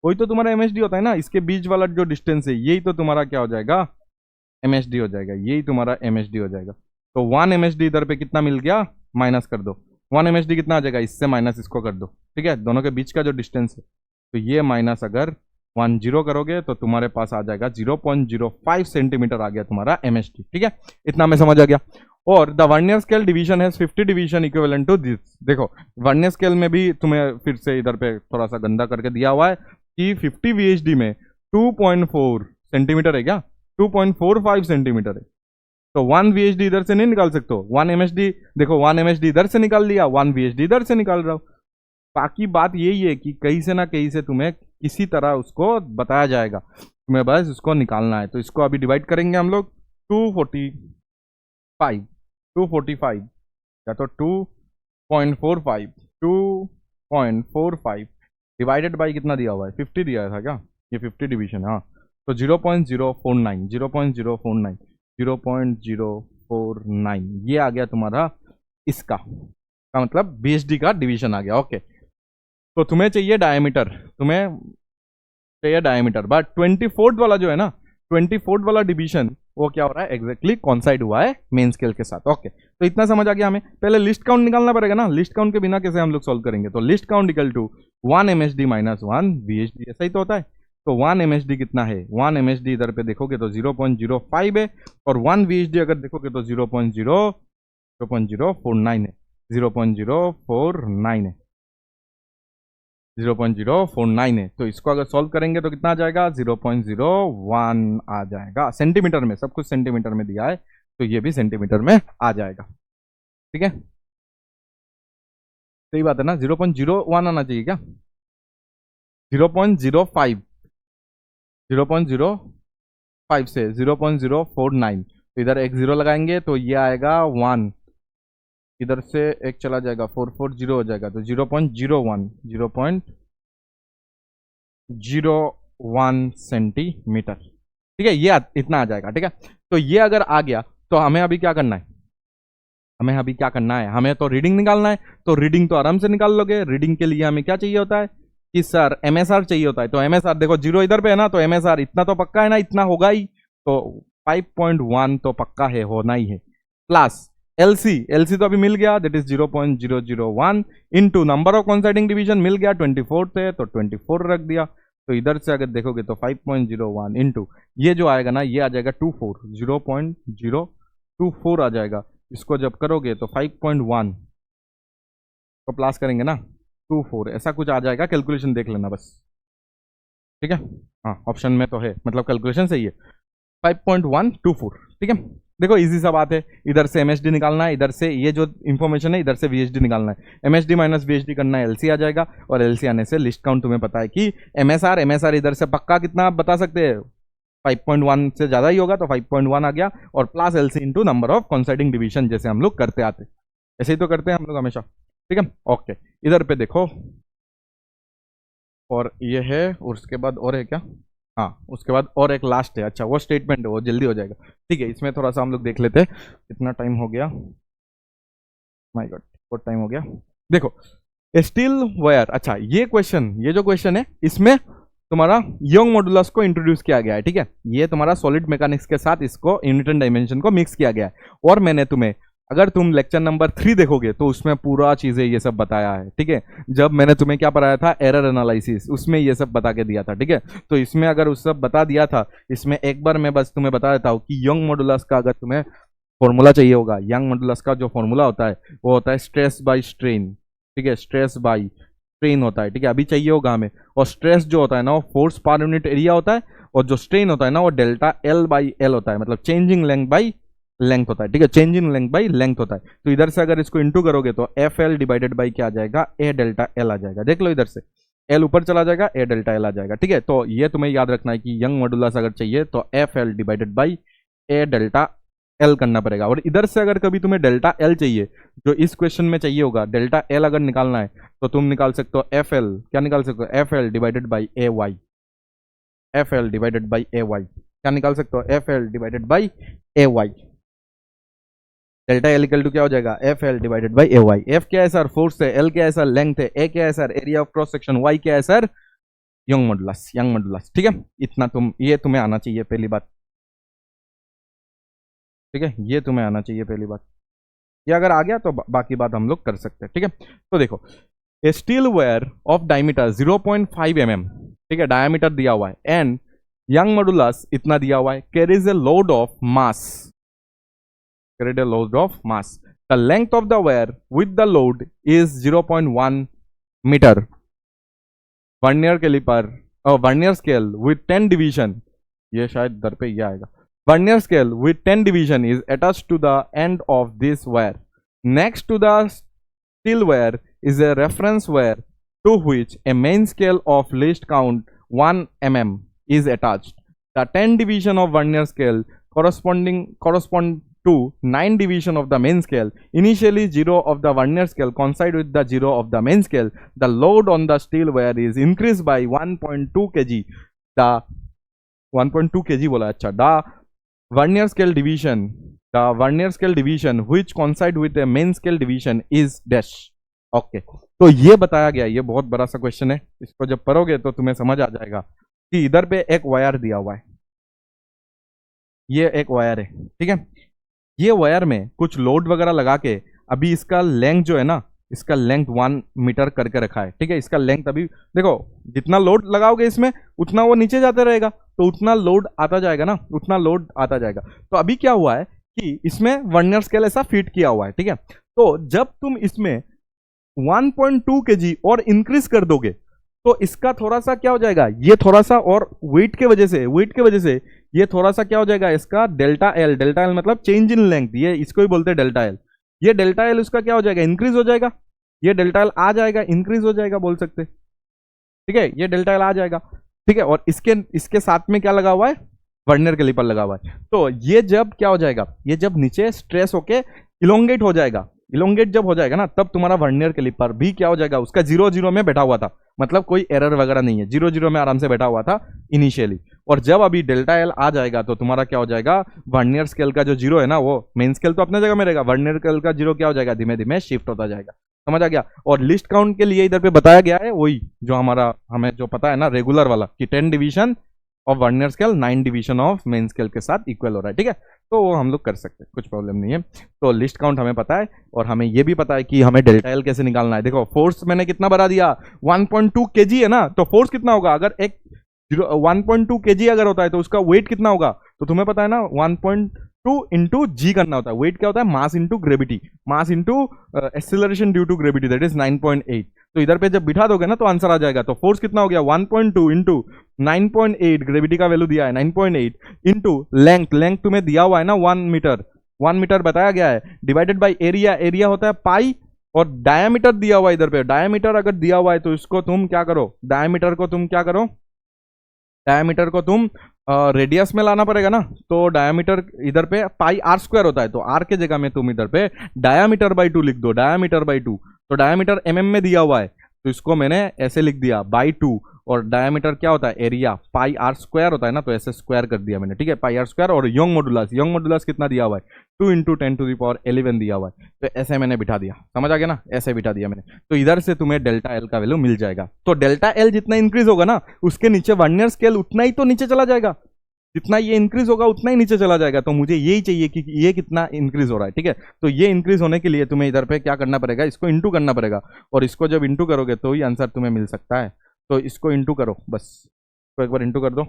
वही तो तुम्हारा एमएसडी होता है ना। इसके बीच वाला जो डिस्टेंस है यही तो तुम्हारा क्या हो जाएगा, एमएसडी हो जाएगा, यही तुम्हारा एमएसडी हो जाएगा। तो 1 एमएसडी इधर पे कितना मिल गया, माइनस कर दो, 1 एमएसडी कितना आ जाएगा, इससे माइनस इसको कर दो, ठीक है, दोनों के बीच का जो डिस्टेंस है। तो ये माइनस अगर 10 करोगे तो तुम्हारे पास आ जाएगा 0.05 सेंटीमीटर आ गया तुम्हारा एमएसडी, ठीक है, इतना हमें समझ आ गया। और द वर्नियर स्केल डिवीजन है 50 डिवीजन इक्विवेलेंट टू दिस। देखो वर्नियर स्केल में भी तुम्हें फिर से इधर पे थोड़ा सा गंदा करके दिया हुआ है कि 50 वीएचडी में 2.4 सेंटीमीटर है क्या, 2.45 सेंटीमीटर है। तो 1 वीएचडी इधर से नहीं निकाल सकते हो, 1 एमएसडी देखो 1 एमएसडी इधर से निकाल लिया, 1 वीएचडी इधर से निकाल रहा हूं। बाकी बात यही है कि कहीं से ना कहीं से तुम्हें किसी तरह उसको बताया जाएगा, तुम्हें बस उसको निकालना है। तो इसको अभी डिवाइड करेंगे हम लोग, 245 245 या तो 2.45 2.45 डिवाइडेड बाई कितना दिया हुआ है 50 दिया था क्या, ये 50 डिवीजन, हाँ तो 0.049 0.049 0.049 ये आ गया तुम्हारा इसका का मतलब BHD का डिवीजन आ गया। ओके, तो तुम्हें चाहिए डायमीटर, बट 24 वाला जो है ना 24 वाला डिवीजन वो क्या हो रहा है एग्जैक्टली कॉन्साइड हुआ है मेन स्केल के साथ। ओके, तो इतना समझ आ गया। हमें पहले लिस्ट काउंट निकालना पड़ेगा ना, लिस्ट काउंट के बिना कैसे हम लोग सॉल्व करेंगे, तो least count equal to 1 MSD minus 1 VHD, ऐसा ही तो होता है। तो 1 MSD कितना है, 1 MSD इधर पे देखोगे तो 0.05 है, और 1 VHD अगर देखोगे तो 0.049 है, 0.049 है, 0.049 है। तो इसको अगर सॉल्व करेंगे तो कितना आ जाएगा 0.01 आ जाएगा सेंटीमीटर में, सब कुछ सेंटीमीटर में दिया है तो ये भी सेंटीमीटर में आ जाएगा। ठीक है, सही बात है ना, 0.01 आना चाहिए क्या, 0.05 0.05 से 0.049, तो इधर एक 0 लगाएंगे तो ये आएगा 1, इधर से एक चला जाएगा 440 हो जाएगा, तो 0.01 सेंटीमीटर। ठीक है, ये इतना आ जाएगा। ठीक है, तो ये अगर आ गया तो हमें अभी क्या करना है, हमें तो रीडिंग निकालना है। तो रीडिंग तो आराम से निकाल लोगे। रीडिंग के लिए हमें क्या चाहिए होता है कि सर MSR चाहिए होता है। तो MSR देखो 0 इधर पे है ना, तो MSR इतना तो पक्का है ना, इतना होगा ही, तो 5.1 तो पक्का है, होना ही है, प्लस LC तो अभी मिल गया, that is 0.001 into number of coinciding division मिल गया 24 थे तो 24 रख दिया। तो इधर से अगर देखोगे तो 5.01 इंटू ये जो आएगा ना, ये आ जाएगा 0.024 आ जाएगा। इसको जब करोगे तो 5.1 को प्लस करेंगे ना 24, ऐसा कुछ आ जाएगा, कैलकुलेशन देख लेना बस। ठीक है, हाँ ऑप्शन में तो है, मतलब कैलकुलेशन सही है, 5.124। ठीक है, देखो इजी सा बात है, इधर से MSD निकालना है, इधर से ये जो इंफॉर्मेशन है इधर से VHD निकालना है, MSD माइनस VHD करना है, LC आ जाएगा, और LC आने से लिस्ट काउंट तुम्हें पता है कि MSR इधर से पक्का कितना आप बता सकते हैं, 5.1 से ज्यादा ही होगा, तो 5.1 आ गया, और plus LC into number of coinciding division, जैसे हम लोग करते आते, ऐसे ही तो करते हैं हम लोग हमेशा। ठीक है, ओके, इधर पे देखो, और ये है, उसके बाद और है क्या, हाँ उसके बाद और एक लास्ट है, अच्छा वो स्टेटमेंट है, वो जल्दी हो जाएगा। ठीक है, इसमें थोड़ा सा हम लोग देख लेते हैं, कितना टाइम हो गया, माय गॉड बहुत टाइम हो गया। देखो स्टील वायर, अच्छा ये जो क्वेश्चन है इसमें तुम्हारा यंग मॉडुलस को इंट्रोड्यूस किया गया है। ठीक है, ये तुम्हारा सॉलिड मैकेनिक्स के साथ इसको न्यूटन डायमेंशन को मिक्स किया गया है, और मैंने तुम्हें, अगर तुम लेक्चर नंबर 3 देखोगे तो उसमें पूरा चीजें ये सब बताया है। ठीक है, जब मैंने तुम्हें क्या पढ़ाया था एरर एनालिसिस, उसमें ये सब बता के दिया था। ठीक है, तो इसमें अगर उस सब बता दिया था, इसमें एक बार मैं बस तुम्हें बता देता हूँ कि यंग मॉडुलस का अगर तुम्हें फॉर्मूला चाहिए होगा, यंग मॉडुलस का जो फॉर्मूला होता है वो होता है स्ट्रेस बाय स्ट्रेन। ठीक है, स्ट्रेस बाय स्ट्रेन होता है। ठीक है, अभी चाहिए होगा हमें, और स्ट्रेस जो होता है ना वो फोर्स पर यूनिट एरिया होता है, और जो स्ट्रेन होता है ना वो डेल्टा L बाई L होता है, मतलब चेंजिंग लेंथ बाई लेंथ होता है। ठीक है, चेंजिंग लेंथ बाई लेंथ होता है। तो इधर से अगर इसको इंटू करोगे तो FL डिवाइडेड बाई क्या आ जाएगा, A डेल्टा L आ जाएगा। देख लो इधर से L ऊपर चला जाएगा, A डेल्टा L आ जाएगा। ठीक है, तो ये तुम्हें याद रखना है कि यंग मॉडुलस अगर चाहिए तो FL divided by A delta L करना पड़ेगा। और इधर से अगर कभी तुम्हें डेल्टा L चाहिए, जो इस क्वेश्चन में चाहिए होगा, डेल्टा L अगर निकालना है तो तुम निकाल सकते हो FL, क्या निकाल सकते हो, FL divided by AY, FL divided by AY, क्या निकाल सकते हो, FL divided by AY। Delta L equal to क्या हो जाएगा, FL divided by AY। F क्या है सर, फोर्स है, L क्या है सर, लेंथ है, A क्या है sir, area of cross section, Y क्या है सर, यंग मॉडुलस। ठीक है, इतना ये तुम्हें आना चाहिए पहली बात। ठीक है, ये तुम्हें आना चाहिए पहली बात, ये अगर आ गया तो बाकी बात हम लोग कर सकते हैं। ठीक है, तो देखो a steel wire of diameter 0.5 mm, ठीक है, डायमीटर दिया हुआ है, एंड यंग मॉडुलस इतना दिया हुआ है, carries a load of mass, carried a load of mass. The length of the wire with the load is 0.1 meter. Vernier caliper vernier scale with 10 division, ये शायद दर पे ये आएगा, vernier scale with 10 division is attached to the end of this wire. Next to the steel wire is a reference wire to which a main scale of least count 1 mm is attached. The 10 division of vernier scale correspond to 9 division of the main scale. Initially 0 of the vernier scale coincide with the 0 of the main scale. The load on the steel wire is increased by 1.2 kg. The 1.2 kg बोला, अच्छा. The vernier scale division which coincide with a main scale division is dash. Okay, तो ये बताया गया. ये बहुत बड़ा सा क्वेश्चन है. इसको जब पढ़ोगे तो तुम्हें समझ आ जाएगा कि इधर पे एक वायर दिया हुआ है. ये एक वायर है, ठीक है. ये वायर में कुछ लोड वगैरह लगा के अभी इसका लेंथ जो है ना, इसका लेंथ 1 मीटर करके रखा है, ठीक है. इसका लेंथ अभी देखो, जितना लोड लगाओगे इसमें उतना वो नीचे जाते रहेगा, तो उतना लोड आता जाएगा ना, उतना लोड आता जाएगा. तो अभी क्या हुआ है कि इसमें वर्नियर स्केल ऐसा फिट किया हुआ है, ठीक है. तो जब तुम इसमें 1.2 kg और इंक्रीज कर दोगे तो इसका थोड़ा सा क्या हो जाएगा, ये थोड़ा सा और वेट के वजह से ये थोड़ा सा क्या हो जाएगा, इसका डेल्टा एल मतलब चेंज इन लेंथ, ये इसको ही बोलते हैं डेल्टा एल. ये डेल्टा एल उसका क्या हो जाएगा, इंक्रीज हो जाएगा. ये डेल्टा एल आ जाएगा, इंक्रीज हो जाएगा बोल सकते, ठीक है. ये डेल्टा एल आ जाएगा, ठीक है. और इसके साथ में क्या लगा हुआ है, वर्नियर कैलिपर लगा हुआ है. तो ये जब क्या हो जाएगा, ये जब नीचे स्ट्रेस होके इलोंगेट हो जाएगा, इलोंगेट जब हो जाएगा ना, तब तुम्हारा वर्नियर कैलिपर भी क्या हो जाएगा, उसका 0 में बैठा हुआ था, मतलब कोई एरर वगैरह नहीं है, 0 में आराम से बैठा हुआ था इनिशियली. और जब अभी डेल्टा एल आ जाएगा तो तुम्हारा क्या हो जाएगा, वर्नियर स्केल का जो 0 है ना, वो मेन स्केल तो अपने जगह में रहेगा, वर्नियर स्केल का 0 क्या हो जाएगा, धीमे धीमे शिफ्ट होता जाएगा. समझ आ गया. और लिस्ट काउंट के लिए इधर पे बताया गया है वही जो हमें जो पता है ना, रेगुलर वाला, कि 10 division of vernier scale 9 division of main scale के साथ इक्वल हो रहा है, ठीक है. तो वो हम लोग कर सकते हैं, कुछ प्रॉब्लम नहीं है. तो लिस्ट काउंट हमें पता है, और हमें ये भी पता है कि हमें डेल्टा एल कैसे निकालना है. देखो, फोर्स मैंने कितना बढ़ा दिया, 1.2 kg है ना, तो फोर्स कितना होगा, अगर एक 1.2 kg अगर होता है तो उसका वेट कितना होगा, तो तुम्हें पता है ना, 1.2 इंटू जी करना होता है. वेट क्या होता है, mass into gravity, mass into acceleration due to gravity, that is 9.8. तो इधर पे जब बिठा दोगे ना तो आंसर आ जाएगा. तो फोर्स कितना हो गया, 1.2 इंटू 9.8, ग्रेविटी का वैल्यू दिया है 9.8, इंटू लेंथ तुम्हें दिया हुआ है ना 1 मीटर बताया गया है, डिवाइडेड बाई एरिया होता है पाई, और डायामीटर दिया हुआ है इधर पे. डायामीटर अगर दिया हुआ है तो इसको तुम क्या करो, डायामीटर को तुम रेडियस में लाना पड़ेगा ना. तो डायामीटर इधर पे पाई आर स्क्वायर होता है, तो आर के जगह में तुम इधर पे डायामीटर बाई 2 लिख दो, डायामीटर बाई 2. तो डायामीटर एमएम में दिया हुआ है, तो इसको मैंने ऐसे लिख दिया बाई 2. और डायामीटर क्या होता है, एरिया पाई आर स्क्वायर होता है ना, तो ऐसे स्क्वायर कर दिया मैंने, ठीक है. पाई आर स्क्वायर. और यंग मॉडुलस कितना दिया हुआ है, 2 इंटू 10⁻11 दिया हुआ है. तो ऐसे मैंने बिठा दिया, समझ आ गया ना, ऐसे बिठा दिया मैंने. तो इधर से तुम्हें डेल्टा एल का वैल्यू मिल जाएगा. तो डेल्टा एल जितना इंक्रीज होगा ना, उसके नीचे वर्नियर स्केल उतना ही तो नीचे चला जाएगा, जितना ये इंक्रीज होगा उतना ही नीचे चला जाएगा. तो मुझे यही चाहिए कि ये कितना इंक्रीज हो रहा है, ठीक है. तो ये इंक्रीज होने के लिए तुम्हें इधर पे क्या करना पड़ेगा, इसको इंटू करना पड़ेगा. और इसको जब इंटू करोगे तो ही आंसर तुम्हें मिल सकता है. तो इसको इंटू करो, बस इसको एक बार इंटू कर दो.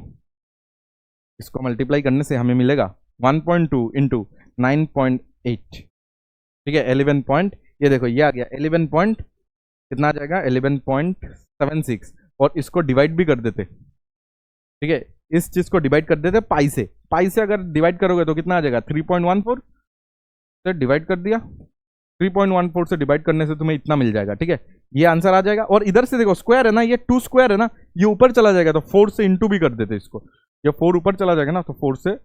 इसको मल्टीप्लाई करने से हमें मिलेगा 1.2 इंटू 9.8, ठीक है. 11 पॉइंट, ये देखो ये आ गया 11 पॉइंट, कितना आ जाएगा 11.76. और इसको डिवाइड भी कर देते, ठीक है. इस चीज को डिवाइड कर देते पाई से अगर डिवाइड करोगे तो कितना आ जाएगा, 3.14 से डिवाइड कर दिया. 3.14 से डिवाइड करने से तुम्हें इतना मिल जाएगा, ठीक है. ये आंसर आ जाएगा. और इधर से देखो स्क्वायर है ना, ये 2 स्क्वायर है ना, ये ऊपर चला जाएगा, तो 4 से इंटू भी कर देते इसको. ये 4 ऊपर चला जाएगा ना, तो 4 से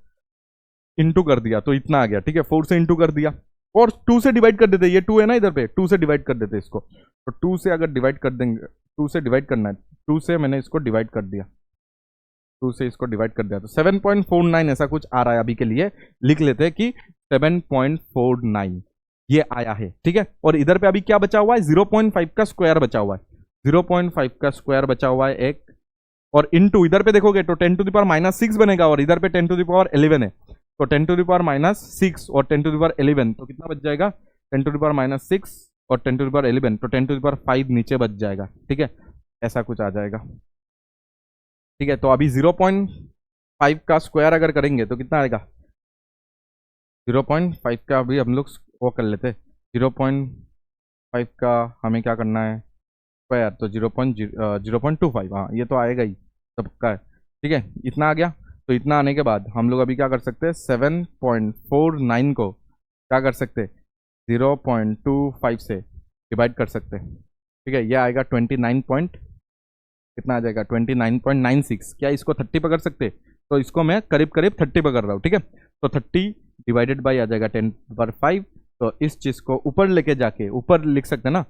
इंटू कर दिया, तो इतना आ गया, ठीक है. 4 से इंटू कर दिया, और 2 से डिवाइड कर देते. ये 2 है ना इधर पे, 2 से डिवाइड कर देते इसको. तो 2 से अगर डिवाइड कर देंगे, 2 से डिवाइड करना है, 2 से मैंने इसको डिवाइड कर दिया, 2 से इसको डिवाइड कर दिया, तो 7.49 ऐसा कुछ आ रहा है. अभी के लिए लिख लेते हैं कि 7.49 ये आया है, ठीक है. और इधर पे अभी क्या बचा हुआ है, 0.5 का स्क्वायर बचा हुआ है, 0.5 का स्क्वायर बचा हुआ है एक. और इनटू इधर पे देखोगे तो 10⁻⁻6 बनेगा, और इधर पे 10⁻11 है, तो 10⁻6 और 10⁻11, तो कितना बच जाएगा, 10⁻6 और 10⁻11, तो 10⁵ नीचे बच जाएगा, ठीक है. ऐसा कुछ आ जाएगा, ठीक है. तो अभी 0.5 का स्क्वायर अगर करेंगे तो कितना आएगा, 0.5 का अभी हम लोग वो कर लेते. 0.5 का हमें क्या करना है, स्क्वायर, तो 0.25, हाँ ये तो आएगा ही सबका है, ठीक है. इतना आ गया. तो इतना आने के बाद हम लोग अभी क्या कर सकते हैं, 7.49 को क्या कर सकते हैं, 0.25 से डिवाइड कर सकते हैं, ठीक है. ये आएगा 29 पॉइंट, कितना आ जाएगा 29.96. क्या इसको 30 पकड़ सकते, तो इसको मैं करीब 30 पकड़ रहा हूँ, ठीक है. तो 30 डिवाइडेड बाई आ जाएगा 10⁵। तो इस चीज को ऊपर लेके जाके ऊपर लिख सकते हैं ना,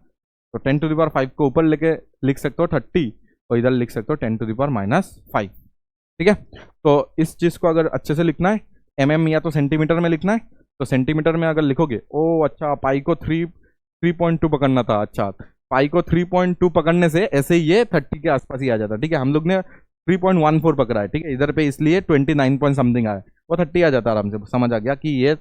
तो 10⁵ को ऊपर लेके लिख सकते हो 30, और इधर लिख सकते हो 10⁻⁵। ठीक है, तो इस चीज को अगर अच्छे से लिखना है mm या तो सेंटीमीटर में लिखना है, तो सेंटीमीटर में अगर लिखोगे, ओ अच्छा पाई को 3.2 पकड़ना था, अच्छा पाई को 3.2 पकड़ने से ऐसे ही ये 30 के आसपास ही आ जाता। ठीक है, हम लोग ने 3.14 पकड़ा है, ठीक है, इधर पे इसलिए 29 पॉइंट समथिंग आया, वो 30 आ जाता आराम से। समझ आ गया कि ये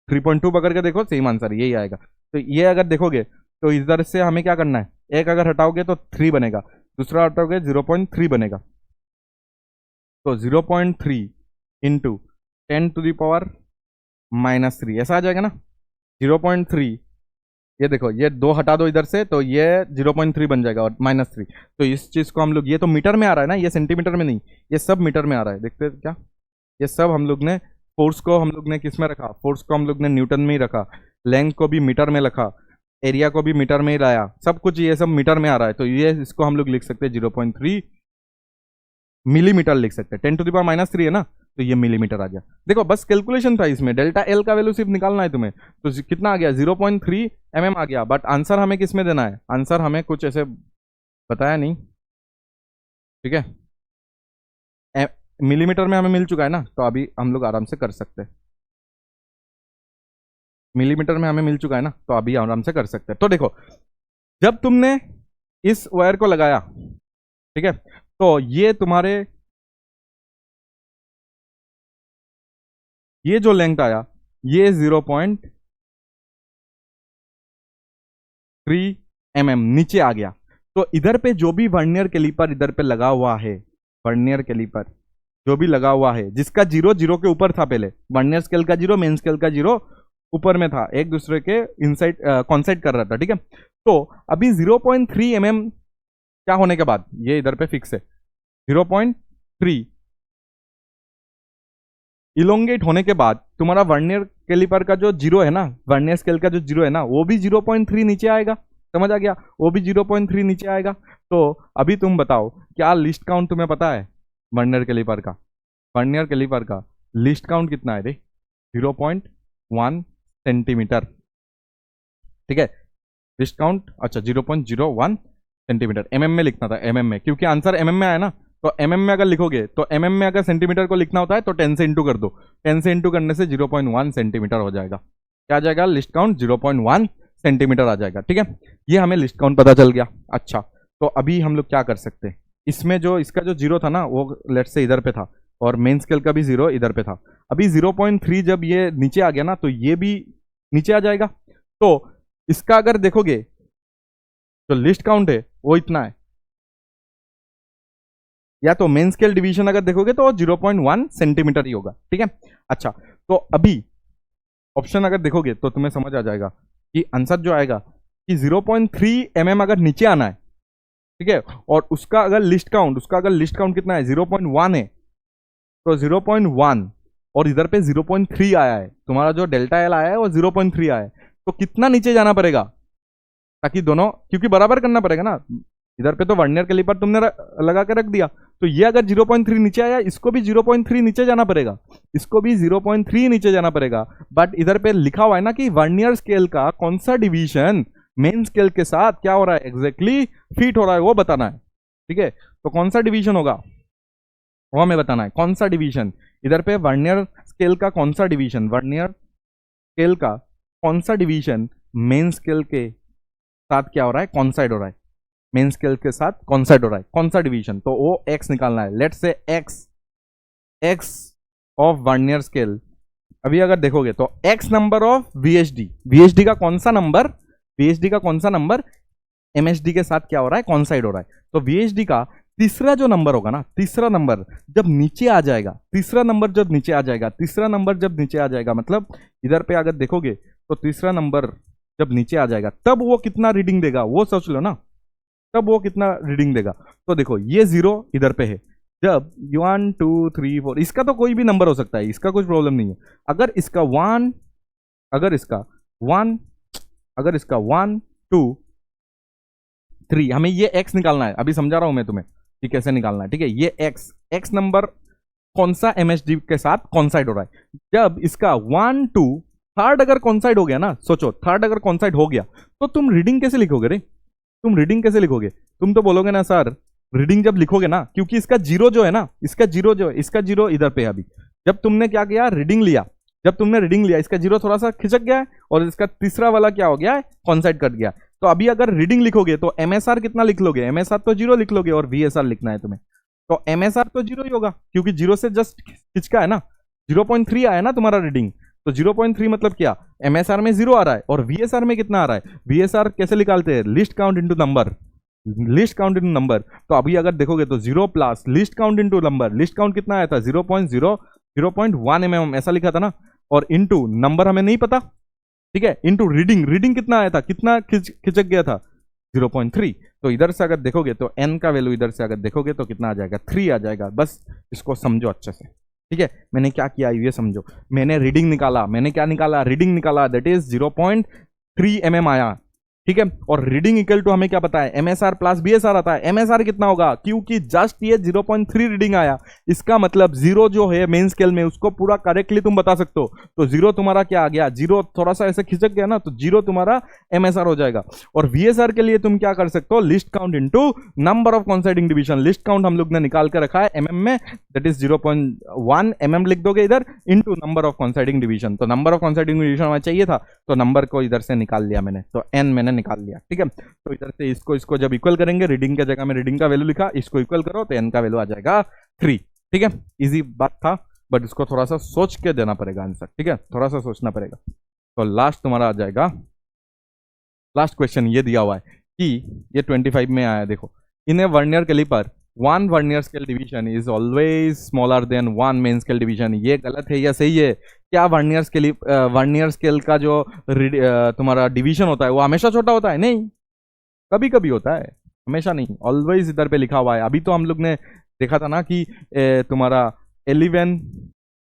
3.2 पकड़ के देखो, सेम आंसर यही आएगा। तो ये अगर देखोगे तो इधर से हमें क्या करना है, एक अगर हटाओगे तो 3 बनेगा, दूसरा हटाओगे 0.3 बनेगा, तो 0.3 इंटू 10⁻⁻3 ऐसा आ जाएगा ना। 0.3, ये देखो ये 2 हटा दो इधर से, तो ये 0.3 बन जाएगा और -3। तो इस चीज को हम लोग, ये तो मीटर में आ रहा है ना, ये सेंटीमीटर में नहीं, ये सब मीटर में आ रहा है। देखते हैं क्या, ये सब हम लोग ने फोर्स को हम लोग ने किस में रखा, फोर्स को हम लोग ने न्यूटन में ही रखा, लेंथ को भी मीटर में रखा, एरिया को भी मीटर में ही लाया, सब कुछ ये सब मीटर में आ रहा है। तो ये इसको हम लोग लिख सकते हैं 0.3 मिलीमीटर लिख सकते हैं। 10⁻⁻3 है ना, तो ये मिलीमीटर आ गया। देखो बस कैलकुलेशन था इसमें, डेल्टा एल का वैल्यू सिर्फ निकालना है तुम्हें। तो कितना आ गया, 0.3 mm आ गया। बट आंसर हमें किस में देना है, आंसर हमें कुछ ऐसे बताया नहीं, ठीक है, मिलीमीटर में हमें मिल चुका है ना, तो अभी हम लोग आराम से कर सकते हैं। मिलीमीटर में हमें मिल चुका है ना, तो अभी आराम से कर सकते हैं। तो देखो जब तुमने इस वायर को लगाया, ठीक है, तो ये तुम्हारे ये जो लेंथ आया ये 0.3 mm नीचे आ गया। तो इधर पे जो भी वर्नियर कैलिपर इधर पे लगा हुआ है, वर्नियर कैलिपर जो भी लगा हुआ है, जिसका 0 के ऊपर था, पहले वर्नियर स्केल का 0, मेन स्केल का 0 ऊपर में था, एक दूसरे के इनसाइड कॉन्साइड कर रहा था। ठीक है, तो अभी 0.3 mm क्या होने के बाद, ये इधर पे फिक्स है, 0.3 इलोंगेट होने के बाद तुम्हारा वर्नियर कैलिपर का जो 0 है ना, वर्नियर स्केल का जो 0 है ना, वो भी 0.3 नीचे आएगा। समझ आ गया, वो भी 0.3 नीचे आएगा। तो अभी तुम बताओ क्या लिस्ट काउंट तुम्हें पता है वर्नियर कैलिपर का, वर्नियर कैलिपर का लिस्ट काउंट कितना है रे, 0.1 सेंटीमीटर। ठीक है, लिस्ट काउंट, अच्छा 0.01 सेंटीमीटर। mm में लिखना था, mm में, क्योंकि आंसर mm में आया ना, तो mm में अगर लिखोगे, तो mm में अगर सेंटीमीटर को लिखना होता है तो 10 से इंटू कर दो, 10 से इंटू करने से 0.1 सेंटीमीटर हो जाएगा। क्या आ जाएगा, लिस्ट काउंट 0.1 सेंटीमीटर आ जाएगा। ठीक है, ये हमें लिस्ट काउंट पता चल गया। अच्छा, तो अभी हम लोग क्या कर सकते हैं, इसमें जो इसका जो 0 था ना, वो लेट से इधर पे था, और मेन स्केल का भी 0 इधर पे था। अभी 0.3 जब ये नीचे आ गया ना, तो ये भी नीचे आ जाएगा। तो इसका अगर देखोगे जो लिस्ट काउंट है वो इतना है, या तो मेन स्केल डिवीजन अगर देखोगे तो 0.1 सेंटीमीटर ही होगा। ठीक है, अच्छा, तो अभी ऑप्शन अगर देखोगे तो तुम्हें समझ आ जाएगा कि आंसर जो आएगा कि 0.3 mm अगर नीचे आना है, ठीक है, और उसका अगर लिस्ट काउंट कितना है, 0.1 है, तो 0.1 और इधर पे 0.3 आया है, तुम्हारा जो डेल्टा एल आया है वो 0.3 आया है, तो कितना नीचे जाना पड़ेगा, ताकि दोनों, क्योंकि बराबर करना पड़ेगा ना, इधर पे तो वर्नियर कैलिपर तुमने लगा के रख दिया, तो ये अगर 0.3 नीचे आया, इसको भी 0.3 नीचे जाना पड़ेगा, इसको भी 0.3 नीचे जाना पड़ेगा। बट इधर पे लिखा हुआ है ना कि वर्नियर स्केल का कौन सा डिवीजन मेन स्केल के साथ क्या हो रहा है, एग्जैक्टली फिट हो रहा है, वो बताना है। ठीक है, तो कौन सा डिवीजन होगा वो हमें बताना है, कौन सा डिवीजन इधर पे वर्नियर स्केल का, कौन सा डिवीजन वर्नियर स्केल का, कौन सा डिवीजन मेन स्केल के साथ क्या हो रहा है, कॉन्साइड हो रहा है, मेन स्केल के साथ कॉन्साइड हो रहा है, कौन सा डिवीजन, तो वो एक्स निकालना है। Let's say x of vernier scale, अभी अगर देखोगे तो एक्स नंबर ऑफ वीएचडी का कौन सा नंबर एमएचडी के साथ क्या हो रहा है, कॉन्साइड हो रहा है। तो वीएचडी का तीसरा जो नंबर होगा ना, तीसरा नंबर जब नीचे आ जाएगा, मतलब इधर पे अगर देखोगे तो तीसरा नंबर जब नीचे आ जाएगा, तब वो कितना रीडिंग देगा वो सोच लो ना, तब वो कितना रीडिंग देगा। तो देखो ये 0 इधर पे है, जब 1 2 3 4, इसका तो कोई भी नंबर हो सकता है, इसका कुछ प्रॉब्लम नहीं है। अगर इसका 1 2 3, हमें ये x निकालना है, अभी समझा रहा हूं मैं तुम्हें कि कैसे निकालना है। ठीक है, ये x नंबर कौन सा एमएसडी के साथ कॉन्साइड हो रहा है। जब इसका 1 2 थर्ड अगर कॉन्साइड हो गया ना, सोचो थर्ड अगर कॉन्साइड हो गया तो तुम रीडिंग कैसे लिखोगे रे? तुम रीडिंग कैसे लिखोगे? तुम तो बोलोगे ना सर रीडिंग जब लिखोगे ना, क्योंकि इसका जीरो जो है ना, इसका जीरो जो है, इसका जीरो इधर पे है अभी। जब तुमने क्या किया, रीडिंग लिया, जब तुमने रीडिंग लिया इसका जीरो थोड़ा सा खिसक गया है और इसका तीसरा वाला क्या हो गया है, कॉन्साइड कट गया। तो अभी अगर रीडिंग लिखोगे तो एमएसआर कितना लिख लोगे? एमएसआर तो जीरो लिख लोगे और वीएसआर लिखना है तुम्हें, तो एमएसआर तो जीरो ही होगा क्योंकि जीरो से जस्ट खिंचका है ना, 0.3 आया ना तुम्हारा रीडिंग, तो 0.3 मतलब क्या, एमएसआर में जीरो आ रहा है और वीएसआर में कितना आ रहा है। वीएसआर कैसे निकालते हैं? List count into number, list count into number. तो अभी अगर देखोगे तो 0 plus list count into number, list count कितना आया था 0.1 mm ऐसा लिखा था ना, और इनटू नंबर हमें नहीं पता, ठीक है, इनटू रीडिंग, रीडिंग कितना आया था, कितना खिंचक गया था 0.3। तो इधर से अगर देखोगे तो n का वैल्यू इधर से अगर देखोगे तो कितना आ जाएगा, 3 आ जाएगा। बस इसको समझो अच्छे से, ठीक है। मैंने क्या किया ये समझो, मैंने रीडिंग निकाला, मैंने क्या निकाला, रीडिंग निकाला, दैट इज 0.3 mm आया, ठीक है। और रीडिंग इक्वल टू हमें क्या पता है, एमएसआर प्लस बीएसआर आता है। एमएसआर कितना होगा, क्योंकि जस्ट ये 0.3 रीडिंग आया, इसका मतलब जीरो जो है मेन स्केल में उसको पूरा करेक्टली तुम बता सकते हो। तो जीरो तुम्हारा क्या आ गया, जीरो थोड़ा सा ऐसे खिसक गया ना, तो जीरो तुम्हारा एमएसआर हो जाएगा। और वीएसआर के लिए तुम क्या कर सकते हो, list count into number of coinciding division. List count हम लोग ने निकाल कर रखा है एमएम में, दैट इज 0.1 mm लिख दोगे इधर, into number of coinciding division. तो नंबर ऑफ कॉन्साइडिंग डिवीजन हमें चाहिए था, तो नंबर को इधर से निकाल लिया मैंने, तो एन मैंने निकाल लिया, ठीक है। तो इधर से इसको जब इक्वल करेंगे, रीडिंग के जगह में रीडिंग का वैल्यू लिखा, इसको इक्वल करो तो एन का वैल्यू आ जाएगा 3, ठीक है। इजी बात था, बट इसको थोड़ा सा सोच के देना पड़ेगा आंसर, ठीक है, थोड़ा सा सोचना पड़ेगा। तो लास्ट तुम्हारा आ जाएगा, लास्ट क्वेश्चन ये दिया हुआ है कि ये 25 में आया, देखो, in a vernier caliper 1 vernier scale division is always smaller than 1 main scale division. ये गलत है या सही है? क्या वर्नियर स्केल का जो तुम्हारा डिवीजन होता है वो हमेशा छोटा होता है? नहीं, कभी कभी होता है, हमेशा नहीं। ऑलवेज इधर पे लिखा हुआ है। अभी तो हम लोग ने देखा था ना कि तुम्हारा 11,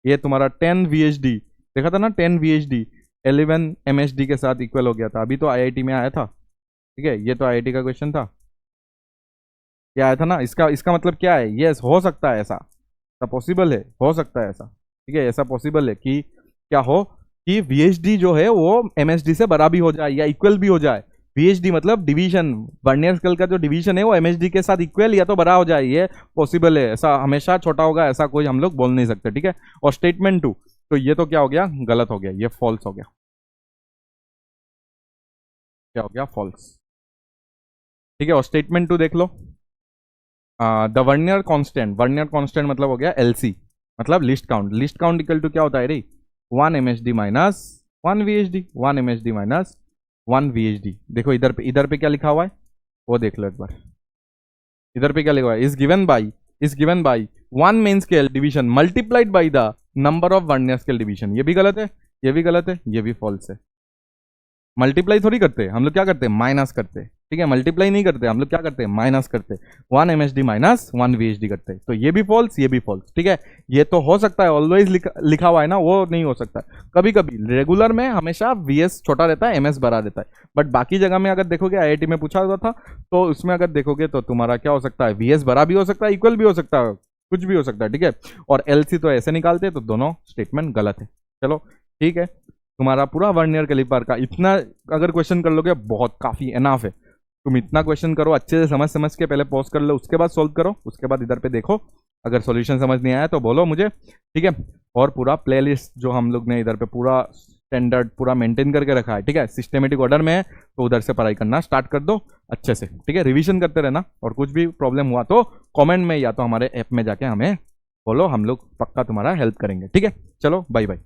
ये तुम्हारा 10 VHD देखा था ना, 10 VHD 11 MHD के साथ इक्वल हो गया था। अभी तो IIT में आया था, ठीक है, ये तो IIT का क्वेश्चन था, क्या आया था ना। इसका मतलब क्या है, यस हो सकता है, ऐसा पॉसिबल है, हो सकता है ऐसा, ठीक है, ऐसा पॉसिबल है कि क्या हो कि VHD जो है वो MHD से बड़ा भी हो जाए या इक्वल भी हो जाए। VHD मतलब डिवीजन, वर्नियर स्केल का जो डिवीजन है वो MHD के साथ इक्वल या तो बड़ा हो जाए, ये पॉसिबल है। ऐसा हमेशा छोटा होगा ऐसा कोई हम लोग बोल नहीं सकते, ठीक है। और स्टेटमेंट 2, तो ये तो क्या हो गया, गलत हो गया, ये फॉल्स हो गया, क्या हो गया, फॉल्स, ठीक है। और स्टेटमेंट 2 देख लो, द वर्नियर कांस्टेंट मतलब हो गया LC, मतलब least count. Least count equal to क्या होता है रे, 1 MHD minus 1 VHD, 1 MHD minus 1 VHD। देखो इधर पे क्या लिखा हुआ है वो देख लो एक बार, इधर पे क्या लिखा हुआ है, is given by 1 main scale division multiplied by the number of vernier scale division. ये भी गलत है, ये भी गलत है, ये भी फॉल्स है। मल्टीप्लाई थोड़ी करते हम लोग, क्या करते हैं, माइनस करते हैं, ठीक है। मल्टीप्लाई नहीं करते हम लोग, क्या करते हैं, माइनस करते, 1 MHD माइनस 1 VHD करते। तो ये भी फॉल्स, ये भी फॉल्स, ठीक है। ये तो हो सकता है, ऑलवेज लिखा हुआ है ना, वो नहीं हो सकता। कभी कभी रेगुलर में हमेशा VS छोटा रहता है, MS बड़ा रहता है, बट बाकी जगह में अगर देखोगे, IIT में पूछा हुआ था तो उसमें अगर देखोगे तो तुम्हारा क्या हो सकता है, VS बड़ा भी हो सकता है, इक्वल भी हो सकता है, कुछ भी हो सकता है, ठीक है। और LC तो ऐसे निकालते हैं, तो दोनों स्टेटमेंट गलत है। चलो ठीक है, तुम्हारा पूरा वर्नियर कैलिपर का इतना अगर क्वेश्चन कर लोगे, बहुत काफी एनाफ है। तुम इतना क्वेश्चन करो, अच्छे से समझ के पहले पॉज कर लो, उसके बाद सोल्व करो, उसके बाद इधर पे देखो, अगर सॉल्यूशन समझ नहीं आया तो बोलो मुझे, ठीक है। और पूरा प्लेलिस्ट जो हम लोग ने इधर पे पूरा स्टैंडर्ड पूरा मेंटेन करके रखा है, ठीक है, सिस्टमेटिक ऑर्डर में है, तो उधर से पढ़ाई करना स्टार्ट कर दो अच्छे से, ठीक है। रिवीजन करते रहना, और कुछ भी प्रॉब्लम हुआ तो कॉमेंट में या तो हमारे ऐप में जाके हमें बोलो, हम लोग पक्का तुम्हारा हेल्प करेंगे, ठीक है। चलो बाय बाय।